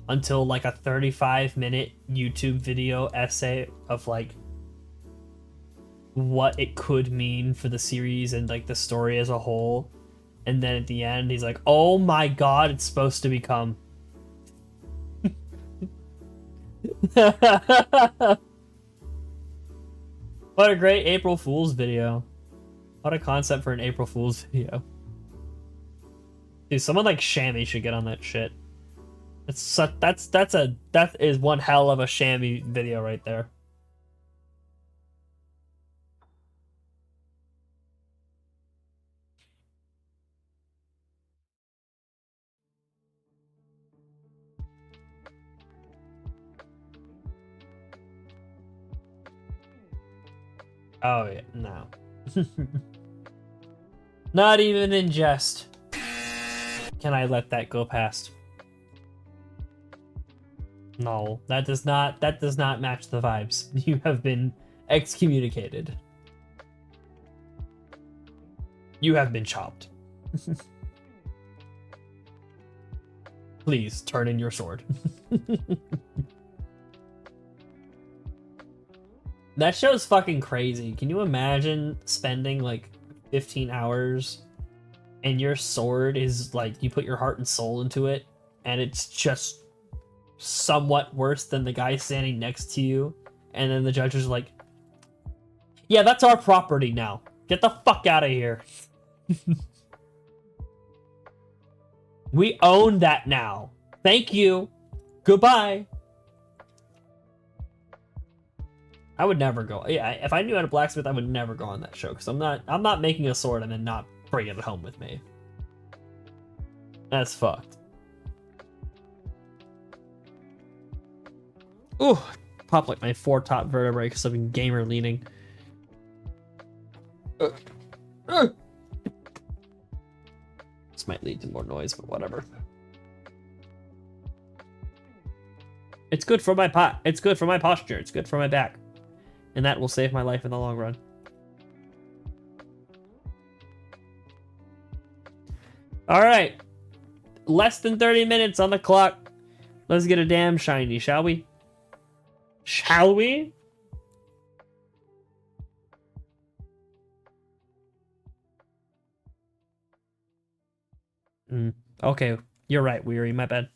until like a 35-minute YouTube video essay of like what it could mean for the series and like the story as a whole, and then at the end he's like, oh my god, it's supposed to become what a great April Fool's video. What a concept for an April Fool's video. Dude, someone like Shammy should get on that shit. That is one hell of a Shammy video right there. Oh yeah, no. Not even in jest can I let that go past. No, that does not match the vibes. You have been excommunicated. You have been chopped. Please turn in your sword. That show's fucking crazy. Can you imagine spending like 15 hours and your sword is like, you put your heart and soul into it and it's just somewhat worse than the guy standing next to you, and then the judge is like, yeah, that's our property now. Get the fuck out of here. We own that now. Thank you. Goodbye. I would never go. Yeah, if I knew how to blacksmith, I would never go on that show, because I'm not making a sword and then not bringing it home with me. That's fucked. Ooh, popped like my 4 top vertebrae because I've been gamer leaning. This might lead to more noise, but whatever. It's good for my It's good for my posture. It's good for my back, and that will save my life in the long run. All right, less than 30 minutes on the clock. Let's get a damn shiny, shall we? Shall we? Okay, you're right, Weary, my bad.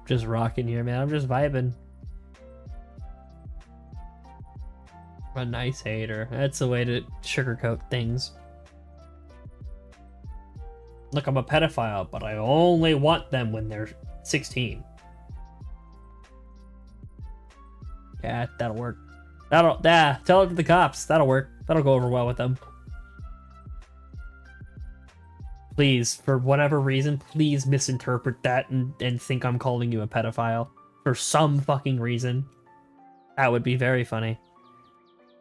Just rocking here, man. I'm just vibing. A nice hater. That's the way to sugarcoat things. Look, I'm a pedophile, but I only want them when they're 16. Yeah, that'll work. Tell it to the cops. That'll work. That'll go over well with them. Please, for whatever reason, please misinterpret that and think I'm calling you a pedophile. For some fucking reason. That would be very funny.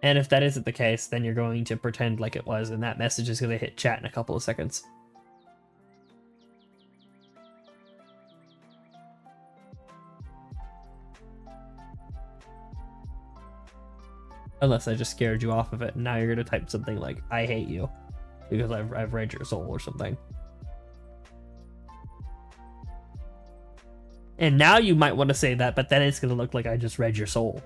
And if that isn't the case, then you're going to pretend like it was, and that message is going to hit chat in a couple of seconds. Unless I just scared you off of it, and now you're going to type something like, I hate you. Because I've read your soul or something. And now you might want to say that, but then it's going to look like I just read your soul.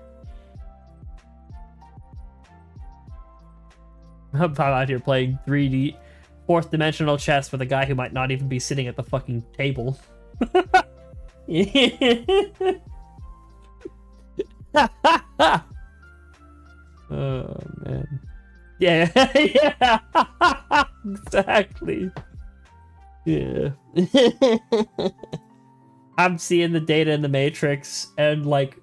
I'm out here playing 3D, fourth dimensional chess with a guy who might not even be sitting at the fucking table. Oh, man. Yeah, yeah, exactly. Yeah. I'm seeing the data in the Matrix, and like,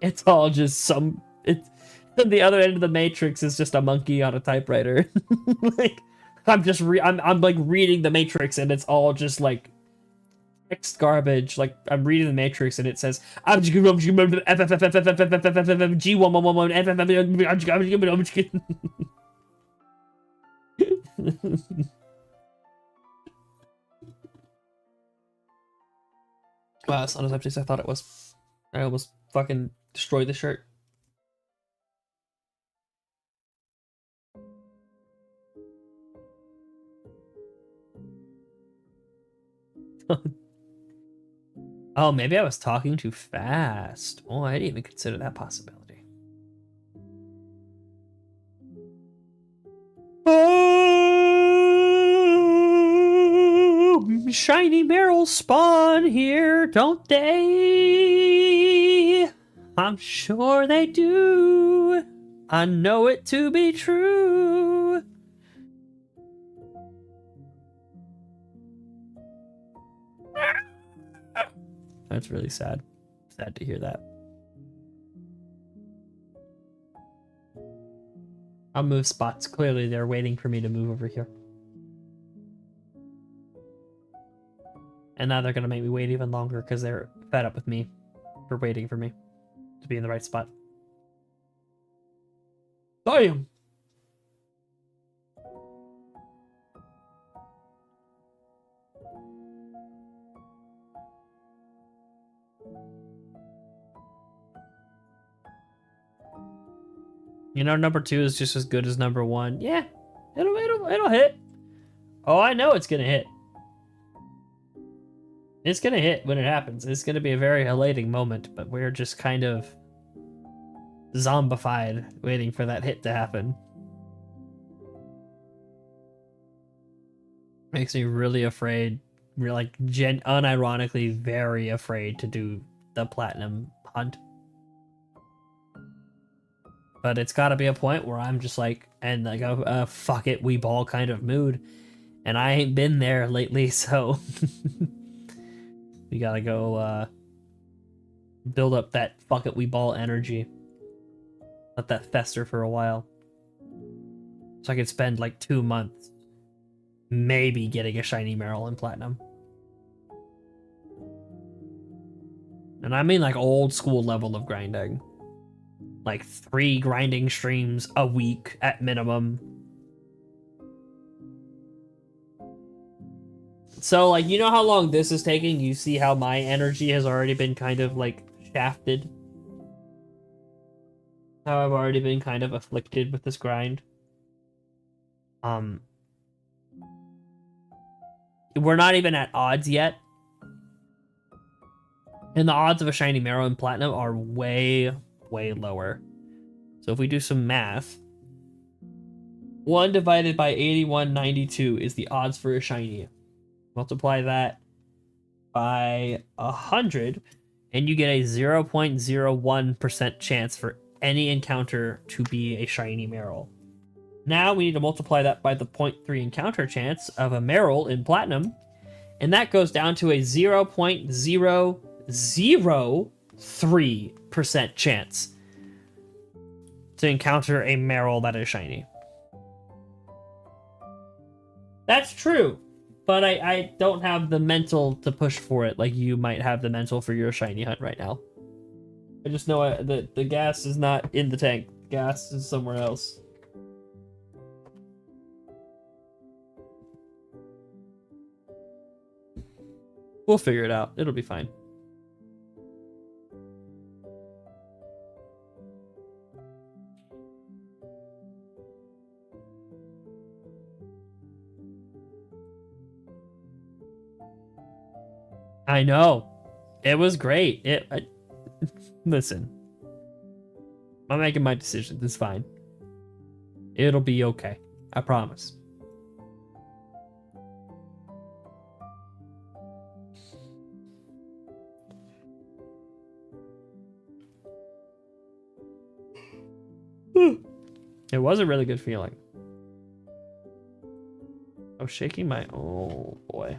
it's all just some. It's the other end of the Matrix is just a monkey on a typewriter. Like, I'm like reading the Matrix, and it's all just like text garbage. Like, I'm reading the Matrix, and it says G111. Wow, it's not as empty as I thought it was. I almost fucking destroyed the shirt. Oh, maybe I was talking too fast. Oh, I didn't even consider that possibility. Oh, shiny Marill spawn here, don't they? I'm sure they do. I know it to be true. That's really sad. Sad to hear that. I'll move spots. Clearly, they're waiting for me to move over here. And now they're going to make me wait even longer because they're fed up with me for waiting for me to be in the right spot. Damn! You know, number 2 is just as good as number 1. Yeah, it'll hit. Oh, I know it's gonna hit. It's gonna hit when it happens. It's gonna be a very elating moment, but we're just kind of zombified, waiting for that hit to happen. Makes me really afraid, like unironically very afraid to do the platinum hunt. But it's got to be a point where I'm just like, and like a fuck it, we ball kind of mood. And I ain't been there lately, so we gotta go build up that fuck it, we ball energy. Let that fester for a while. So I could spend like 2 months maybe getting a shiny Marill in platinum. And I mean like old school level of grinding. Like 3 grinding streams a week at minimum. So like, you know how long this is taking? You see how my energy has already been kind of like shafted? How I've already been kind of afflicted with this grind. We're not even at odds yet. And the odds of a shiny Marill in platinum are way, way lower. So if we do some math, 1 divided by 8192 is the odds for a shiny. Multiply that by 100, and you get a 0.01% chance for any encounter to be a shiny Marill. Now we need to multiply that by the 0.3 encounter chance of a Marill in platinum, and that goes down to a 0.003% chance to encounter a Marill that is shiny. That's true, but I don't have the mental to push for it like you might have the mental for your shiny hunt right now. I just know the gas is not in the tank. Gas is somewhere else. We'll figure it out. It'll be fine. I know. It was great. Listen. I'm making my decisions. It's fine. It'll be okay. I promise. It was a really good feeling. I was shaking my... Oh, boy.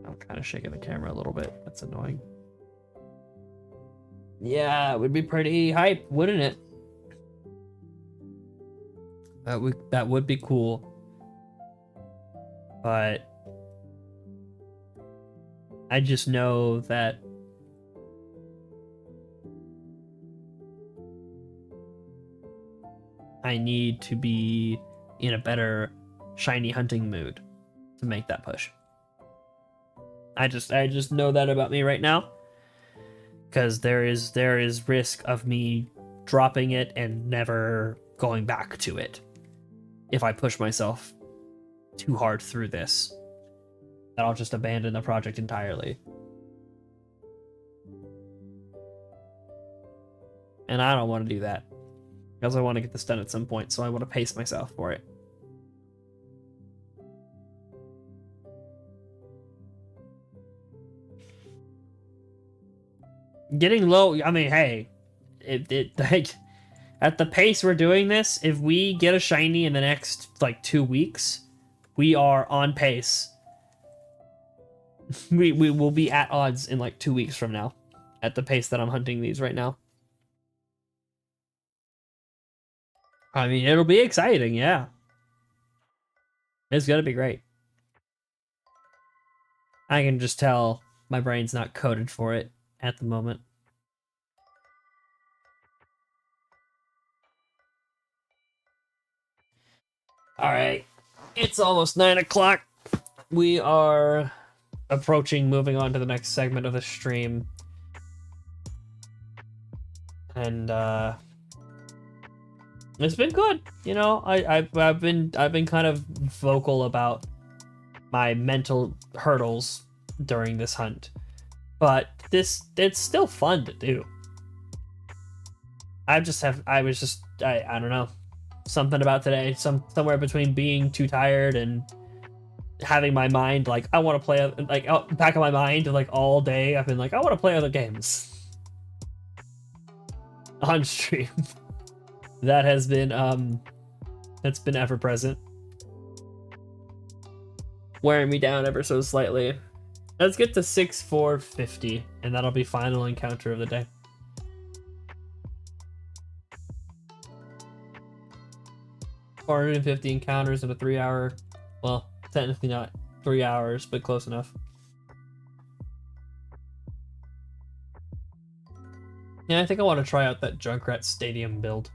I'm kind of shaking the camera a little bit. That's annoying. Yeah, it would be pretty hype, wouldn't it? That would be cool. But I just know that I need to be in a better shiny hunting mood to make that push. I just know that about me right now, because there is risk of me dropping it and never going back to it if I push myself too hard through this. That I'll just abandon the project entirely. And I don't want to do that, because I want to get this done at some point, so I want to pace myself for it. Getting low, I mean, hey, like, at the pace we're doing this, if we get a shiny in the next, like, 2 weeks, we are on pace. We will be at odds in, like, 2 weeks from now, at the pace that I'm hunting these right now. I mean, it'll be exciting, yeah. It's gonna be great. I can just tell my brain's not coded for it at the moment. Alright, it's almost 9 o'clock. We are approaching moving on to the next segment of the stream. And it's been good. You know, I've been kind of vocal about my mental hurdles during this hunt. But it's still fun to do. I don't know. Something about today, somewhere between being too tired and having my mind like I want to play, like back of my mind like all day I've been like I want to play other games on stream. That has been that's been ever present, wearing me down ever so slightly. Let's get to 6,450, and that'll be final encounter of the day. $450 encounters in a 3-hour, well, technically not 3 hours, but close enough. Yeah, I think I want to try out that Junkrat Stadium build.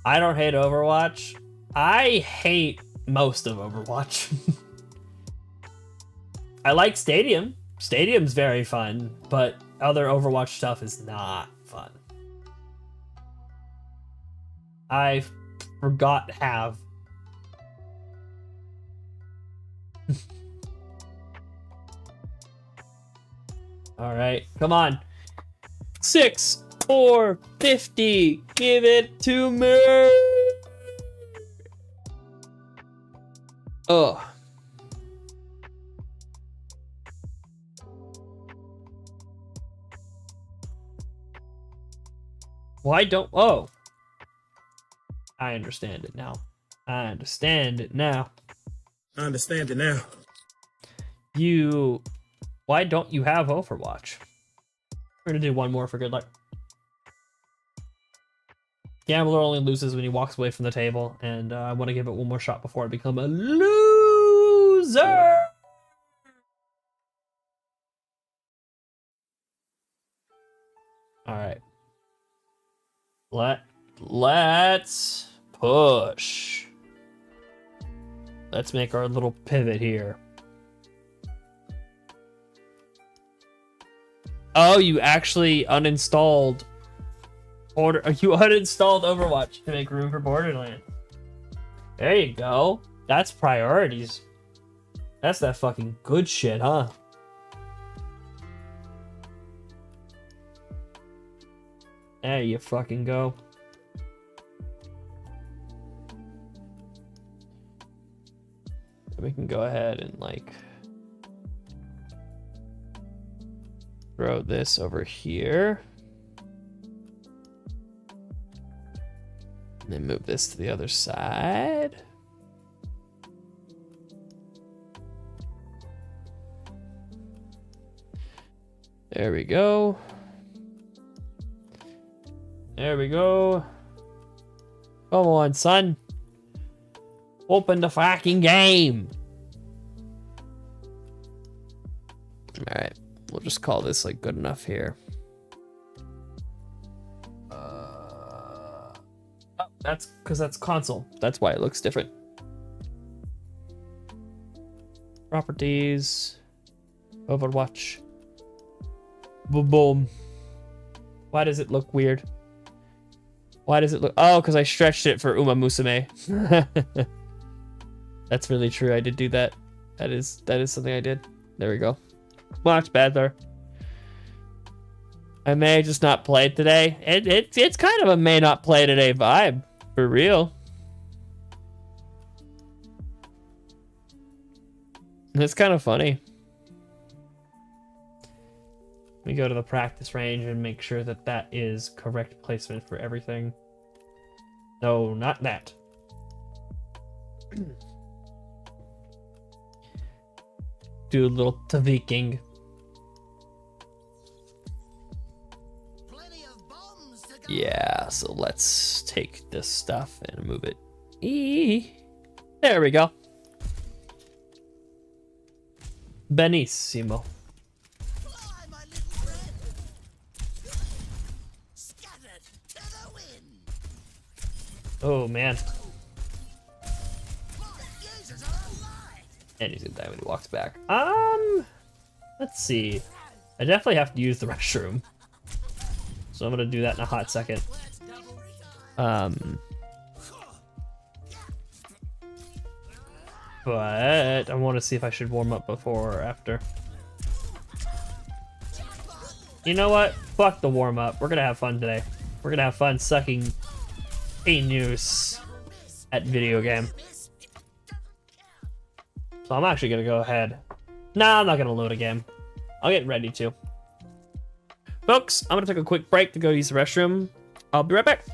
I don't hate Overwatch. I hate most of Overwatch. I like Stadium. Stadium's very fun, but other Overwatch stuff is not fun. I forgot have. All right, come on. 6,450. Give it to me. Oh. Why don't... Oh. I understand it now. I understand it now. I understand it now. You... Why don't you have Overwatch? We're gonna do one more for good luck. Gambler only loses when he walks away from the table, and I want to give it one more shot before I become a loser. All right. Let's push. Let's make our little pivot here. Oh, you actually uninstalled you uninstalled Overwatch to make room for Borderlands. There you go. That's priorities. That's that fucking good shit, huh? There you fucking go. We can go ahead and like throw this over here. And then move this to the other side. There we go. There we go. Come on, son. Open the fucking game. All right. We'll just call this like good enough here. Oh, that's because that's console. That's why it looks different. Properties. Overwatch. Boom, boom. Why does it look weird? Why does it look... Oh, because I stretched it for Uma Musume. That's really true. I did do that. That is something I did. There we go. Much better. I may just not play today. It's kind of a may not play today vibe. For real. It's kind of funny. We go to the practice range and make sure that that is correct placement for everything. No, not that. Do a little tweaking. Yeah, so let's take this stuff and move it. There we go. Benissimo. Oh man. And he's gonna die when he walks back. Let's see. I definitely have to use the restroom. So I'm gonna do that in a hot second. But I want to see if I should warm up before or after. You know what? Fuck the warm up. We're gonna have fun today. We're gonna have fun sucking a noose at video game. So I'm actually gonna go ahead. Nah, I'm not gonna load a game. I'll get ready to. Folks, I'm gonna take a quick break to go use the restroom. I'll be right back.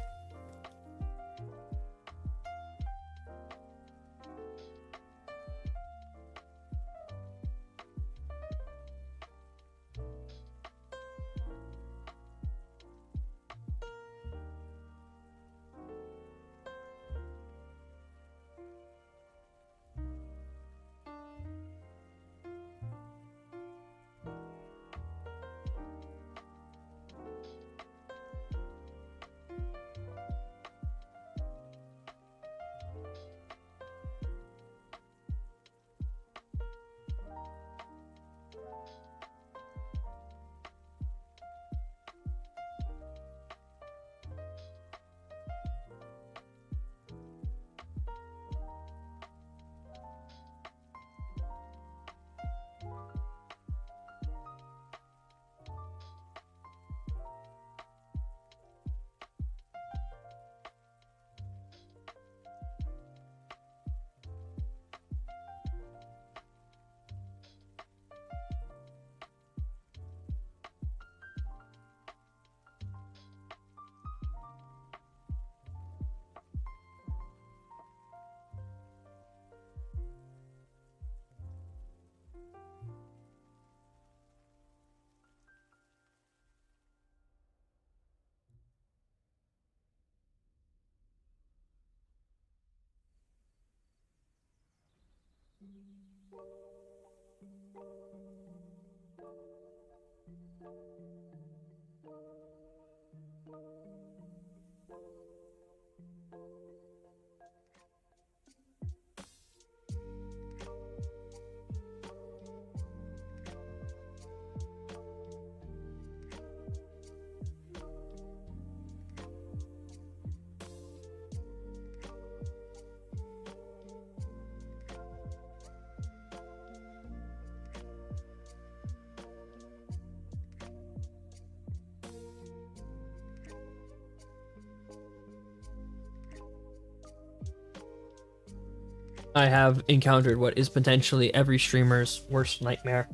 I have encountered what is potentially every streamer's worst nightmare.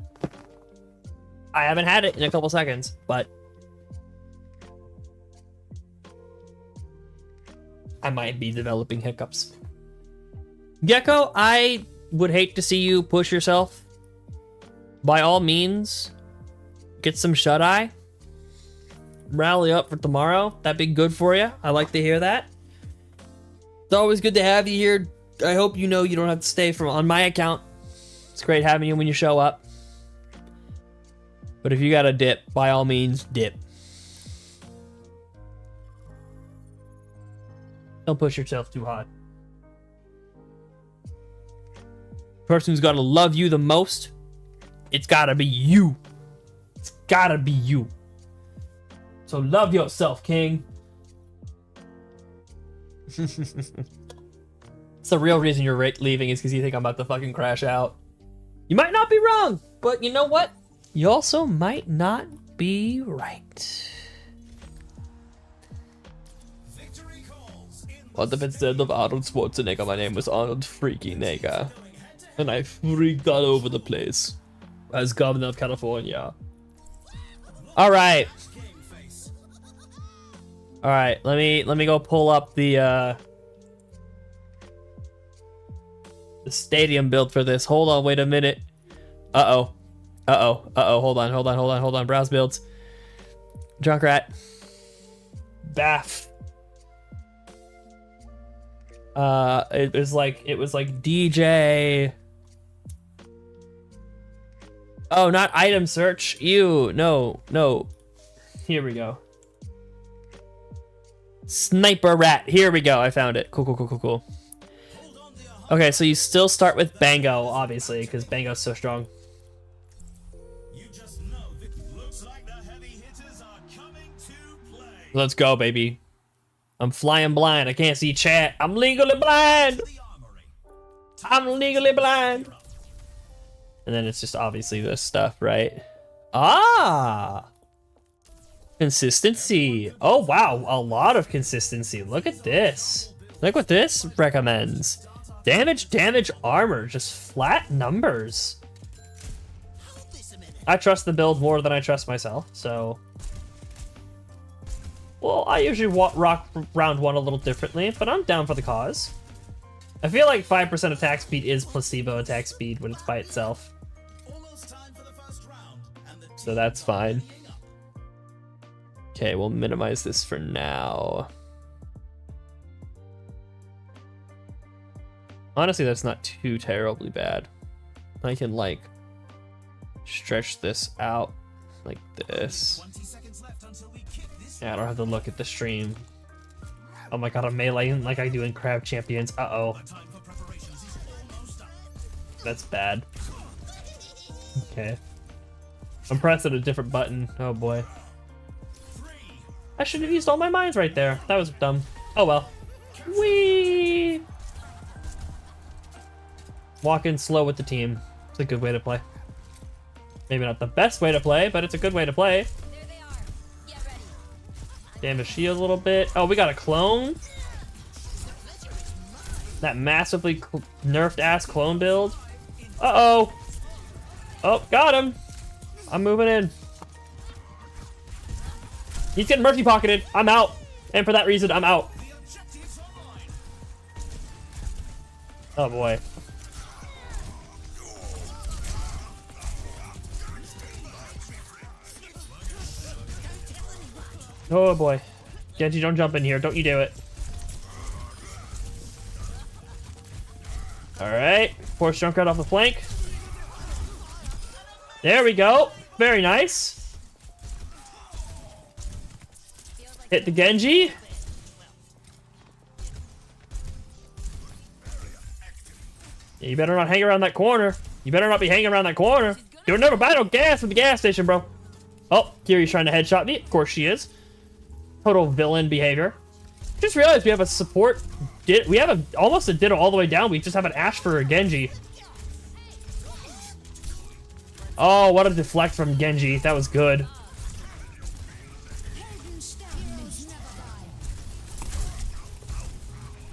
I haven't had it in a couple seconds, but I might be developing hiccups. Gecko, I would hate to see you push yourself. By all means, get some shut-eye. Rally up for tomorrow. That'd be good for you. I like to hear that. It's always good to have you here. I hope you know you don't have to stay from on my account. It's great having you when you show up. But if you got to dip, by all means, dip. Don't push yourself too hard. The person who's got to love you the most, it's got to be you. It's got to be you. So love yourself, King. It's the real reason you're leaving is because you think I'm about to fucking crash out. You might not be wrong, but you know what? You also might not be right. What if instead of Arnold Schwarzenegger, my name was Arnold Freaky Nigger? And I freaked all over the place as governor of California. Alright. Alright, let me go pull up the stadium build for this. Hold on, wait a minute. Uh-oh. Hold on. Browse builds. Junkrat. Baff. It was like DJ. Oh, not item search. Ew, no. Here we go. Sniper rat. Here we go. I found it. Cool. Okay, so you still start with Bango, obviously, because Bango's so strong. Let's go, baby. I'm flying blind. I can't see chat. I'm legally blind. And then it's just obviously this stuff, right? Ah! Consistency. Oh, wow. A lot of consistency. Look at this. Look what this recommends. Damage, armor. Just flat numbers. I trust the build more than I trust myself, so... Well, I usually rock round one a little differently, but I'm down for the cause. I feel like 5% attack speed is placebo attack speed when it's by itself. So that's fine. Okay, we'll minimize this for now. Honestly, that's not too terribly bad. I can, like, stretch this out like this. Yeah, I don't have to look at the stream. Oh my god, I'm meleeing like I do in Crab Champions. Uh-oh. That's bad. Okay. I'm pressing a different button. Oh boy. I should have used all my mines right there. That was dumb. Oh well. Whee! Walk in slow with the team. It's a good way to play. Maybe not the best way to play, but it's a good way to play. Damage shield a little bit. Oh, we got a clone? That massively nerfed ass clone build. Uh-oh. Oh, got him. I'm moving in. He's getting mercy pocketed. I'm out. And for that reason, I'm out. Oh boy. Oh boy. Genji, don't jump in here. Don't you do it. Alright. Force Junkrat off the flank. There we go. Very nice. Hit the Genji. Yeah, you better not hang around that corner. You better not be hanging around that corner. You'll never buy no gas at the gas station, bro. Oh, Kiri's trying to headshot me. Of course she is. Total villain behavior. Just realized we have a support. We have almost a Ditto all the way down. We just have an Ashe for a Genji. Oh, what a deflect from Genji. That was good.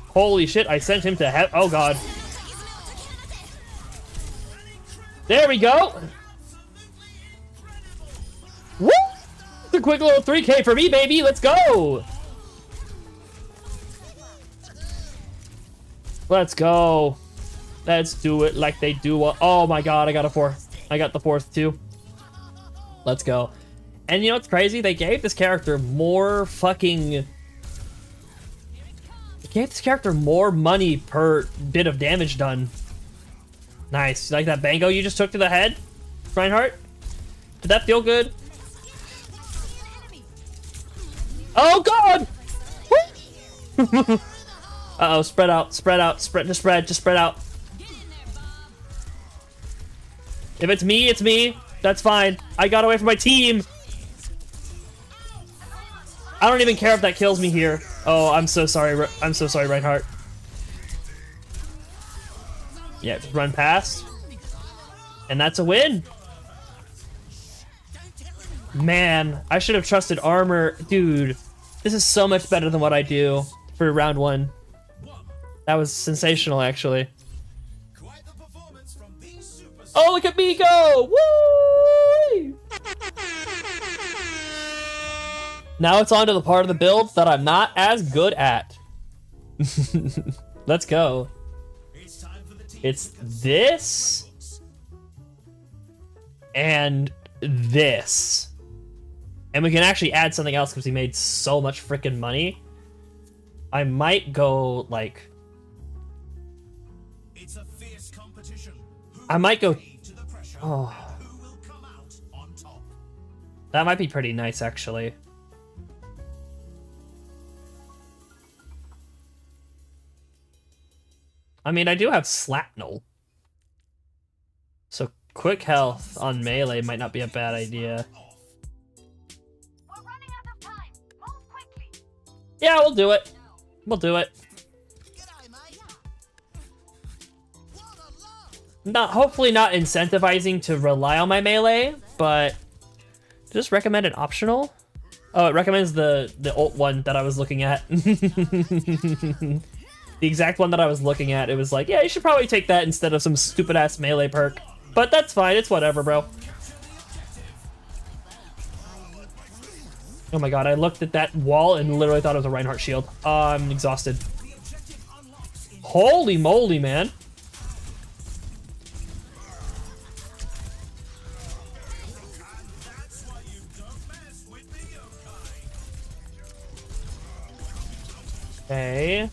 Holy shit, I sent him to heaven. Oh, God. There we go. Woo! It's a quick little 3K for me, baby. Let's go. Let's go. Let's do it like they do. Oh my God, I got a 4. I got the 4th too. Let's go. And you know what's crazy? They gave this character more fucking... They gave this character more money per bit of damage done. Nice. You like that bango you just took to the head, Reinhardt? Did that feel good? Oh God! Uh-oh, spread out, just spread out. If it's me, it's me. That's fine. I got away from my team. I don't even care if that kills me here. Oh, I'm so sorry. I'm so sorry, Reinhardt. Yeah, just run past. And that's a win. Man, I should have trusted armor. Dude, this is so much better than what I do for round 1. That was sensational, actually. Oh, look at me go! Woo! Now it's on to the part of the build that I'm not as good at. Let's go. It's this and this. And we can actually add something else because we made so much freaking money. I might go like... I might go... Oh. That might be pretty nice, actually. I mean, I do have Slapnel. So quick health on melee might not be a bad idea. Yeah, we'll do it. We'll do it. Hopefully not incentivizing to rely on my melee, but just recommended optional. Oh, it recommends the ult one that I was looking at. The exact one that I was looking at. It was like, yeah, you should probably take that instead of some stupid ass melee perk. But that's fine. It's whatever, bro. Oh my God, I looked at that wall and literally thought it was a Reinhardt shield. I'm exhausted. Holy moly, man. Okay.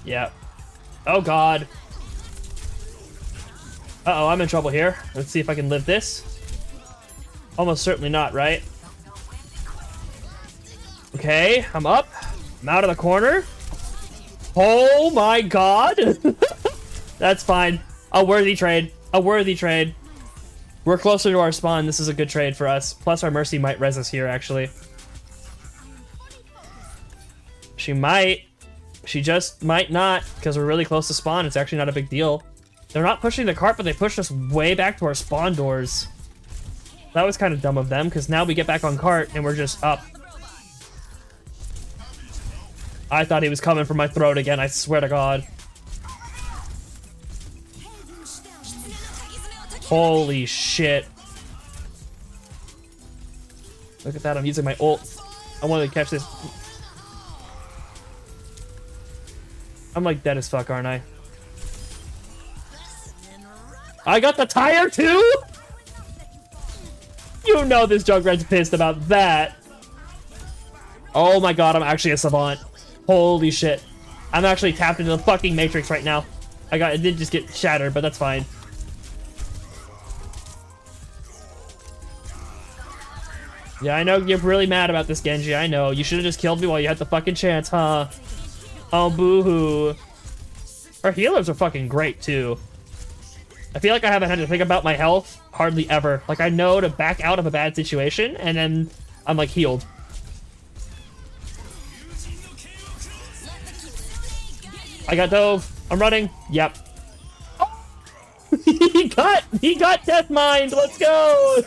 Yep. Oh God. Uh-oh, I'm in trouble here. Let's see if I can live this. Almost certainly not, right? Okay, I'm up. I'm out of the corner. Oh my God. That's fine. A worthy trade. A worthy trade. We're closer to our spawn. This is a good trade for us. Plus our Mercy might res us here, actually. She might. She just might not, because we're really close to spawn. It's actually not a big deal. They're not pushing the cart, but they pushed us way back to our spawn doors. That was kind of dumb of them, because now we get back on cart and we're just up. I thought he was coming for my throat again, I swear to God. Holy shit. Look at that, I'm using my ult. I wanted to catch this. I'm like dead as fuck, aren't I? I got the tire too? You know this Jugrat's pissed about that. Oh my God, I'm actually a savant. Holy shit. I'm actually tapped into the fucking Matrix right now. It did just get shattered, but that's fine. Yeah, I know you're really mad about this, Genji. I know. You should have just killed me while you had the fucking chance, huh? Oh, boo-hoo. Our healers are fucking great, too. I feel like I haven't had to think about my health hardly ever. Like, I know to back out of a bad situation, and then I'm, like, healed. I got dove. I'm running. Yep. Oh. he got Death Mind. Let's go.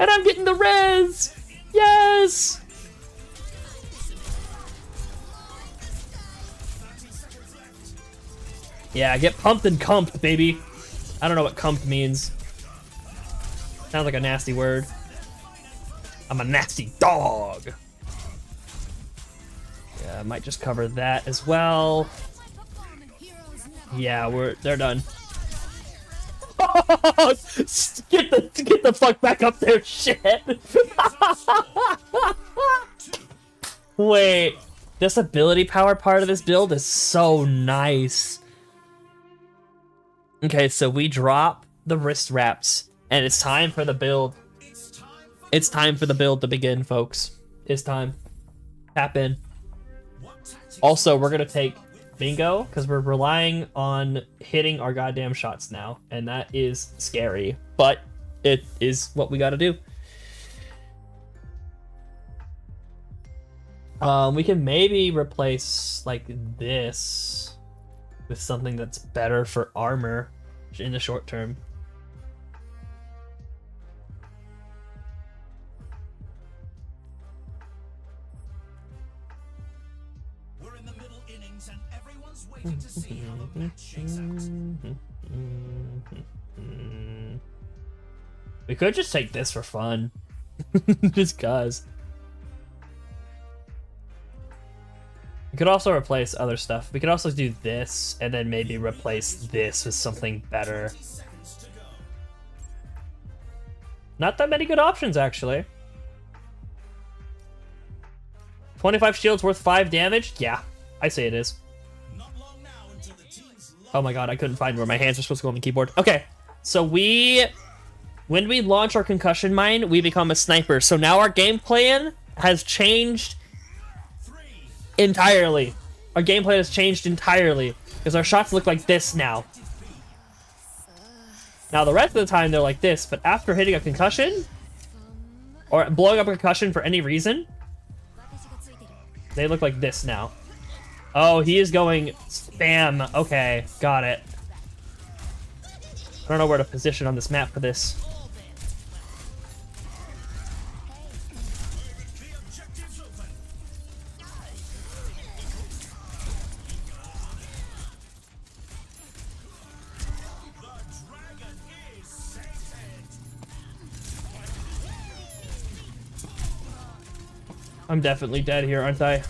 And I'm getting the res. Yes. Yeah, get pumped and cumped, baby. I don't know what cumped means. Sounds like a nasty word. I'm a nasty dog. Yeah, I might just cover that as well. Yeah, they're done. Get the fuck back up there, shit. Wait, this ability power part of this build is so nice. Okay, so we drop the wrist wraps, and it's time for the build. It's time for the build to begin, folks. It's time. Tap in. Also, we're gonna take bingo, because we're relying on hitting our goddamn shots now, and that is scary, but it is what we gotta do. We can maybe replace, like, this with something that's better for armor in the short term. We're in the middle innings and everyone's waiting to see how the match shakes out. We could just take this for fun. Just cause. We could also replace other stuff. We could also do this, and then maybe replace this with something better. Not that many good options, actually. 25 shields worth 5 damage? Yeah, I say it is. Oh my god, I couldn't find where my hands were supposed to go on the keyboard. Okay, so when we launch our concussion mine, we become a sniper. So now our game plan has changed entirely. Our gameplay has changed entirely because our shots look like this now. Now the rest of the time they're like this, but after hitting a concussion or blowing up a concussion for any reason, they look like this now. Oh, he is going spam. Okay, got it. I don't know where to position on this map for this. I'm definitely dead here, aren't I?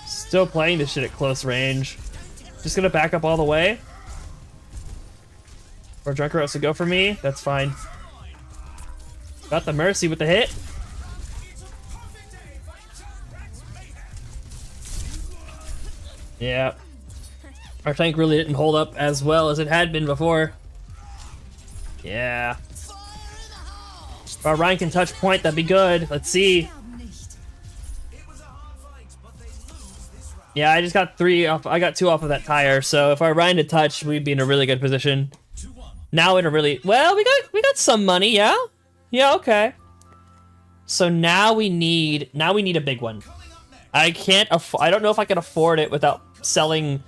Still playing this shit at close range. Just gonna back up all the way. Or Drunker has to go for me. That's fine. Got the Mercy with the hit. Yeah. Our tank really didn't hold up as well as it had been before. Yeah. If our Ryan can touch point, that'd be good. Let's see. Yeah, I just got 3 off. I got 2 off of that tire. So if our Ryan to touch, we'd be in a really good position. Now in a really well, we got some money, yeah, yeah, okay. So now we need a big one. I don't know if I can afford it without selling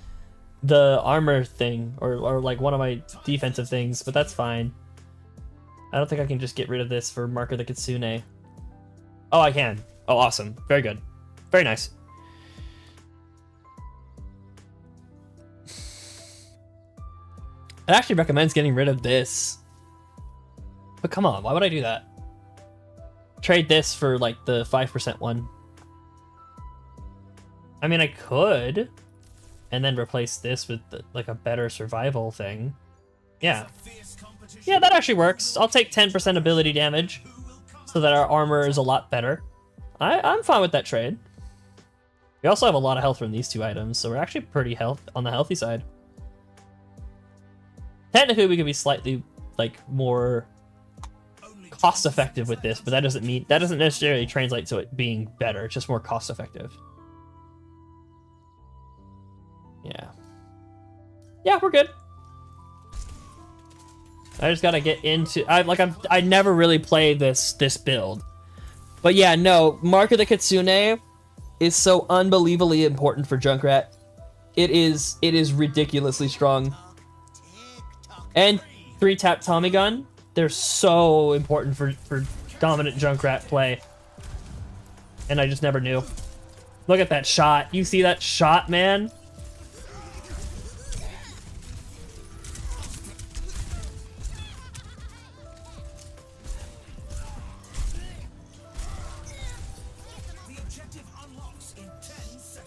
the armor thing or like one of my defensive things, but that's fine. I don't think I can just get rid of this for Mark of the Kitsune. Oh, I can. Oh, awesome. Very good. Very nice. It actually recommends getting rid of this. But come on, why would I do that? Trade this for like the 5% one. I mean, I could. And then replace this with like a better survival thing. Yeah. Yeah, that actually works. I'll take 10% ability damage so that our armor is a lot better. I'm fine with that trade. We also have a lot of health from these two items, so we're actually pretty on the healthy side. Technically, we could be slightly like more cost effective with this, but that doesn't necessarily translate to it being better. It's just more cost effective. Yeah. Yeah, we're good. I just gotta get into. I never really played this build, but yeah, no. Mark of the Kitsune is so unbelievably important for Junkrat. It is ridiculously strong. And 3-tap Tommy Gun, they're so important for dominant Junkrat play. And I just never knew. Look at that shot. You see that shot, man?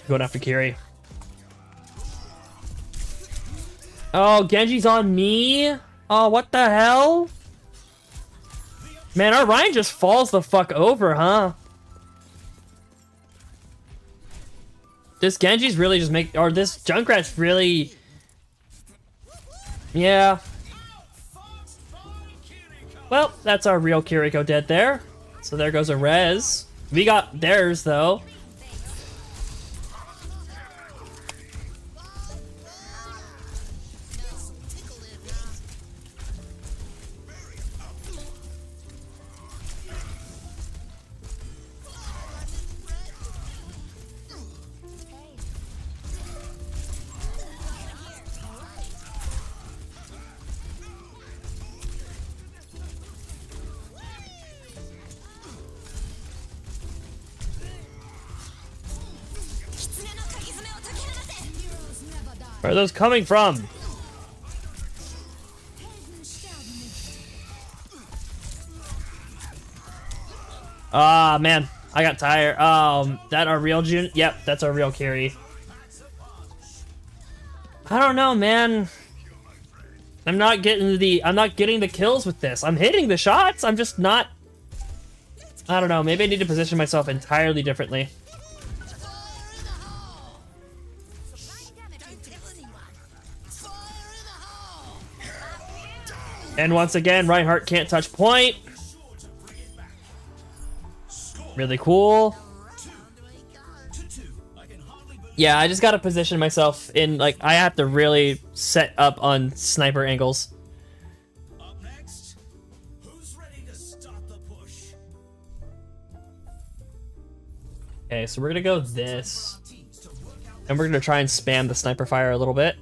Going after Kiri. Oh, Genji's on me? Oh, what the hell? Man, our Ryan just falls the fuck over, huh? This Genji's really just or this Junkrat's really... Yeah. Well, that's our real Kiriko dead there. So there goes a res. We got theirs, though. Where are those coming from? Ah, man. I got tired. That our real Jun? Yep, that's our real Kiri. I don't know, man. I'm not getting the kills with this. I'm hitting the shots. I'm just not... I don't know. Maybe I need to position myself entirely differently. And once again, Reinhardt can't touch point. Really cool. Yeah, I just gotta position myself in, like, I have to really set up on sniper angles. Up next, who's ready to start the push? Okay, so we're gonna go this. And we're gonna try and spam the sniper fire a little bit.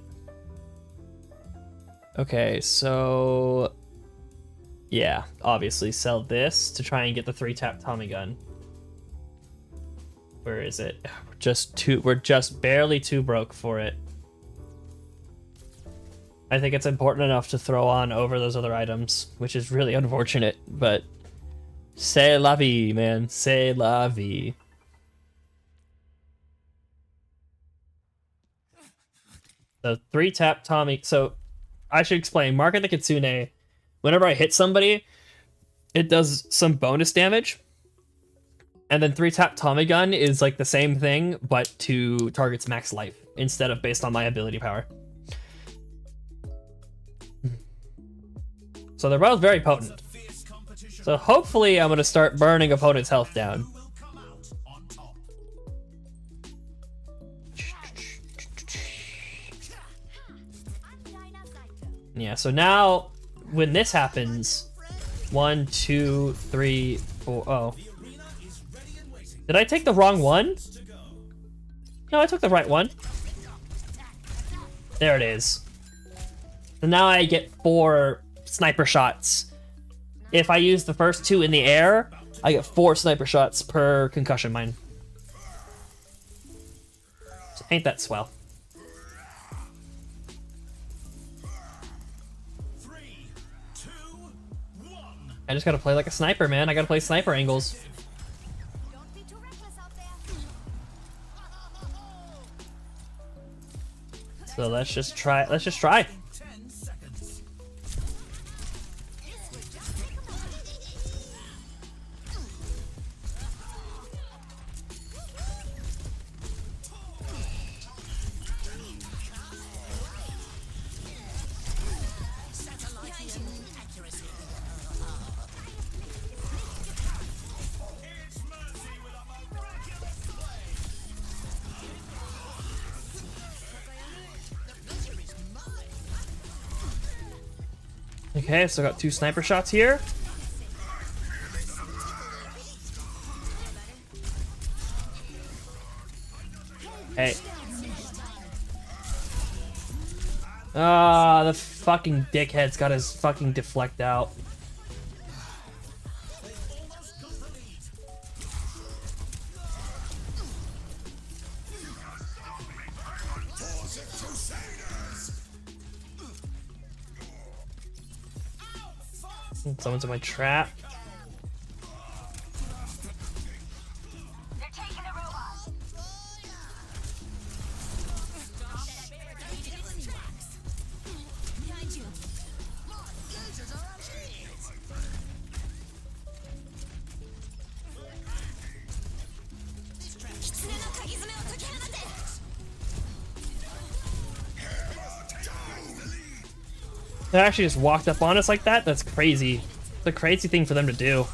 Okay, so... Yeah, obviously sell this to try and get the 3-tap Tommy gun. Where is it? We're just barely too broke for it. I think it's important enough to throw on over those other items, which is really unfortunate, but c'est la vie, man. C'est la vie. The 3-tap Tommy. So I should explain. Mark of the Kitsune, whenever I hit somebody, it does some bonus damage. And then 3-tap Tommy gun is like the same thing, but to target's max life instead of based on my ability power. So they're both very potent. So hopefully I'm going to start burning opponent's health down. Yeah, so now when this happens, 1, 2, 3, 4, oh. Did I take the wrong one? No, I took the right one. There it is. So now I get 4 sniper shots. If I use the first 2 in the air, I get 4 sniper shots per concussion mine. So ain't that swell? I just gotta play like a sniper, man. I gotta play sniper angles. Don't be too reckless out there. So let's just try. Let's just try. 10 seconds. It's mercy with a miraculous blade. Okay, so I got 2 sniper shots here. Hey. Ah, the fucking dickhead's got his fucking deflect out. Someone's in my trap. They're taking the robot. Behind you. They actually just walked up on us like that? That's crazy. It's a crazy thing for them to do.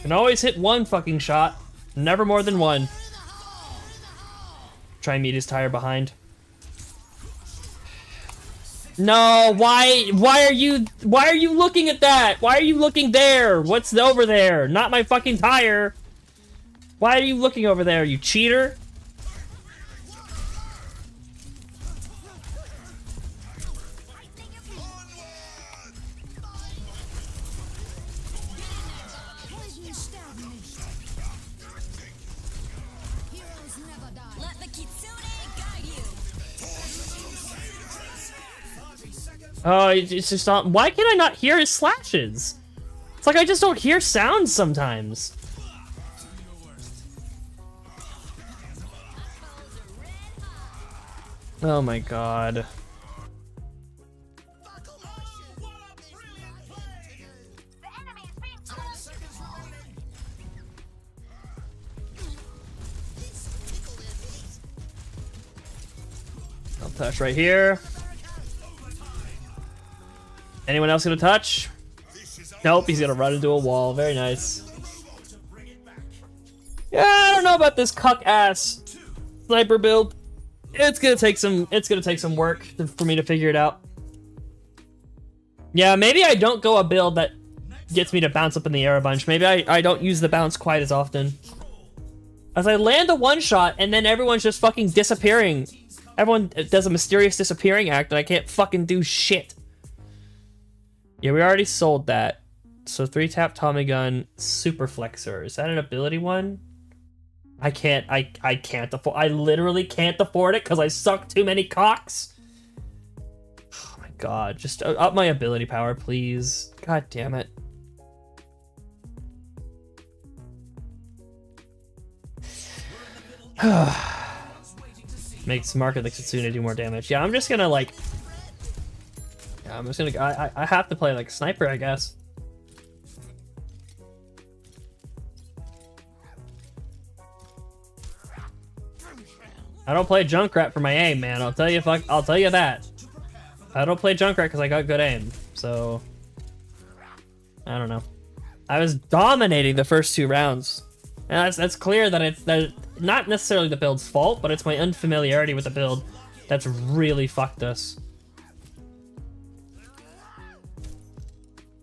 Can always hit one fucking shot. Never more than one. Try and meet his tire behind. No, why are you looking at that? Why are you looking there? What's over there? Not my fucking tire. Why are you looking over there, you cheater? Let the kitsune guide you. Oh, it's just not. Why can I not hear his slashes? It's like I just don't hear sounds sometimes. Oh my god. The enemy is being touched. I'll touch right here. Anyone else gonna touch? Nope, he's gonna run into a wall. Very nice. Yeah, I don't know about this cuck ass sniper build. It's gonna take some work for me to figure it out. Yeah, maybe I don't go a build that gets me to bounce up in the air a bunch. Maybe I don't use the bounce quite as often. As I land a one shot and then everyone's just fucking disappearing. Everyone does a mysterious disappearing act and I can't fucking do shit. Yeah, we already sold that. So 3-tap Tommy gun, super flexor. Is that an ability one? I can't afford. I literally can't afford it because I suck too many cocks. Oh my god, just up my ability power, please. God damn it. Makes Mark of the Kitsune do more damage. Yeah, I'm just gonna like. Yeah, I'm just gonna. I have to play like sniper, I guess. I don't play Junkrat for my aim, man. I'll tell you that. I don't play Junkrat because I got good aim. So I don't know. I was dominating the first 2 rounds. And that's clear that it's not necessarily the build's fault, but it's my unfamiliarity with the build that's really fucked us.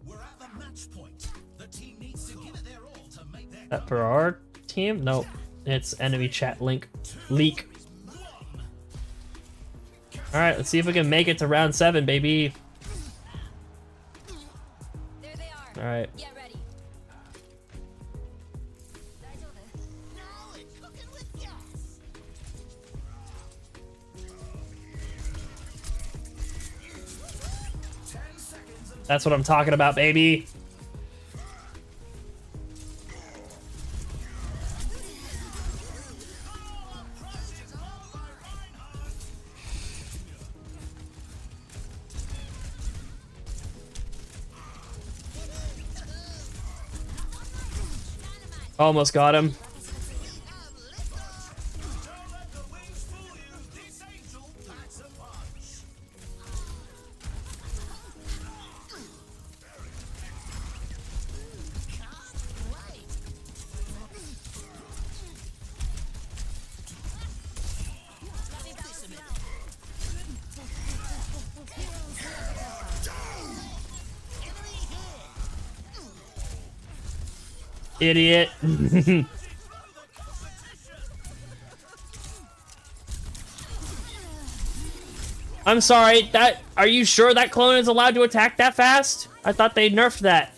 We're at the match point. The team needs to give it their all to make their That for our team? Nope. It's enemy chat leak. Alright, let's see if we can make it to round 7, baby. There they are. Alright. Get ready. That's what I'm talking about, baby. Almost got him. Idiot. I'm sorry, are you sure that clone is allowed to attack that fast? I thought they nerfed that.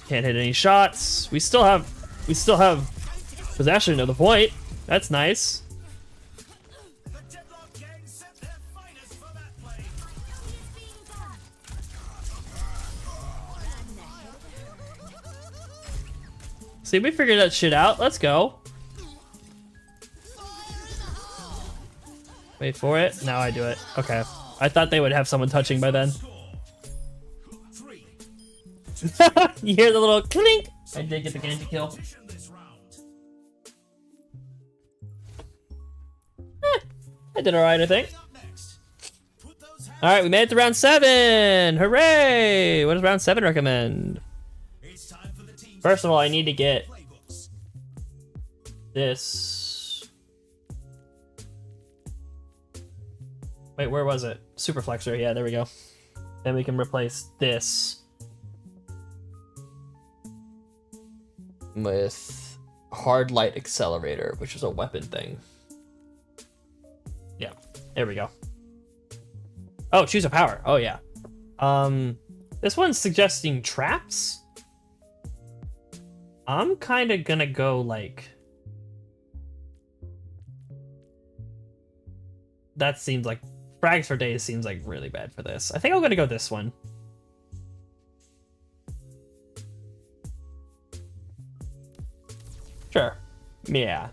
Can't hit any shots. We still have possession of the point. That's nice. See, we figured that shit out. Let's go. Wait for it. Now I do it. Okay. I thought they would have someone touching by then. You hear the little clink? I did get the Genji kill. I did alright, I think. Alright, we made it to round 7! Hooray! What does round 7 recommend? First of all, I need to get this. Wait, where was it? Super Flexor, yeah, there we go. Then we can replace this with Hard Light Accelerator, which is a weapon thing. Yeah, there we go. Oh, choose a power. Oh, yeah. This one's suggesting traps. I'm kind of gonna go like... That seems like... Frags for days seems like really bad for this. I think I'm gonna go this one. Sure. Yeah.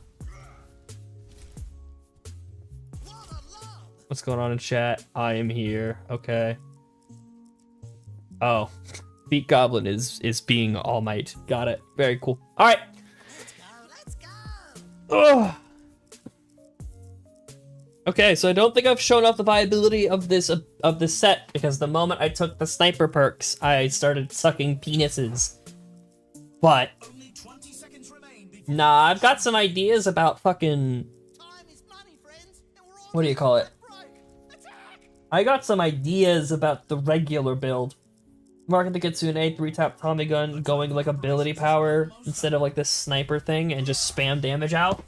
What's going on in chat? I am here. Okay. Oh. Beat Goblin is being All Might. Got it. Very cool. Alright. Let's go. Ugh. Okay, so I don't think I've shown off the viability of this set, because the moment I took the sniper perks, I started sucking penises. But nah, I've got some ideas about fucking... What do you call it? I got some ideas about the regular build. Marking the Kitsune, 3-tap Tommy gun, going like ability power instead of like this sniper thing and just spam damage out.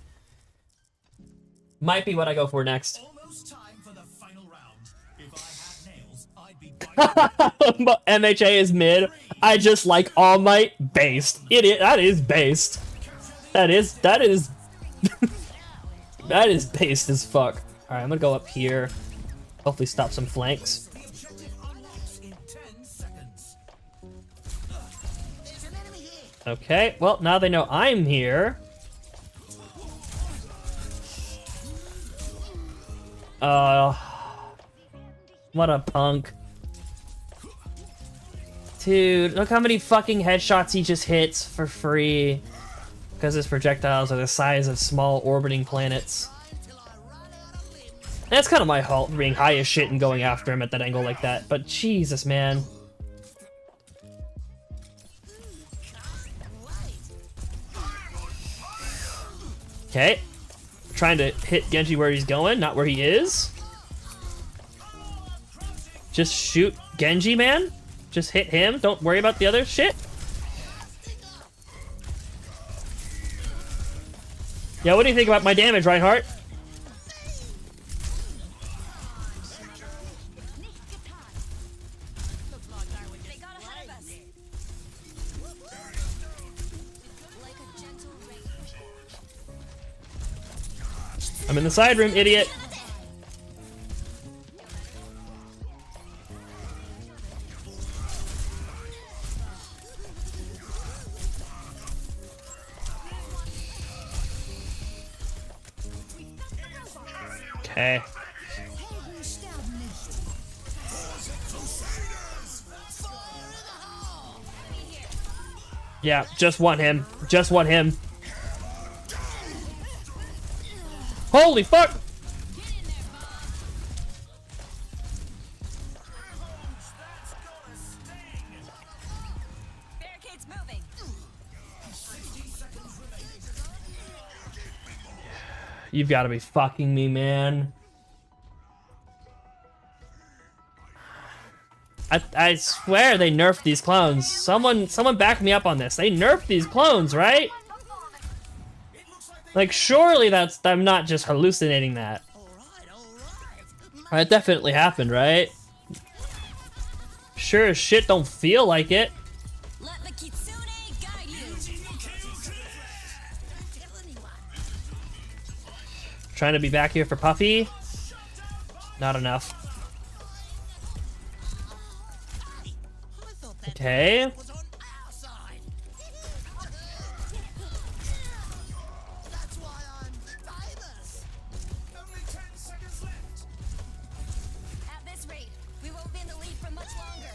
Might be what I go for next. Almost time for the final round. If I had nails, I'd be biting. MHA is mid. I just like All Might based. Idiot. That is based. That is that is based as fuck. Alright, I'm gonna go up here. Hopefully stop some flanks. Okay, well, now they know I'm here. What a punk. Dude, look how many fucking headshots he just hits for free. Because his projectiles are the size of small orbiting planets. That's kind of my fault for being high as shit and going after him at that angle like that. But Jesus, man. Okay. Trying to hit Genji where he's going, not where he is. Just shoot Genji, man. Just hit him. Don't worry about the other shit. Yeah, what do you think about my damage, Reinhardt? I'm in the side room, idiot. Okay. Yeah, just want him. Just want him. Holy fuck! Barricades moving. You've got to be fucking me, man. I swear they nerfed these clones. Someone back me up on this. They nerfed these clones, right? Like, surely I'm not just hallucinating that. That definitely happened, right? Sure as shit don't feel like it. Let the kitsune guide you. Trying to be back here for Puffy. Not enough. Okay. At this rate, we won't be in the lead for much longer.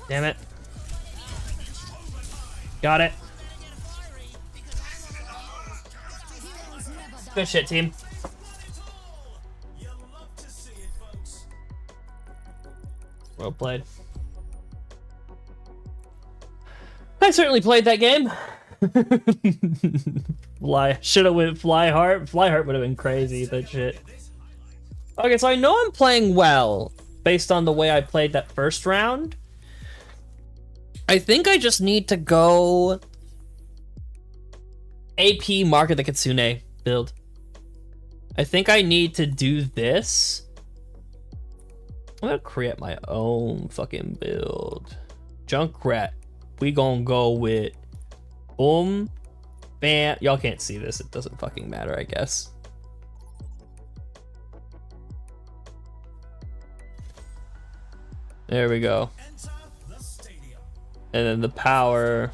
Damn it. Got it. Good shit, team. Well played. I certainly played that game. Should have went Flyheart. Flyheart would have been crazy, that shit. Okay, so I know I'm playing well based on the way I played that first round. I think I just need to go AP Mark of the Kitsune build. I think I need to do this. I'm gonna create my own fucking build. Junkrat. We gonna go with boom, bam. Y'all can't see this. It doesn't fucking matter, I guess. There we go. And then the power.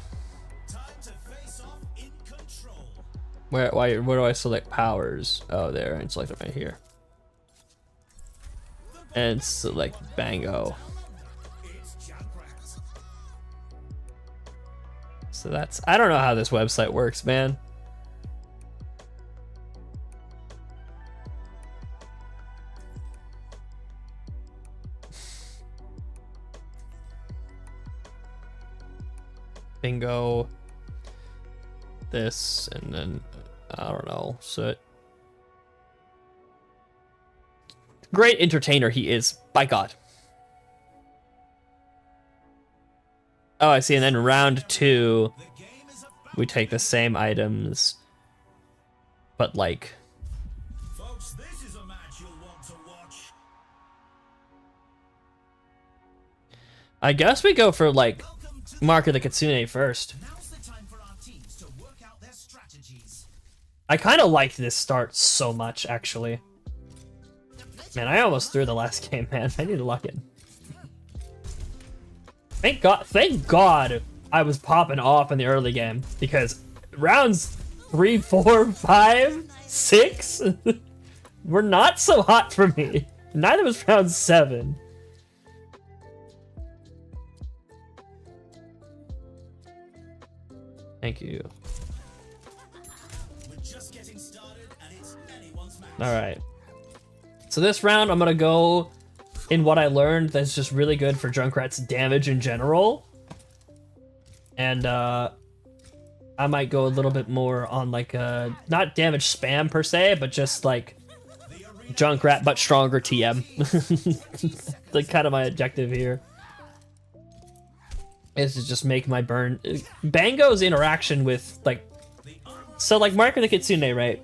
Where do I select powers? Oh, there, and select it right here. And select Bango. So that's, I don't know how this website works, man. Bingo. This, and then, I don't know, so. Great entertainer he is, by God. Oh, I see, and then round 2, we take the same items, but like... Folks, this is a match you'll want to watch. I guess we go for like Mark of the Kitsune first. Now's the time for our teams to work out their strategies. I kind of liked this start so much, actually. Man, I almost threw the last game, man. I need to lock in. Thank God I was popping off in the early game, because rounds 3, 4, 5, 6 were not so hot for me. Neither was round 7. Thank you. We're just getting started and it's anyone's match. All right. So this round, I'm gonna go in what I learned that's just really good for Junkrat's damage in general. And I might go a little bit more on like not damage spam per se, but just like Junkrat but stronger TM. Like kind of my objective here is to just make my burn. Bango's interaction with like, so like Mark of the Kitsune, right?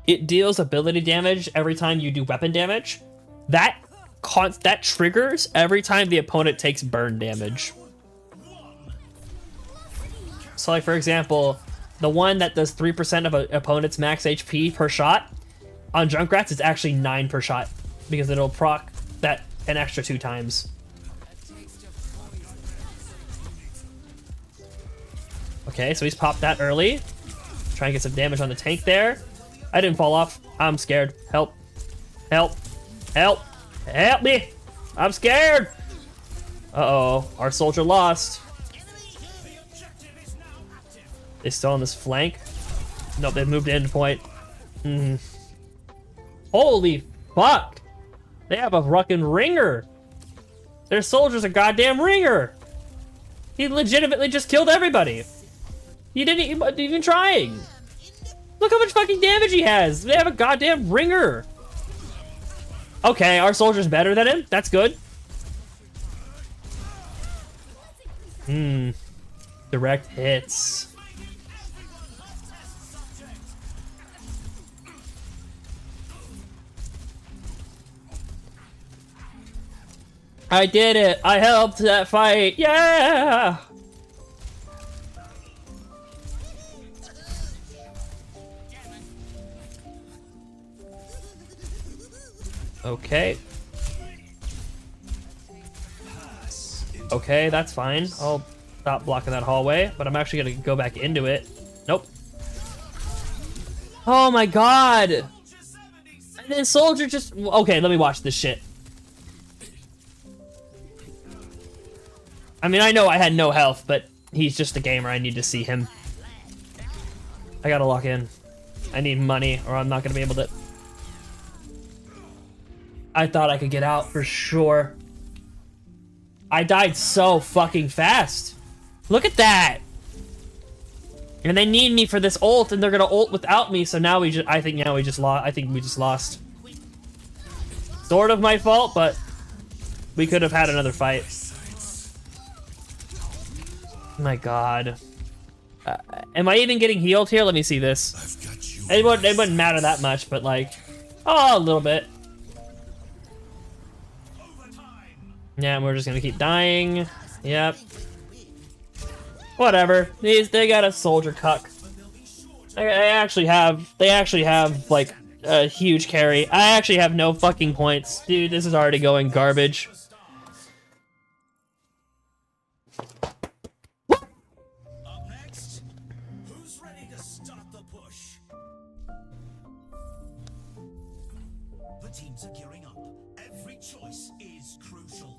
It deals ability damage every time you do weapon damage. That triggers every time the opponent takes burn damage. So like for example, the one that does 3% of an opponent's max HP per shot, on Junkrats it's actually 9 per shot because it'll proc that an extra 2 times. Okay, so he's popped that early. Trying to get some damage on the tank there. I didn't fall off. I'm scared. Help. Help. Help. Help me. I'm scared. Uh-oh. Our soldier lost. They still on this flank? Nope, they've moved to end point. Holy fuck. They have a fucking ringer. Their soldier's a goddamn ringer. He legitimately just killed everybody. He didn't even trying. Look how much fucking damage he has. They have a goddamn ringer. Okay, our soldier's better than him. That's good. Direct hits. I did it. I helped that fight. Yeah. Okay. Okay, that's fine. I'll stop blocking that hallway, but I'm actually gonna go back into it. Nope. Oh my god! And then soldier just... Okay, let me watch this shit. I mean, I know I had no health, but he's just a gamer. I need to see him. I gotta lock in. I need money, or I'm not gonna be able to... I thought I could get out for sure. I died so fucking fast. Look at that. And they need me for this ult, and they're gonna ult without me. So now we just, I think we just lost. Sort of my fault, but we could have had another fight. My God. Am I even getting healed here? Let me see this. It wouldn't matter that much, but like, oh, a little bit. Yeah, and we're just gonna keep dying. Yep. Whatever. They got a soldier cuck. They actually have like a huge carry. I actually have no fucking points. Dude, this is already going garbage. Up next, who's ready to start the push? The teams are gearing up. Every choice is crucial.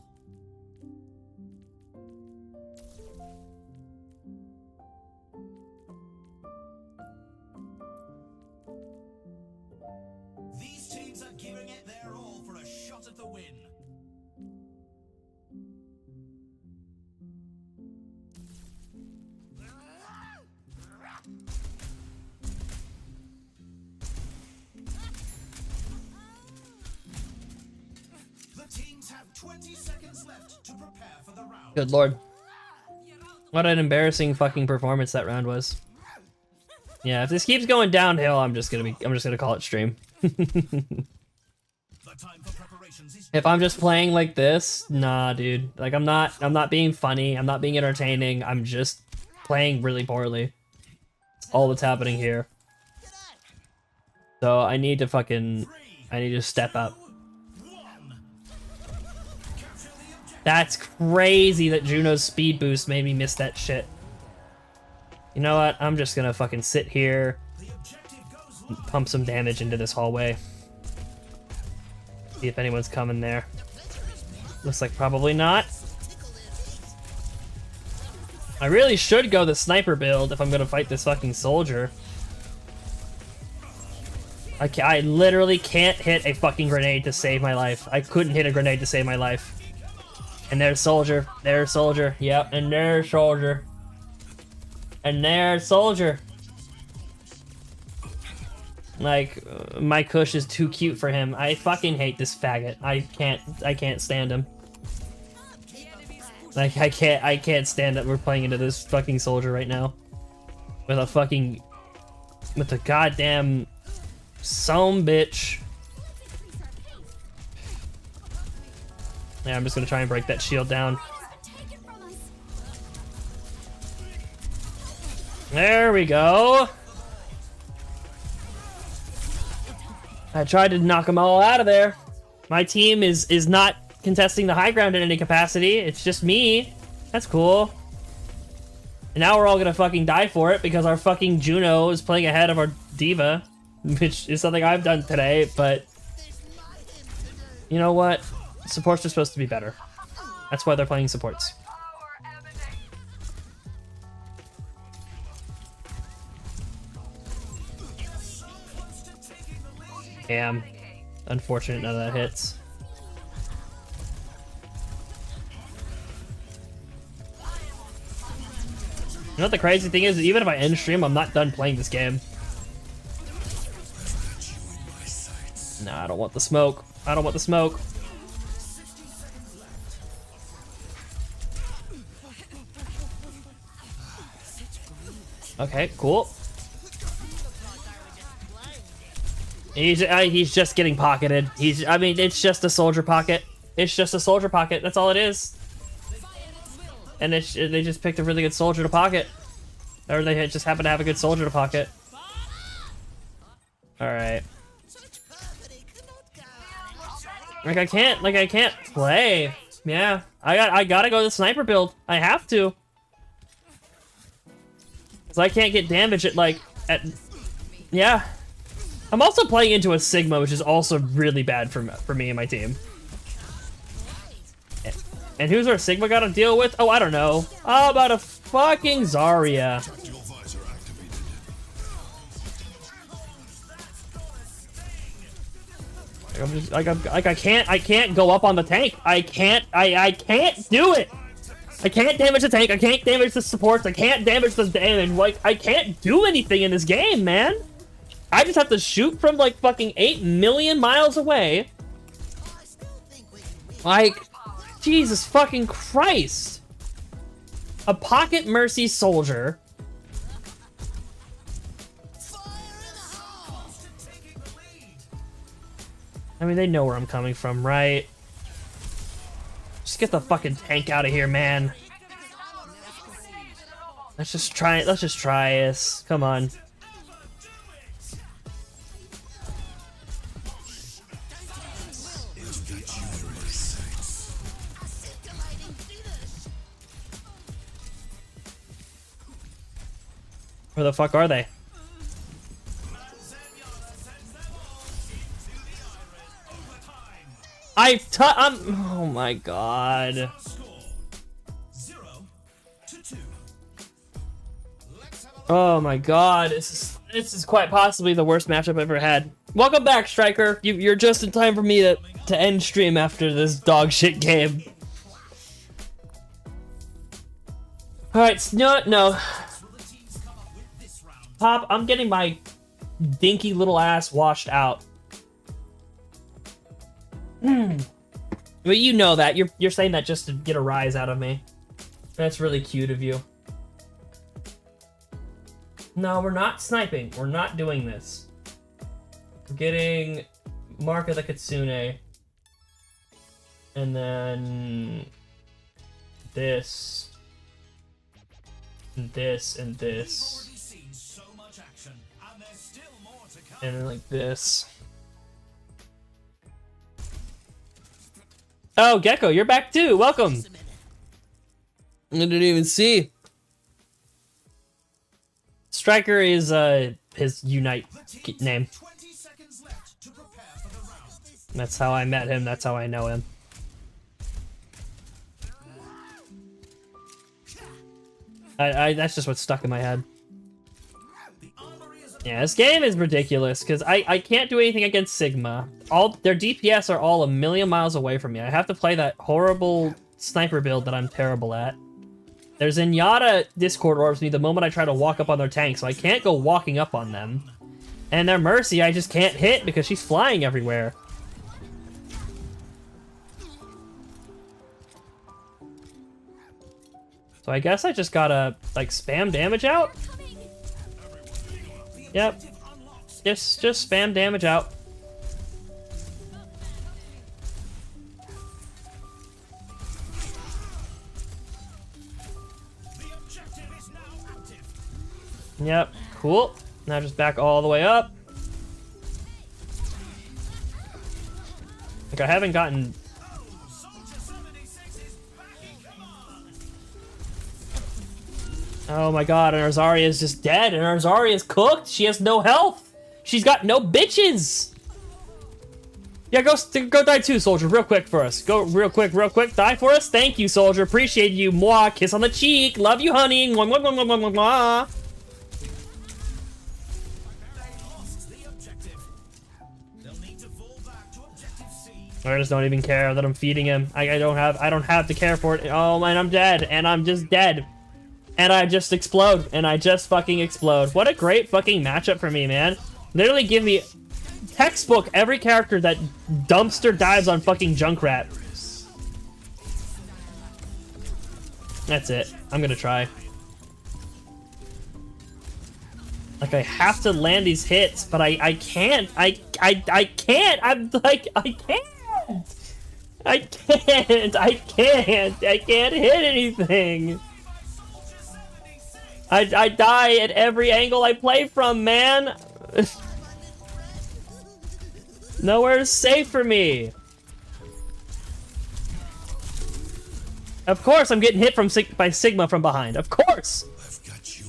These teams are giving it their all for a shot at the win. The teams have 20 seconds left to prepare for the round. Good lord. What an embarrassing fucking performance that round was. Yeah, if this keeps going downhill, I'm just gonna call it stream. The time for preparations is If I'm just playing like this, nah, dude. Like I'm not being funny. I'm not being entertaining. I'm just playing really poorly. That's all that's happening here. So I need to step up. That's crazy that Juno's speed boost made me miss that shit. You know what? I'm just gonna fucking sit here, pump some damage into this hallway. See if anyone's coming there. Looks like probably not. I really should go the sniper build if I'm gonna fight this fucking soldier. I literally can't hit a fucking grenade to save my life. I couldn't hit a grenade to save my life. And there's soldier. There's soldier. Yep, and there's soldier. And there's soldier. Like, my Kush is too cute for him. I fucking hate this faggot. I can't stand him. Like, I can't stand that we're playing into this fucking soldier right now. With a goddamn some bitch. Yeah, I'm just gonna try and break that shield down. There we go. I tried to knock them all out of there. My team is not contesting the high ground in any capacity. It's just me. That's cool. And now we're all gonna fucking die for it because our fucking Juno is playing ahead of our Diva, which is something I've done today, but you know what? Supports are supposed to be better. That's why they're playing supports. Damn. Unfortunate none of that hits. You know what the crazy thing is? Even if I end stream, I'm not done playing this game. No, I don't want the smoke. I don't want the smoke. Okay, cool. He's just getting pocketed. I mean, it's just a soldier pocket. It's just a soldier pocket. That's all it is. And they just picked a really good soldier to pocket. Or they just happen to have a good soldier to pocket. Alright. I can't play. Yeah. I gotta go the sniper build. I have to. Cause I can't get damage at yeah. I'm also playing into a Sigma, which is also really bad for me and my team. And who's our Sigma gotta deal with? Oh, I don't know. How about a fucking Zarya? I'm just I can't go up on the tank. I can't do it. I can't damage the tank. I can't damage the supports. I can't damage the damage. Like, I can't do anything in this game, man. I just have to shoot from like fucking 8 million miles away. Like, Jesus fucking Christ. A pocket mercy soldier. I mean, they know where I'm coming from, right? Just get the fucking tank out of here, man. Let's just try it. Let's just try this. Come on. Where the fuck are they? I'm. Oh my god. Oh my god. This is quite possibly the worst matchup I've ever had. Welcome back, Striker. You're just in time for me to end stream after this dog shit game. All right. No. Pop, I'm getting my dinky little ass washed out. But you know that. You're saying that just to get a rise out of me. That's really cute of you. No, we're not sniping. We're not doing this. We're getting Mark of the Kitsune. And then this. And this and this. And then like this. Oh, Gecko, you're back too. Welcome. I didn't even see. Striker is his Unite name. That's how I met him. That's how I know him. That's just what's stuck in my head. Yeah, this game is ridiculous because I can't do anything against Sigma. Their DPS are all a million miles away from me. I have to play that horrible sniper build that I'm terrible at. Their Zenyatta Discord orbs me the moment I try to walk up on their tank, so I can't go walking up on them. And their Mercy I just can't hit because she's flying everywhere. So I guess I just gotta, like, spam damage out? Yep. Just spam damage out. Yep, cool. Now just back all the way up. Like, I haven't gotten... Oh my god, and our Zarya is just dead, and our Zarya is cooked. She has no health. She's got no bitches. Yeah, go die too, soldier, real quick for us. Go real quick, die for us. Thank you, soldier. Appreciate you. Mwah, kiss on the cheek. Love you, honey. Mwah, mwah, mwah, mwah, mwah, mwah. I just don't even care that I'm feeding him. I don't have to care for it. Oh man, I'm dead, and I'm just dead. And I just explode, and I just fucking explode. What a great fucking matchup for me, man. Literally give me textbook every character that dumpster dives on fucking Junkrat. That's it. I'm gonna try. Like, I have to land these hits, but I can't. I can't. I'm like, I can't. I can't hit anything. I die at every angle I play from, man. Nowhere is safe for me. Of course I'm getting hit by Sigma from behind. Of course.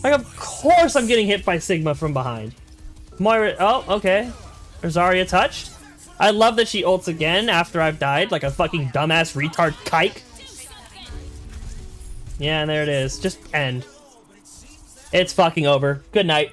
Like, of course I'm getting hit by Sigma from behind. Moira, oh, okay. Zarya touched. I love that she ults again after I've died, like a fucking dumbass retard kike. Yeah, and there it is. Just end. It's fucking over. Good night.